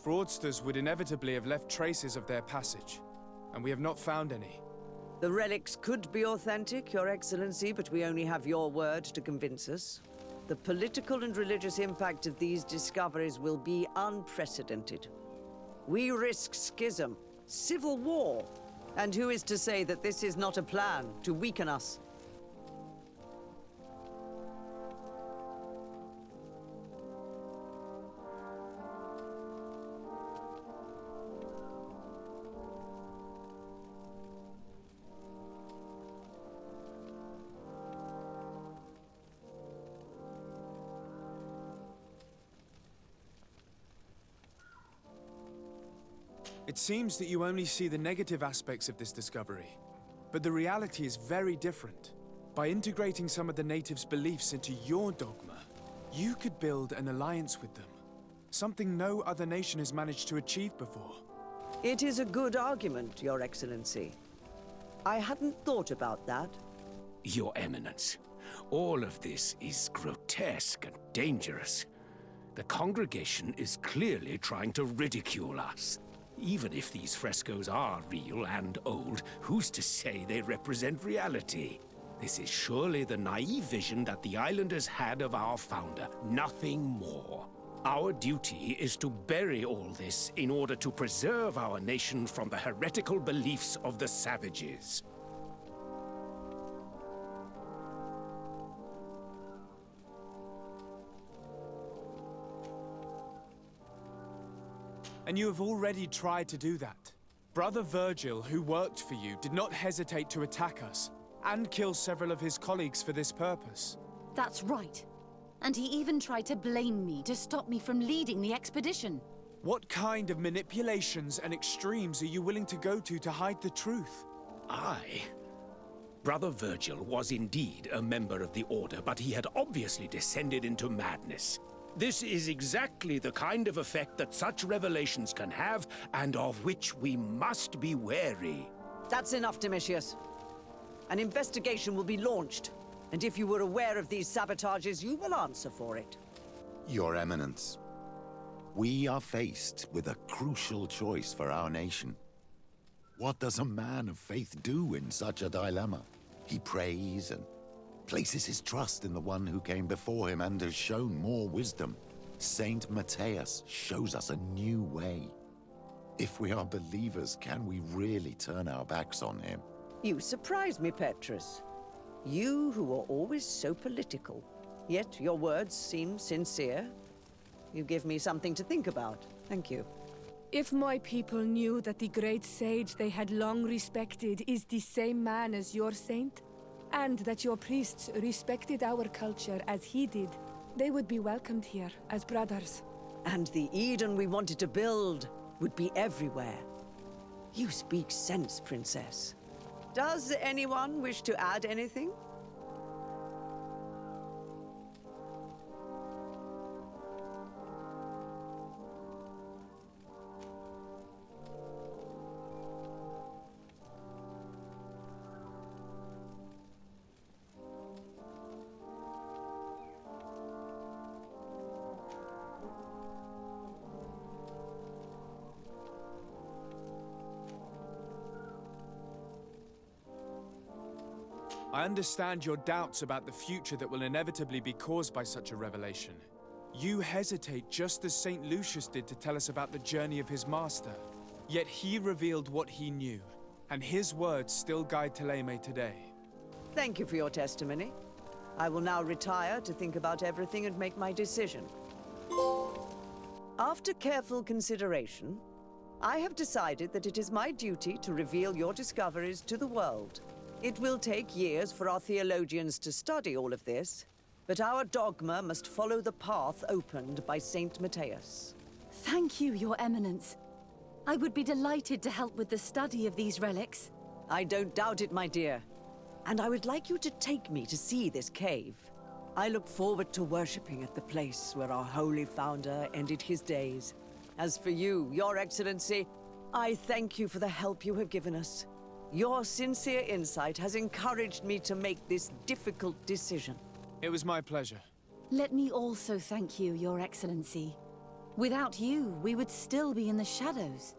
Fraudsters would inevitably have left traces of their passage, and we have not found any. The relics could be authentic, Your Excellency, but we only have your word to convince us. The political and religious impact of these discoveries will be unprecedented. We risk schism, civil war, and who is to say that this is not a plan to weaken us? It seems that you only see the negative aspects of this discovery, but the reality is very different. By integrating some of the natives' beliefs into your dogma, you could build an alliance with them. Something no other nation has managed to achieve before. It is a good argument, Your Excellency. I hadn't thought about that. Your Eminence, all of this is grotesque and dangerous. The congregation is clearly trying to ridicule us. Even if these frescoes are real and old, who's to say they represent reality? This is surely the naive vision that the islanders had of our founder, nothing more. Our duty is to bury all this in order to preserve our nation from the heretical beliefs of the savages. And you have already tried to do that. Brother Virgil, who worked for you, did not hesitate to attack us, and kill several of his colleagues for this purpose. That's right. And he even tried to blame me to stop me from leading the expedition. What kind of manipulations and extremes are you willing to go to hide the truth? Brother Virgil was indeed a member of the Order, but he had obviously descended into madness. This is exactly the kind of effect that such revelations can have, and of which we must be wary. That's enough, Domitius. An investigation will be launched, and if you were aware of these sabotages, you will answer for it. Your Eminence, we are faced with a crucial choice for our nation. What does a man of faith do in such a dilemma? He prays and places his trust in the one who came before him and has shown more wisdom. Saint Matthias shows us a new way. If we are believers, can we really turn our backs on him? You surprise me, Petrus. You who are always so political, yet your words seem sincere. You give me something to think about. Thank you. If my people knew that the great sage they had long respected is the same man as your saint, and that your priests respected our culture as he did, they would be welcomed here as brothers. And the Eden we wanted to build would be everywhere. You speak sense, Princess. Does anyone wish to add anything? I understand your doubts about the future that will inevitably be caused by such a revelation. You hesitate just as St. Lucius did to tell us about the journey of his master. Yet he revealed what he knew, and his words still guide Thélème today. Thank you for your testimony. I will now retire to think about everything and make my decision. After careful consideration, I have decided that it is my duty to reveal your discoveries to the world. It will take years for our theologians to study all of this, but our dogma must follow the path opened by Saint Matthias. Thank you, Your Eminence. I would be delighted to help with the study of these relics. I don't doubt it, my dear. And I would like you to take me to see this cave. I look forward to worshipping at the place where our holy founder ended his days. As for you, Your Excellency, I thank you for the help you have given us. Your sincere insight has encouraged me to make this difficult decision. It was my pleasure. Let me also thank you, Your Excellency. Without you, we would still be in the shadows.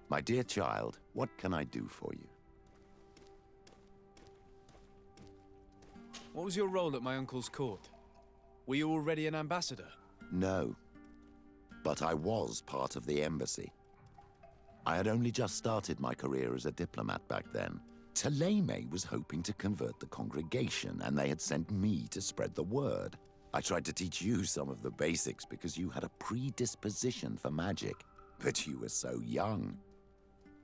My dear child, what can I do for you? What was your role at my uncle's court? Were you already an ambassador? No. But I was part of the embassy. I had only just started my career as a diplomat back then. Teleme was hoping to convert the congregation, and they had sent me to spread the word. I tried to teach you some of the basics because you had a predisposition for magic, but you were so young.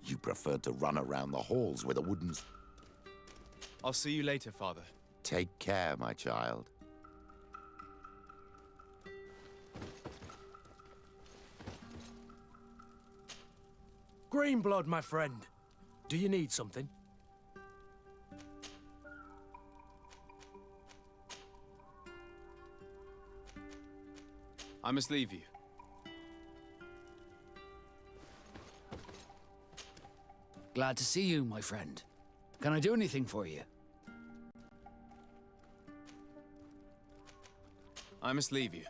You preferred to run around the halls with a wooden... I'll see you later, Father. Take care, my child. Greenblood, my friend. Do you need something? I must leave you. Glad to see you, my friend. Can I do anything for you? I must leave you.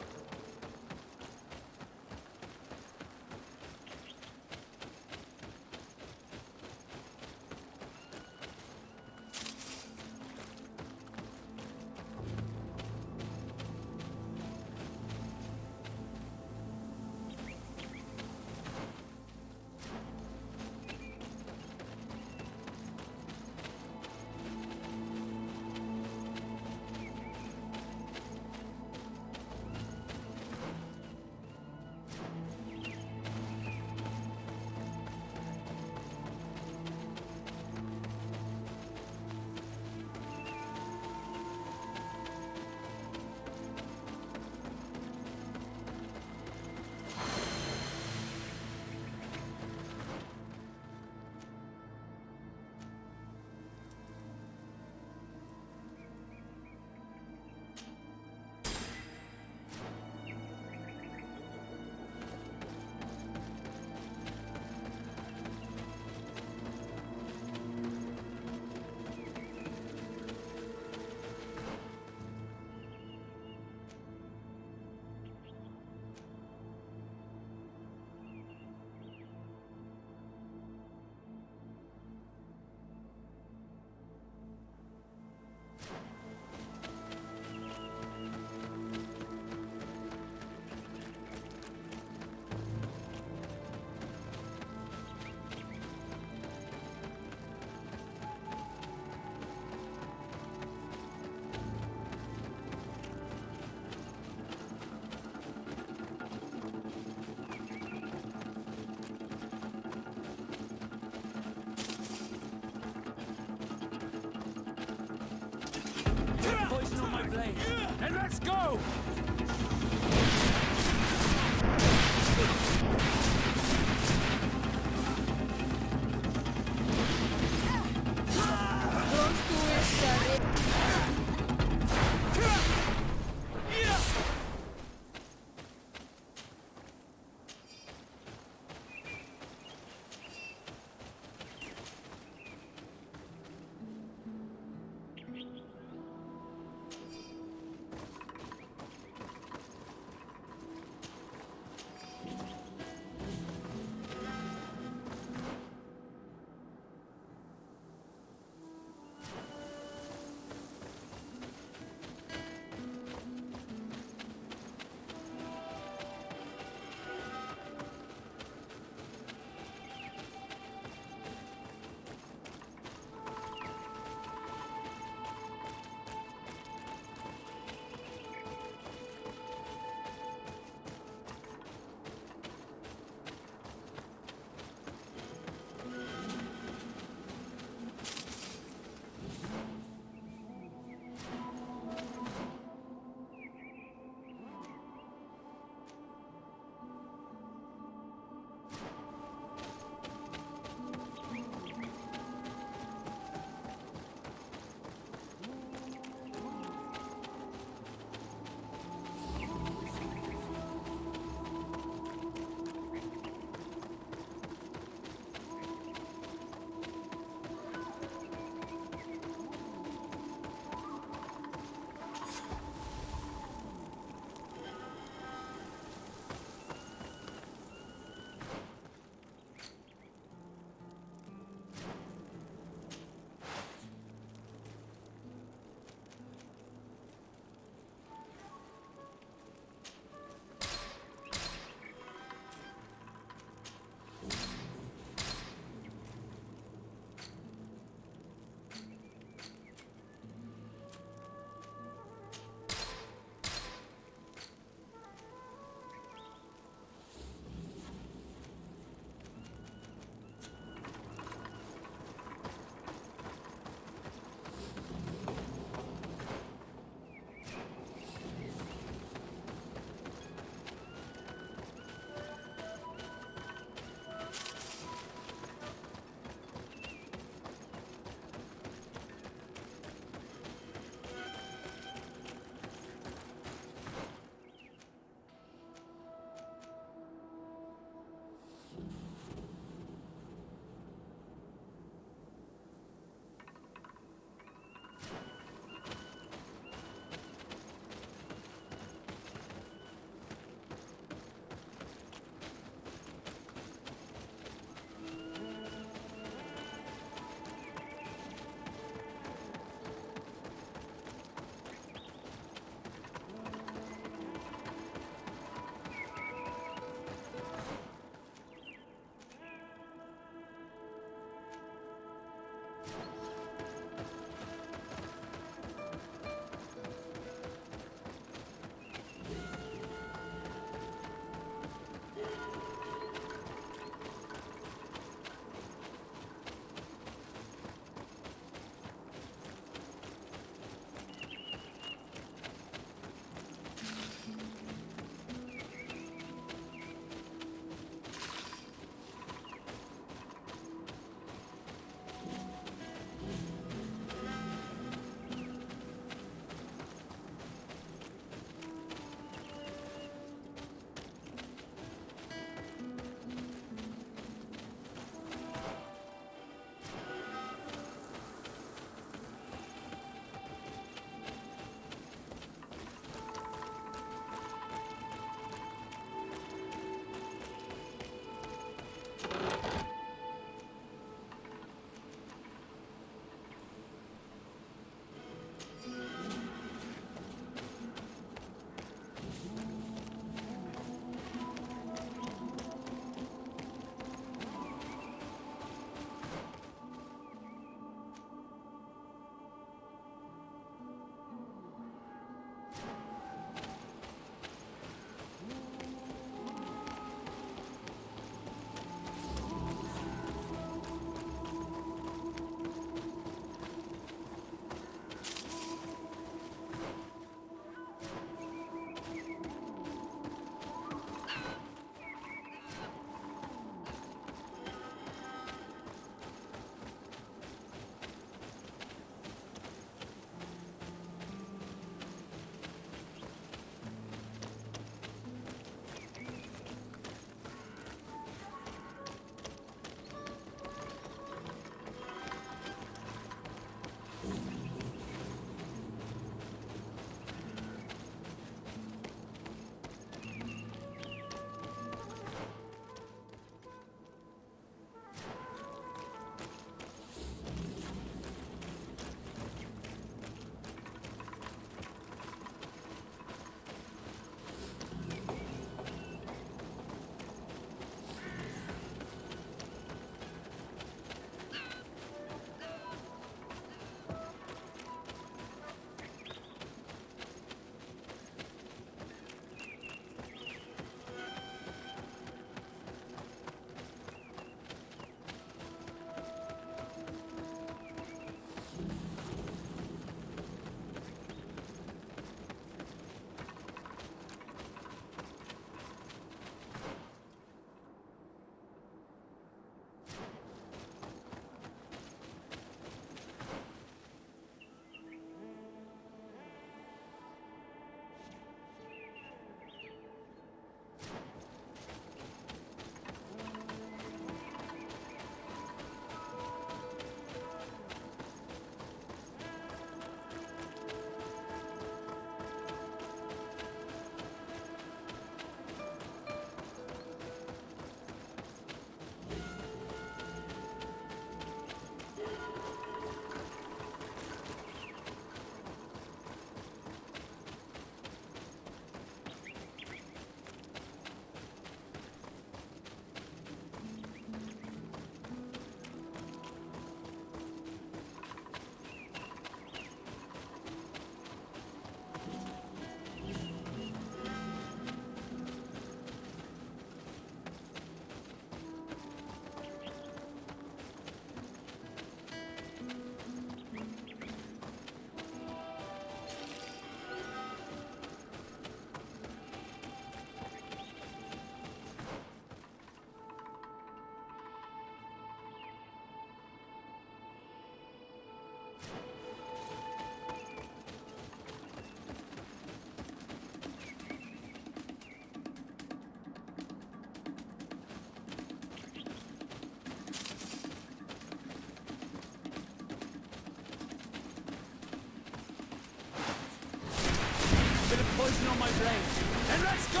poison on my blade. Then let's go!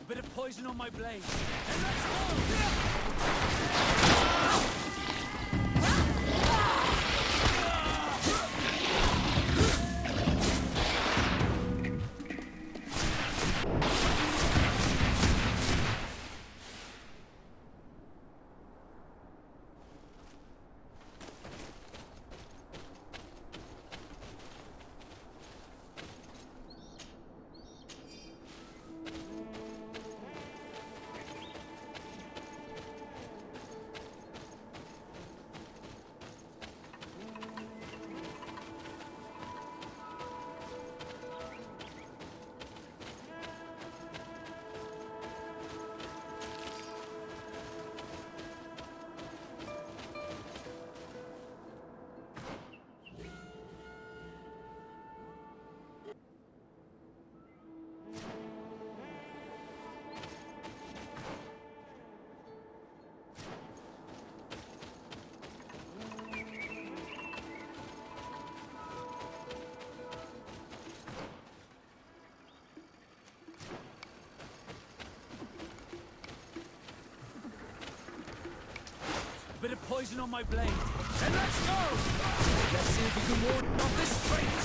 A bit of poison on my blade. And let's go! A bit of poison on my blade. And let's go! Let's see if we can ward off this fate!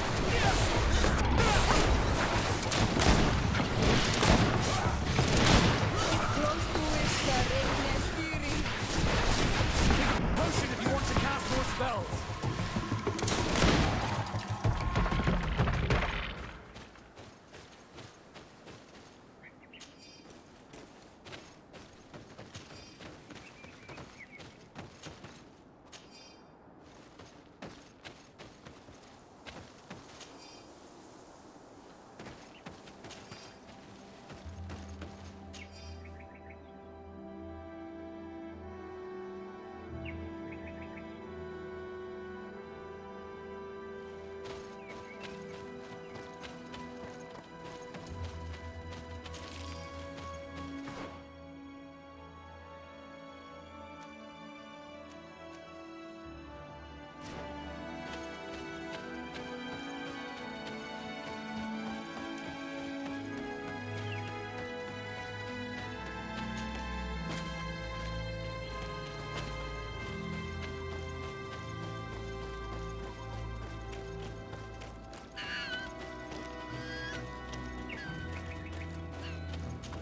Close to it, Reina Spiri. Take a potion if you want to cast more spells.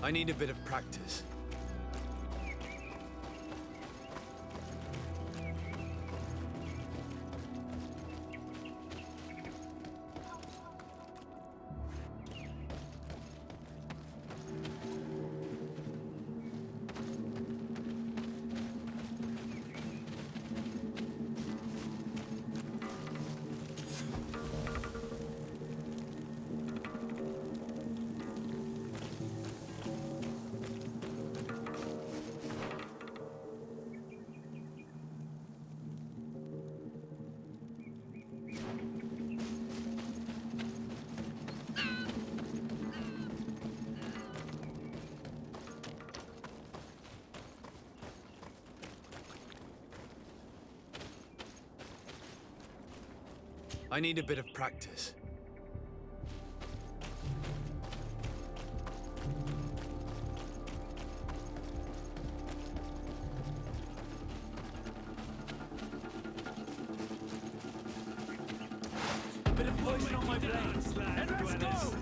I need a bit of practice. I need a bit of practice. A bit of poison on my blade. And let's go!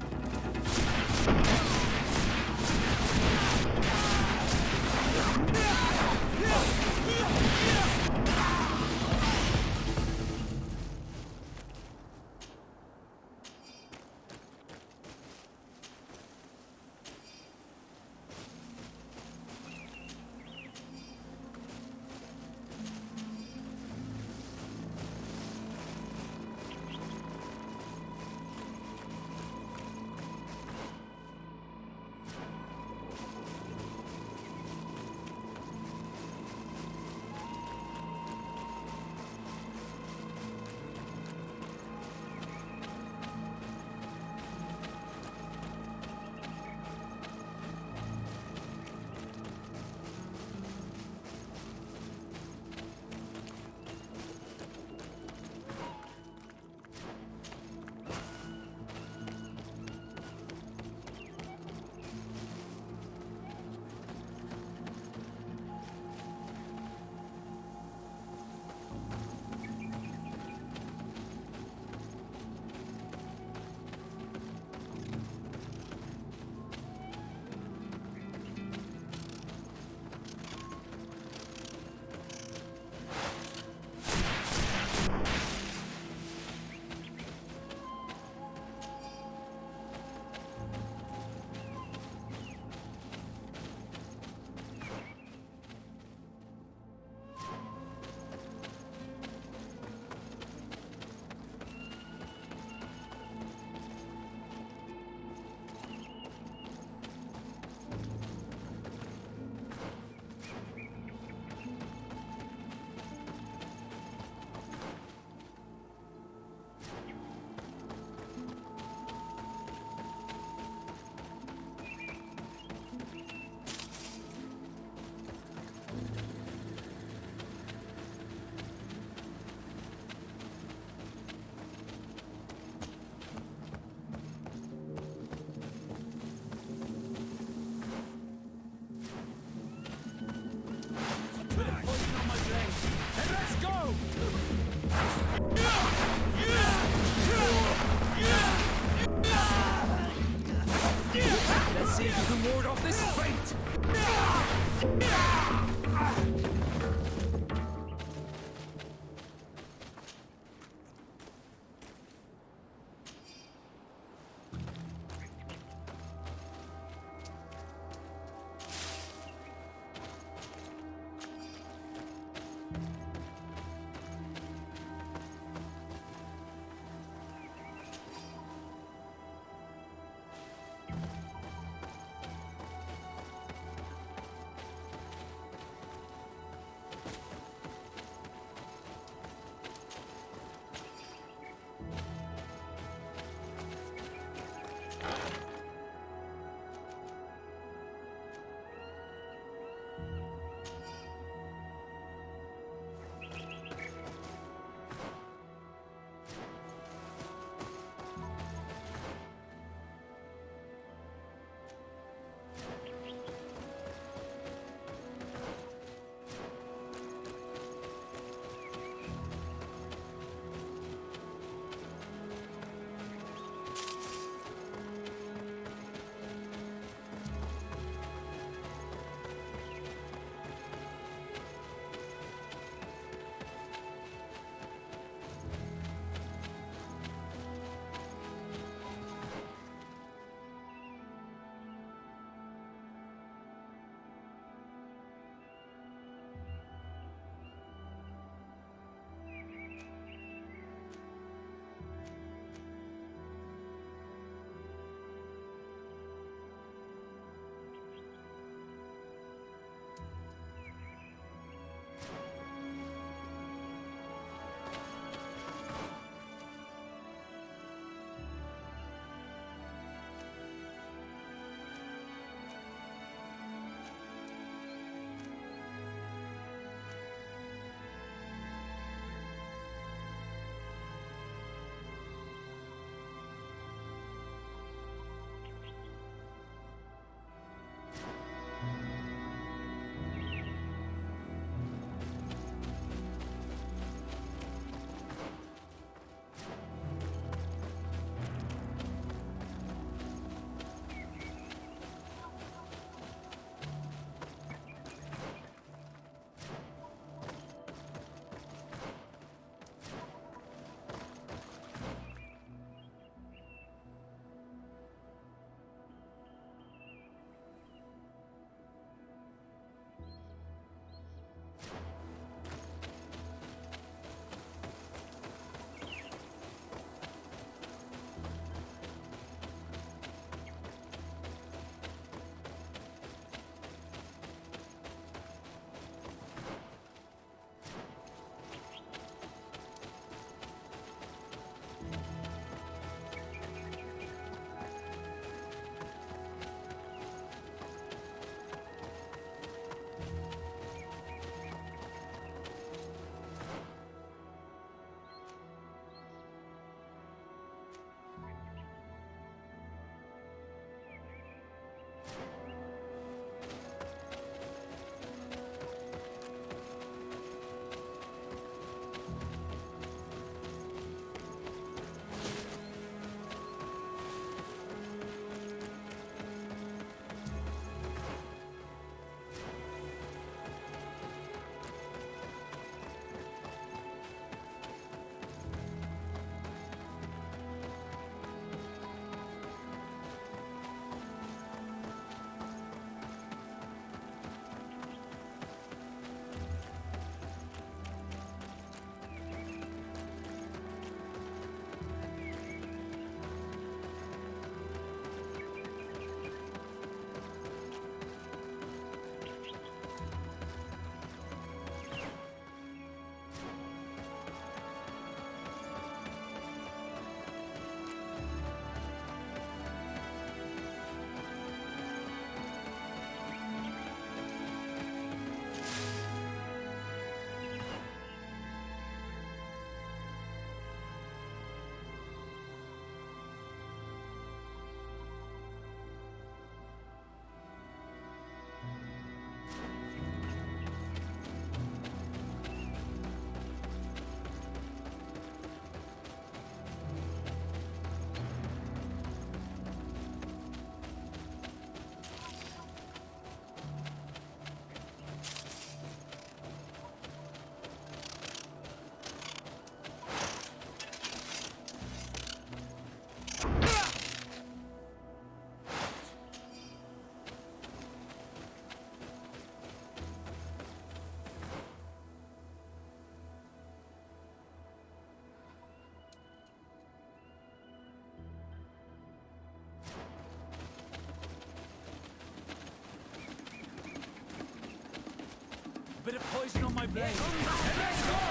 A bit of poison on my blade. And let's go!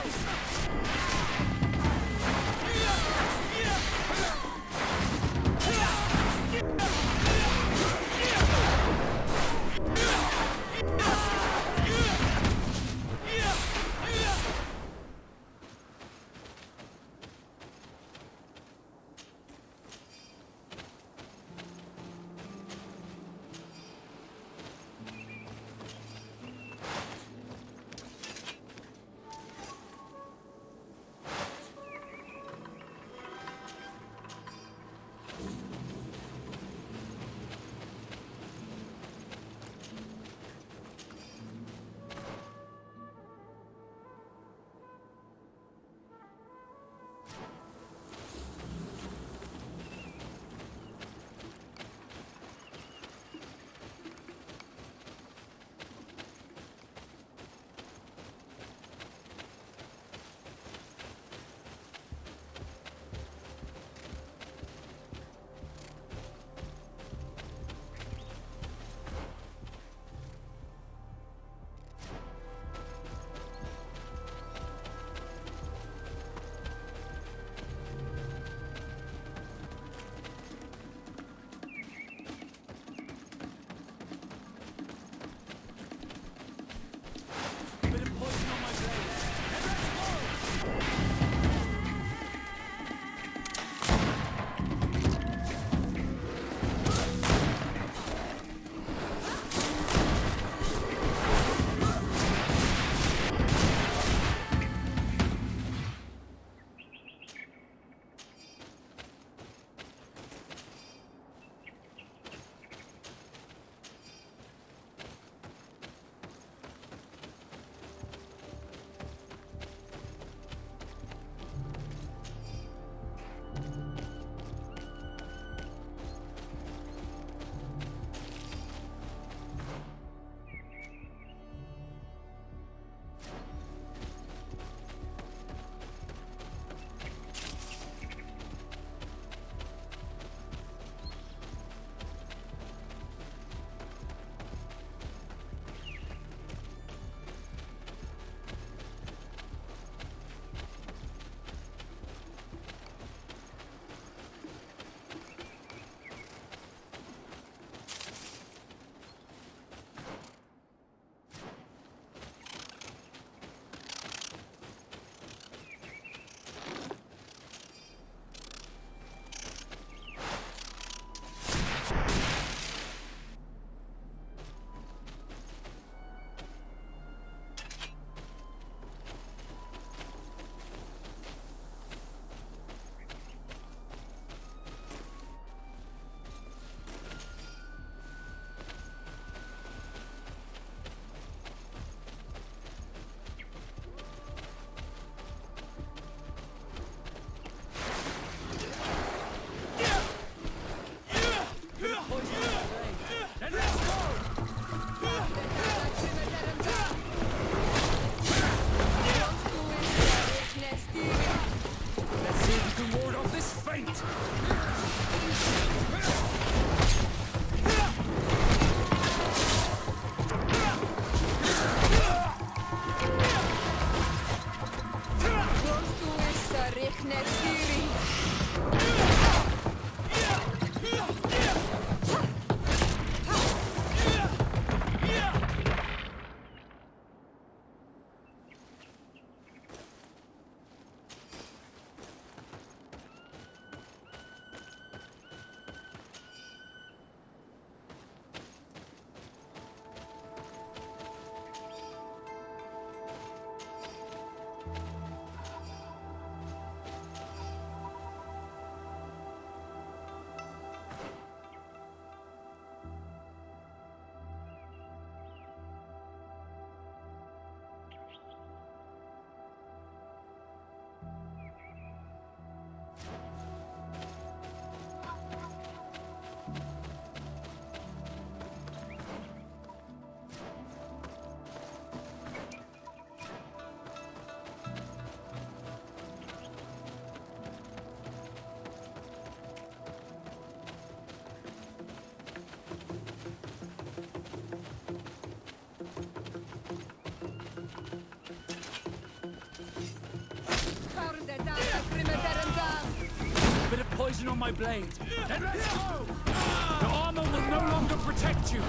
bit of poison on my blade. Then let's go! The armor will no longer protect you.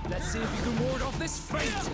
Let's see if you can ward off this fate.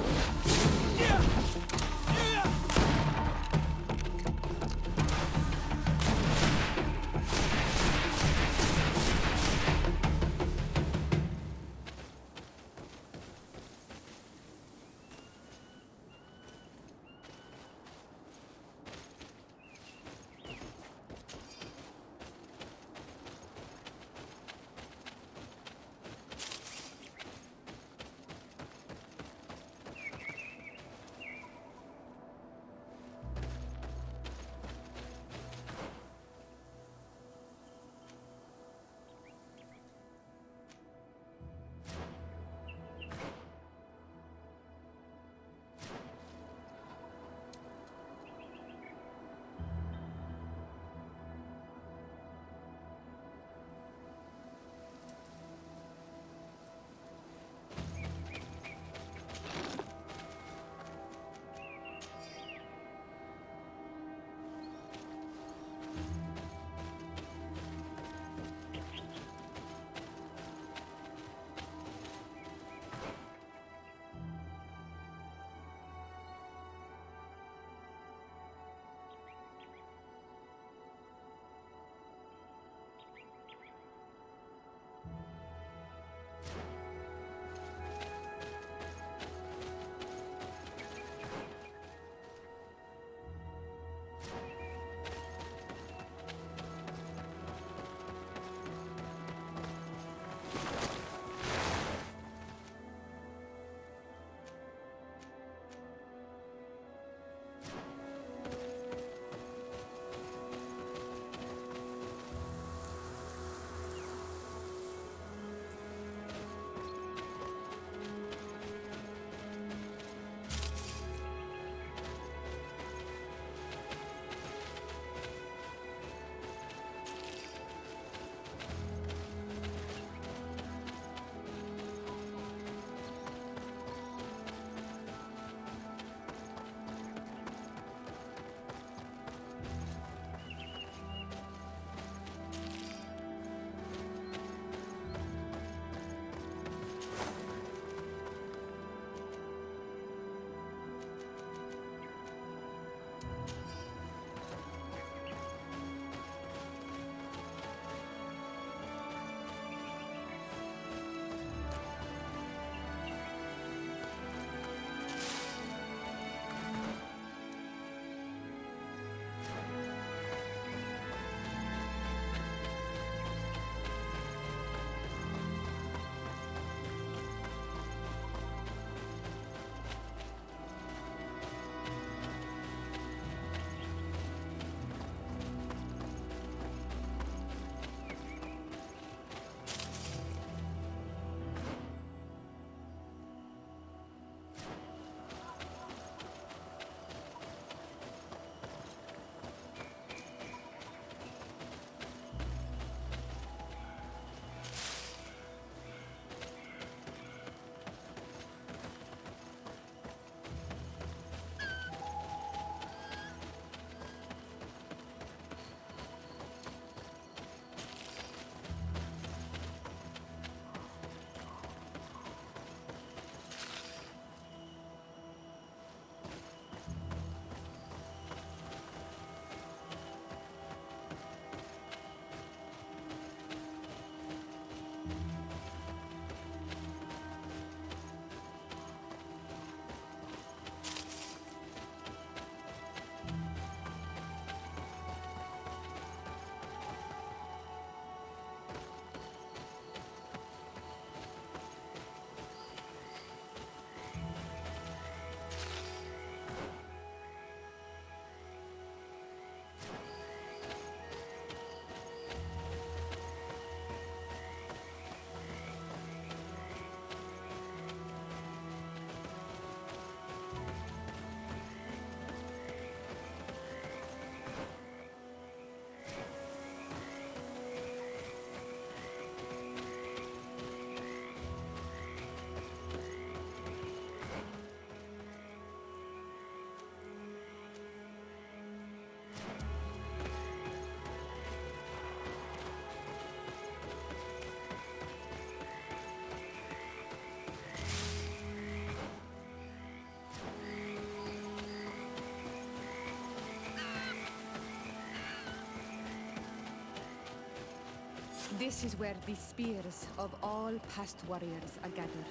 This is where the spears of all past warriors are gathered.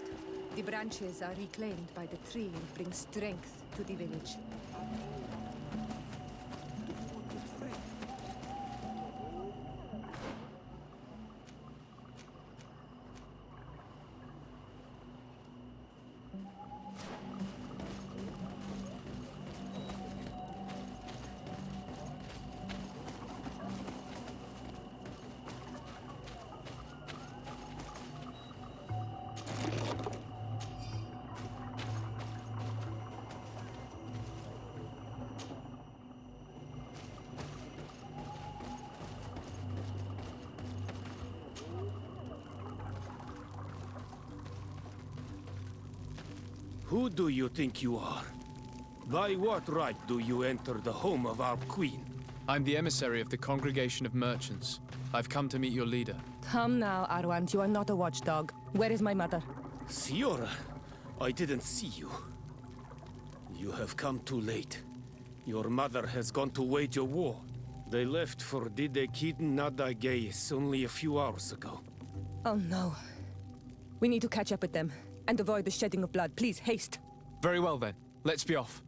The branches are reclaimed by the tree and bring strength to the village. Who do you think you are? By what right do you enter the home of our queen? I'm the emissary of the Congregation of Merchants. I've come to meet your leader. Come now, Arwand. You are not a watchdog. Where is my mother? Siora, I didn't see you. You have come too late. Your mother has gone to wage a war. They left for Didekid Nadageis only a few hours ago. Oh no. We need to catch up with them and avoid the shedding of blood. Please, haste. Very well then. Let's be off.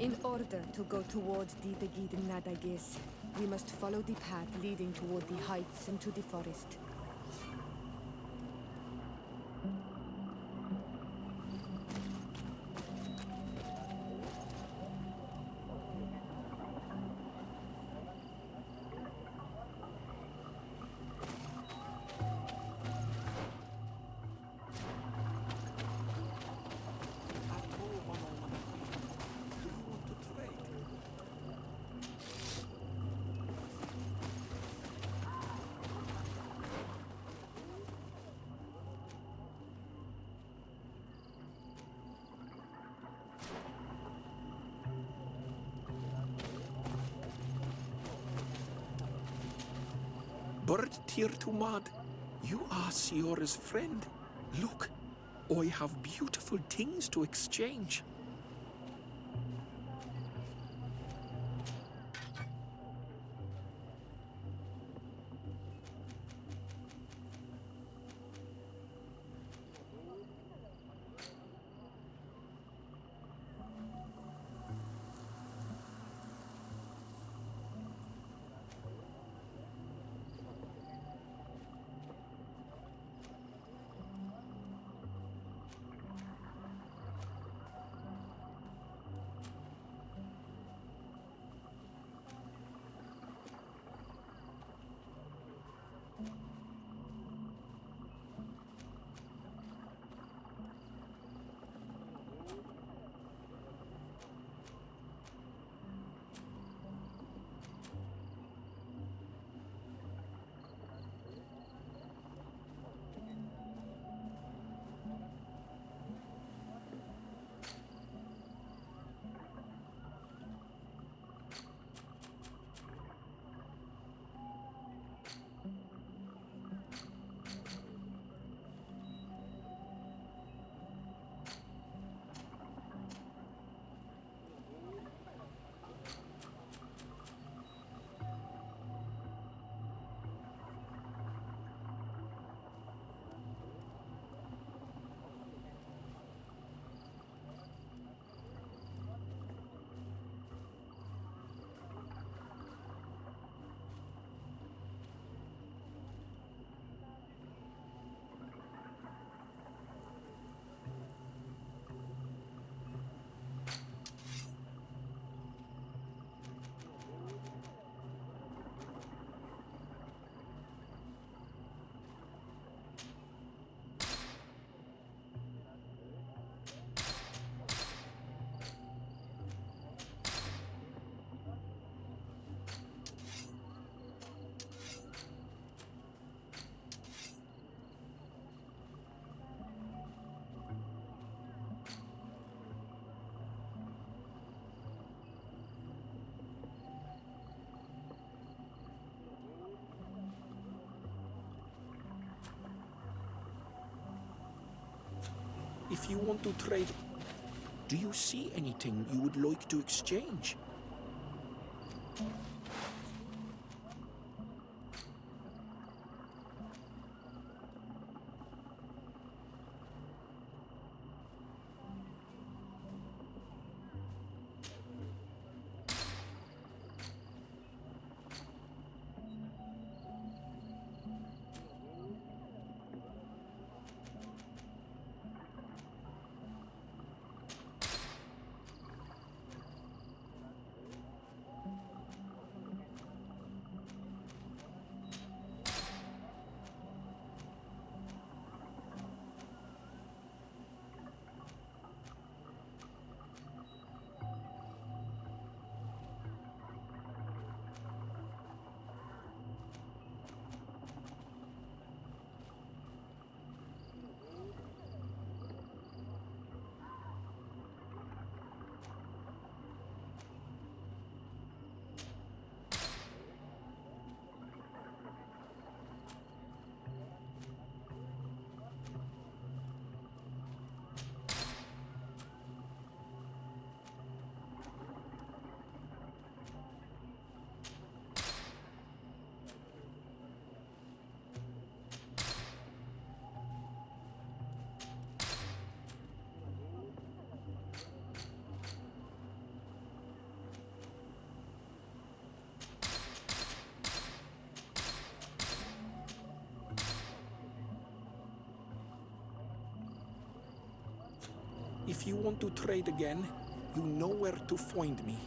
In order to go towards Didegid Nadages, we must follow the path leading toward the heights and to the forest. Bird Tirtumad, you are Siora's friend. Look, I have beautiful things to exchange. If you want to trade, do you see anything you would like to exchange? If you want to trade again, you know where to find me.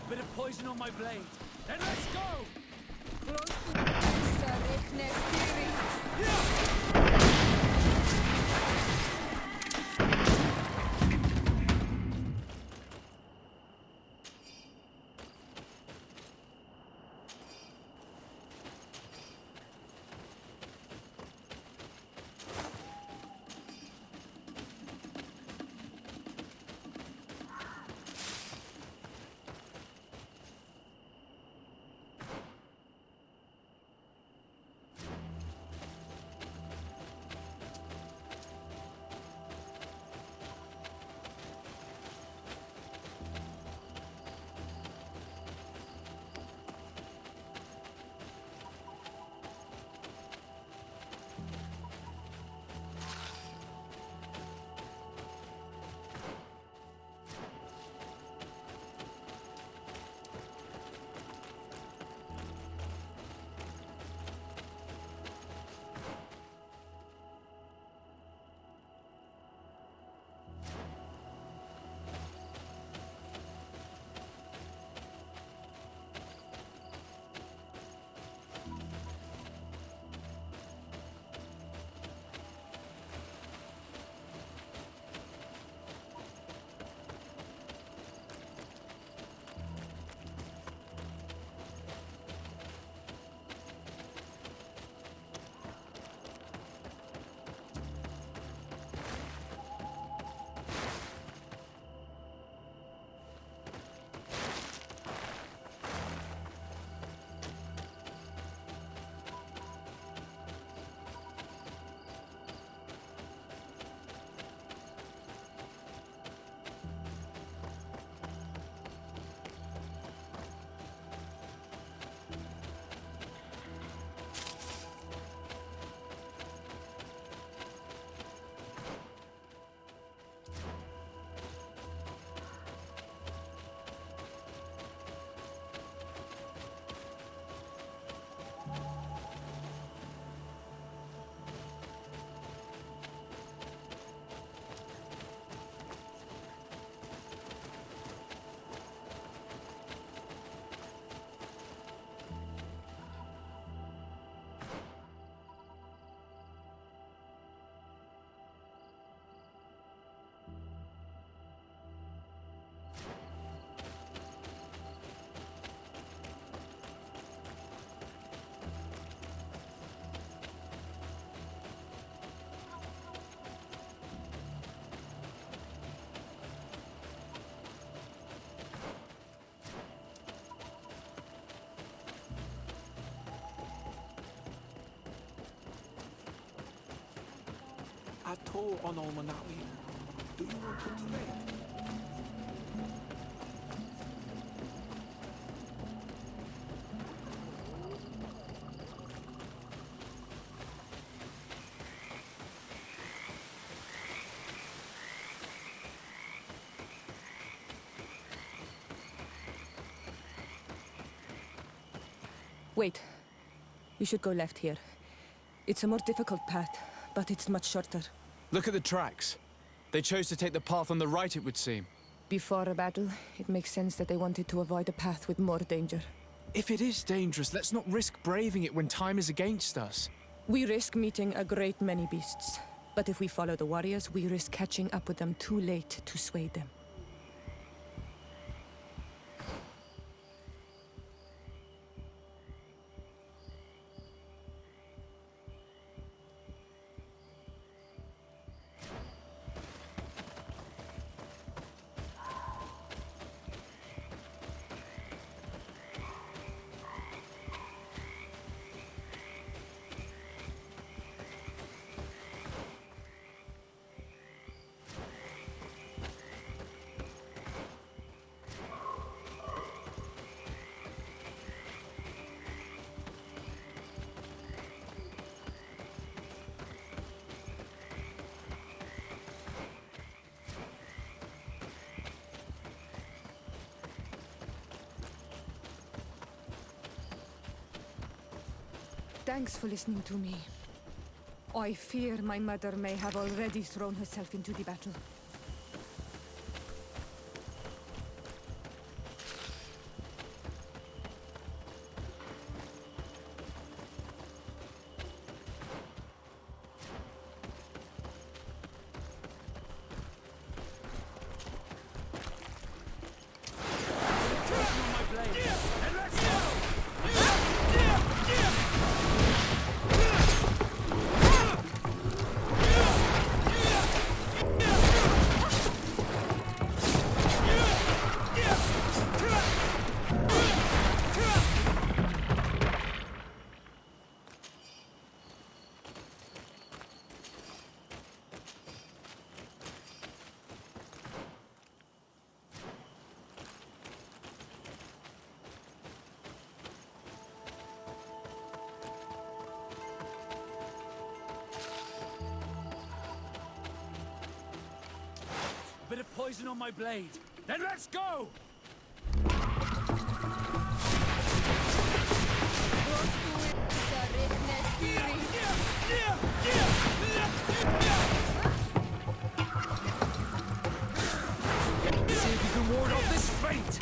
Bit of poison on my blade. Then let's go! call on Almanawi. Do you want to trade? Wait. We should go left here. It's a more difficult path, but it's much shorter. Look at the tracks. They chose to take the path on the right, it would seem. Before a battle, it makes sense that they wanted to avoid a path with more danger. If it is dangerous, let's not risk braving it when time is against us. We risk meeting a great many beasts. But if we follow the warriors, we risk catching up with them too late to sway them. Thanks for listening to me. I fear my mother may have already thrown herself into the battle. Bit of poison on my blade. Then let's go! See if you can ward off this fate!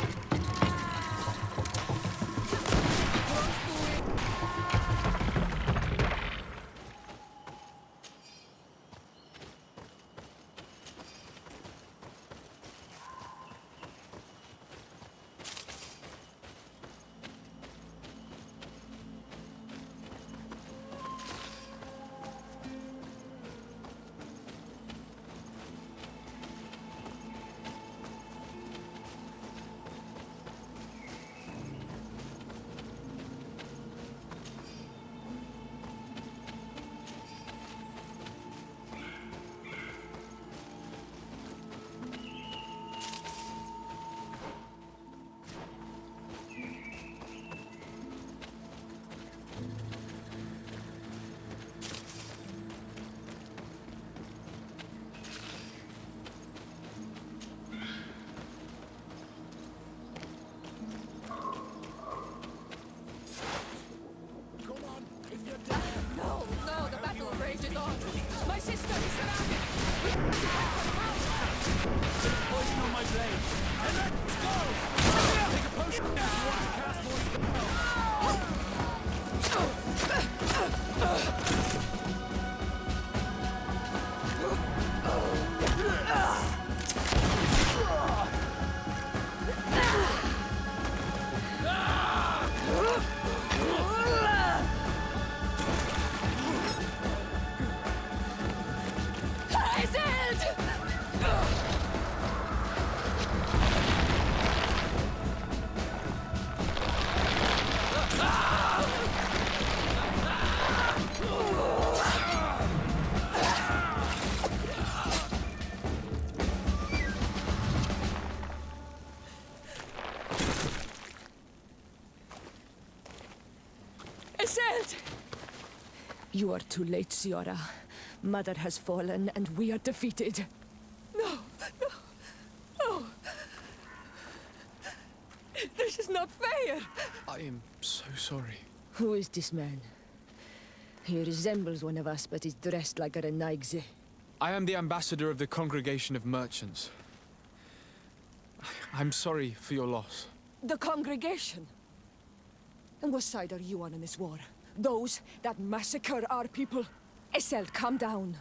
You are too late, Ciara. Mother has fallen, and we are defeated. No, no, no. This is not fair. I am so sorry. Who is this man? He resembles one of us, but is dressed like a Renaigze. I am the ambassador of the Congregation of Merchants. I'm sorry for your loss. The congregation? And what side are you on in this war? Those that massacre our people? Essel, calm down.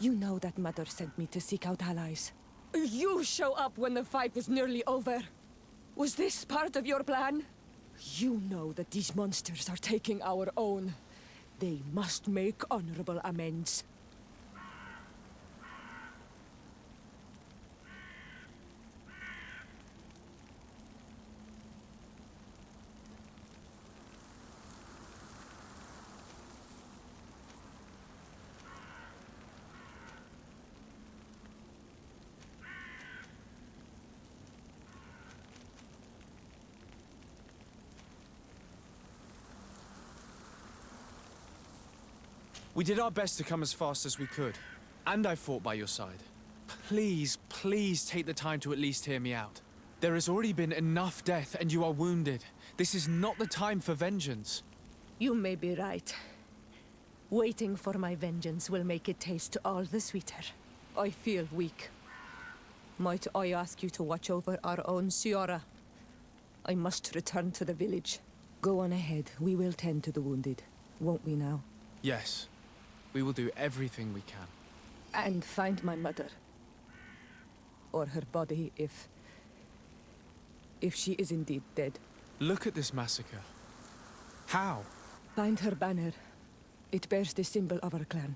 You know that Mother sent me to seek out allies. You show up when the fight was nearly over. Was this part of your plan? You know that these monsters are taking our own. They must make honorable amends. We did our best to come as fast as we could, and I fought by your side. Please, please take the time to at least hear me out. There has already been enough death, and you are wounded. This is not the time for vengeance. You may be right. Waiting for my vengeance will make it taste all the sweeter. I feel weak. Might I ask you to watch over our own Ciara? I must return to the village. Go on ahead. We will tend to the wounded, won't we now? Yes. We will do everything we can. And find my mother. Or her body, if she is indeed dead. Look at this massacre. How? Find her banner. It bears the symbol of our clan.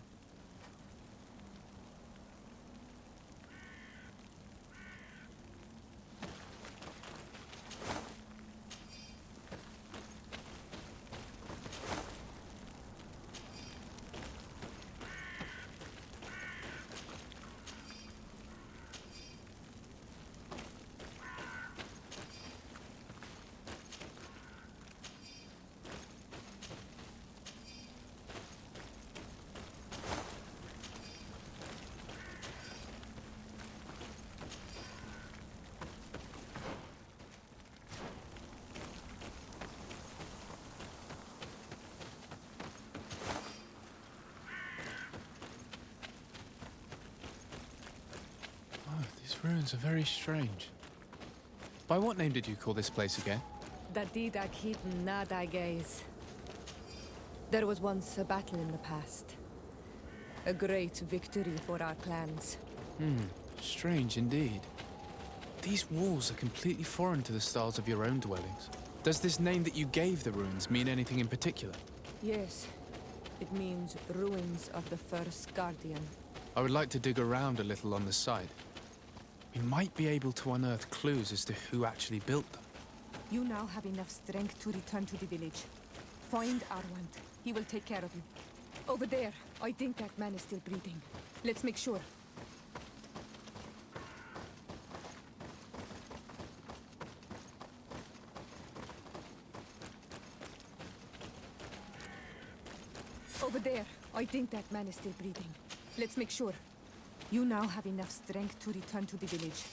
These ruins are very strange. By what name did you call this place again? Dadidak Heaton Nadagaze. There was once a battle in the past. A great victory for our clans. Strange indeed. These walls are completely foreign to the styles of your own dwellings. Does this name that you gave the ruins mean anything in particular? Yes. It means ruins of the first guardian. I would like to dig around a little on the site. We might be able to unearth clues as to who actually built them. You now have enough strength to return to the village. Find Arwand. He will take care of you. Over there, I think that man is still breathing. Let's make sure. Over there, I think that man is still breathing. Let's make sure. You now have enough strength to return to the village.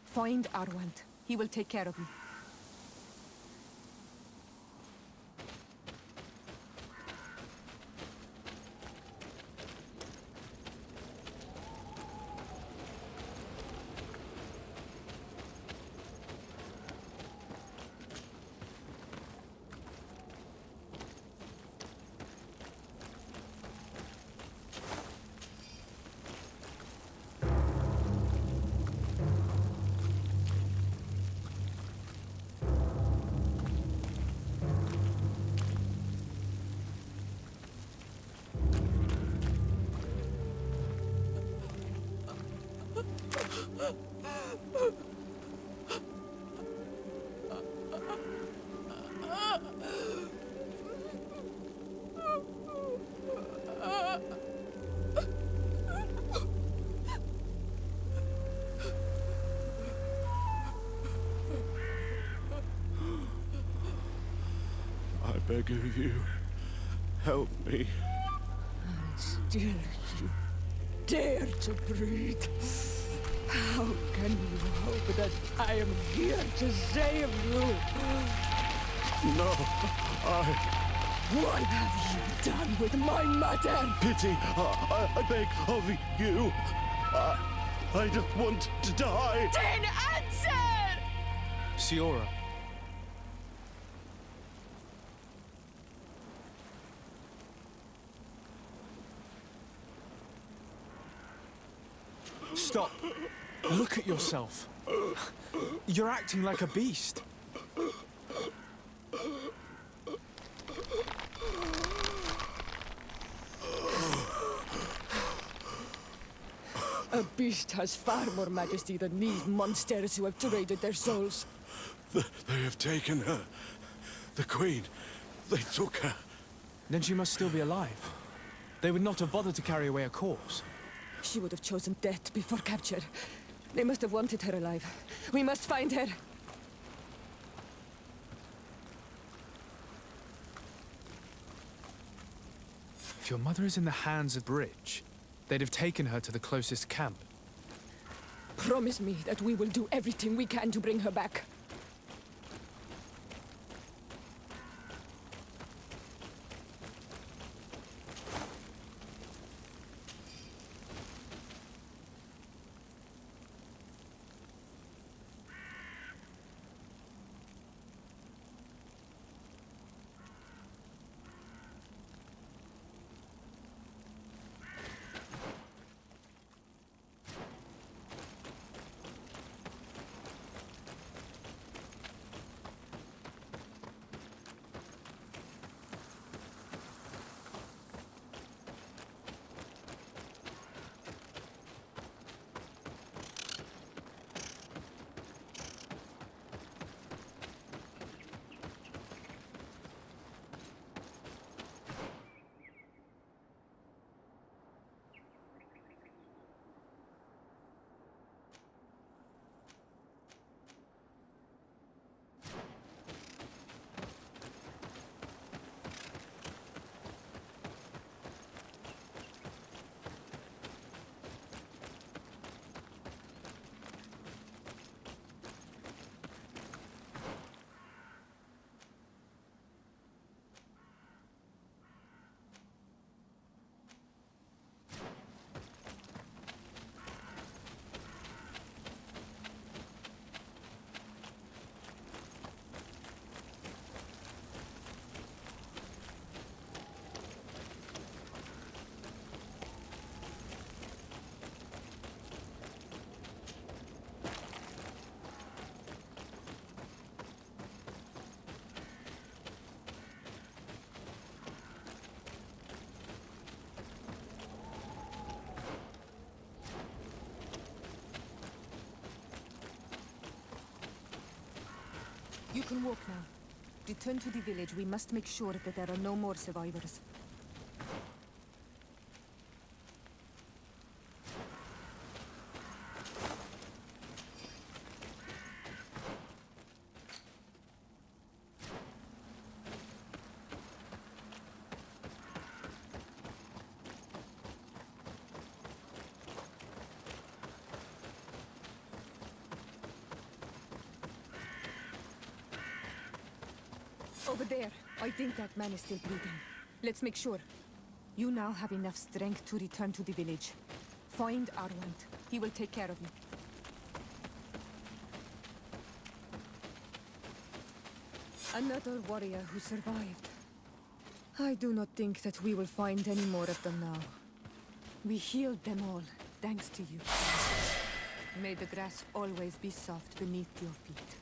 Find Arwand. He will take care of you. I beg of you, help me. Still you dare to breathe. How can you hope that I am here to save you? No, What have you done with my mother? Pity, I beg of you. I don't want to die. Then answer! Siora. Stop. Look at yourself. You're acting like a beast. A beast has far more majesty than these monsters who have traded their souls. They have taken her. The Queen. They took her. Then she must still be alive. They would not have bothered to carry away a corpse. She would have chosen death before capture. They must have wanted her alive. We must find her. If your mother is in the hands of the bridge, they'd have taken her to the closest camp. Promise me that we will do everything we can to bring her back. You can walk now. Return to the village. We must make sure that there are no more survivors. Over there. I think that man is still breathing. Let's make sure. You now have enough strength to return to the village. Find Arwand. He will take care of you. Another warrior who survived. I do not think that we will find any more of them now. We healed them all, thanks to you. May the grass always be soft beneath your feet.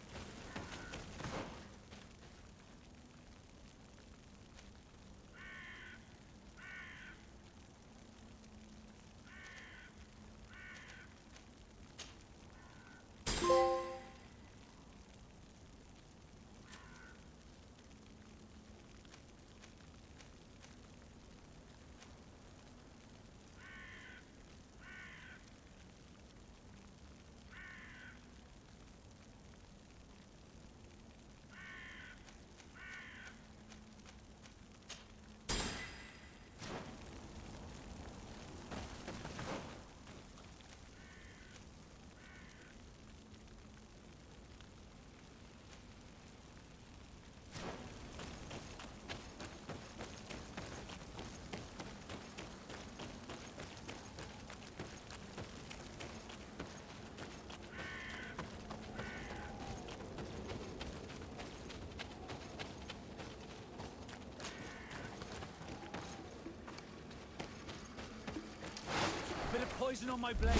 poison on my blade.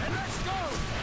And let's go!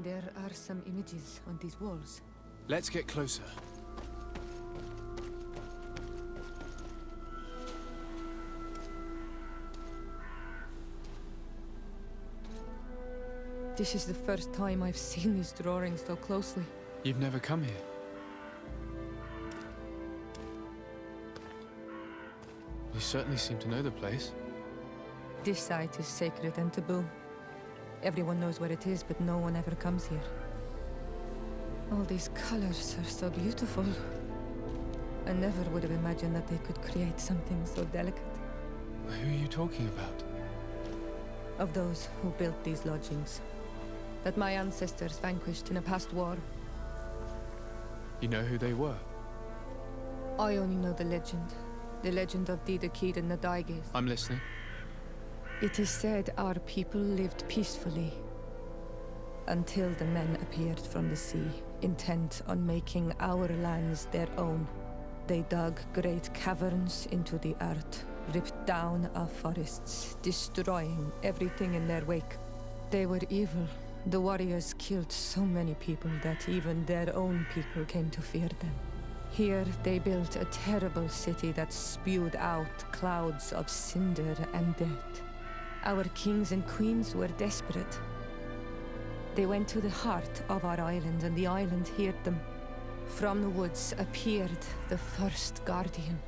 There are some images on these walls. Let's get closer. This is the first time I've seen these drawings so closely. You've never come here? You certainly seem to know the place. This site is sacred and taboo. Everyone knows where it is, but no one ever comes here. All these colors are so beautiful. I never would have imagined that they could create something so delicate. Who are you talking about? Of those who built these lodgings. That my ancestors vanquished in a past war. You know who they were? I only know the legend. The legend of Didakid and the Daiges. I'm listening. It is said our people lived peacefully until the men appeared from the sea, intent on making our lands their own. They dug great caverns into the earth, ripped down our forests, destroying everything in their wake. They were evil. The warriors killed so many people that even their own people came to fear them. Here they built a terrible city that spewed out clouds of cinder and death. Our kings and queens were desperate. They went to the heart of our island, and the island heard them. From the woods appeared the first guardian.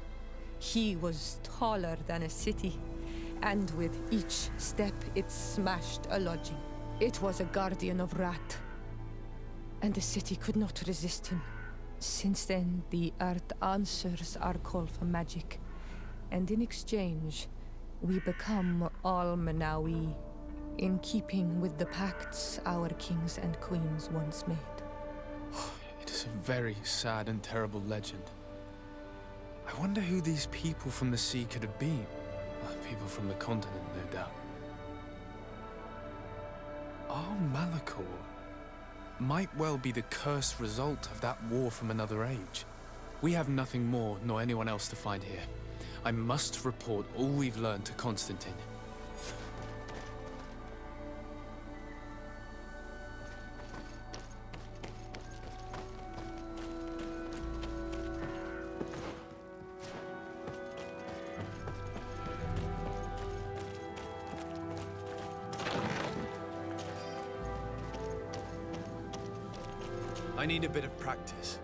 He was taller than a city, and with each step it smashed a lodging. It was a guardian of Rat, and the city could not resist him. Since then, the earth answers our call for magic, and in exchange, we become all Manawi, in keeping with the pacts our kings and queens once made. It is a very sad and terrible legend. I wonder who these people from the sea could have been. Well, people from the continent, no doubt. Our Malachor might well be the cursed result of that war from another age. We have nothing more nor anyone else to find here. I must report all we've learned to Constantine. I need a bit of practice.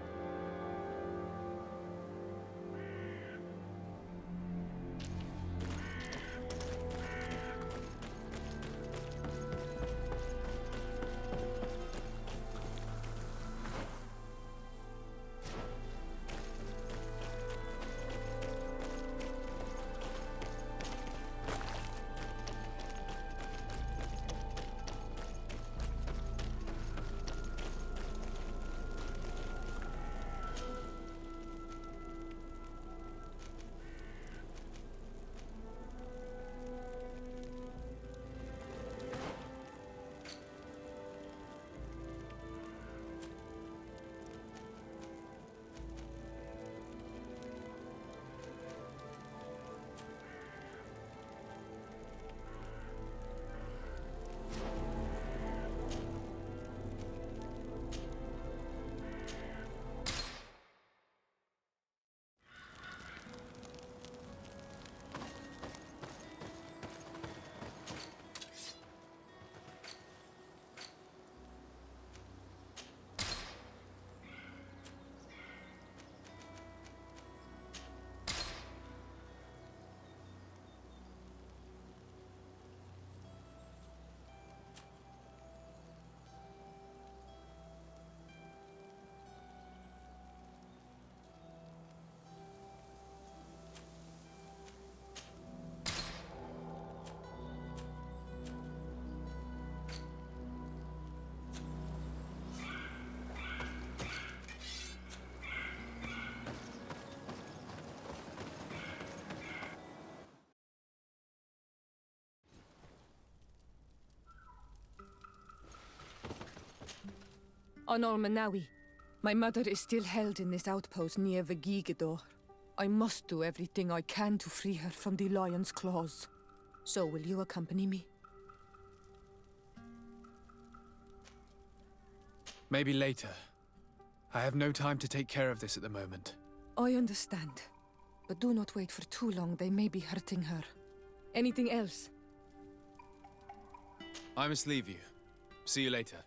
On Manawi, my mother is still held in this outpost near Vagigidor. I must do everything I can to free her from the lion's claws. So will you accompany me? Maybe later. I have no time to take care of this at the moment. I understand. But do not wait for too long. They may be hurting her. Anything else? I must leave you. See you later.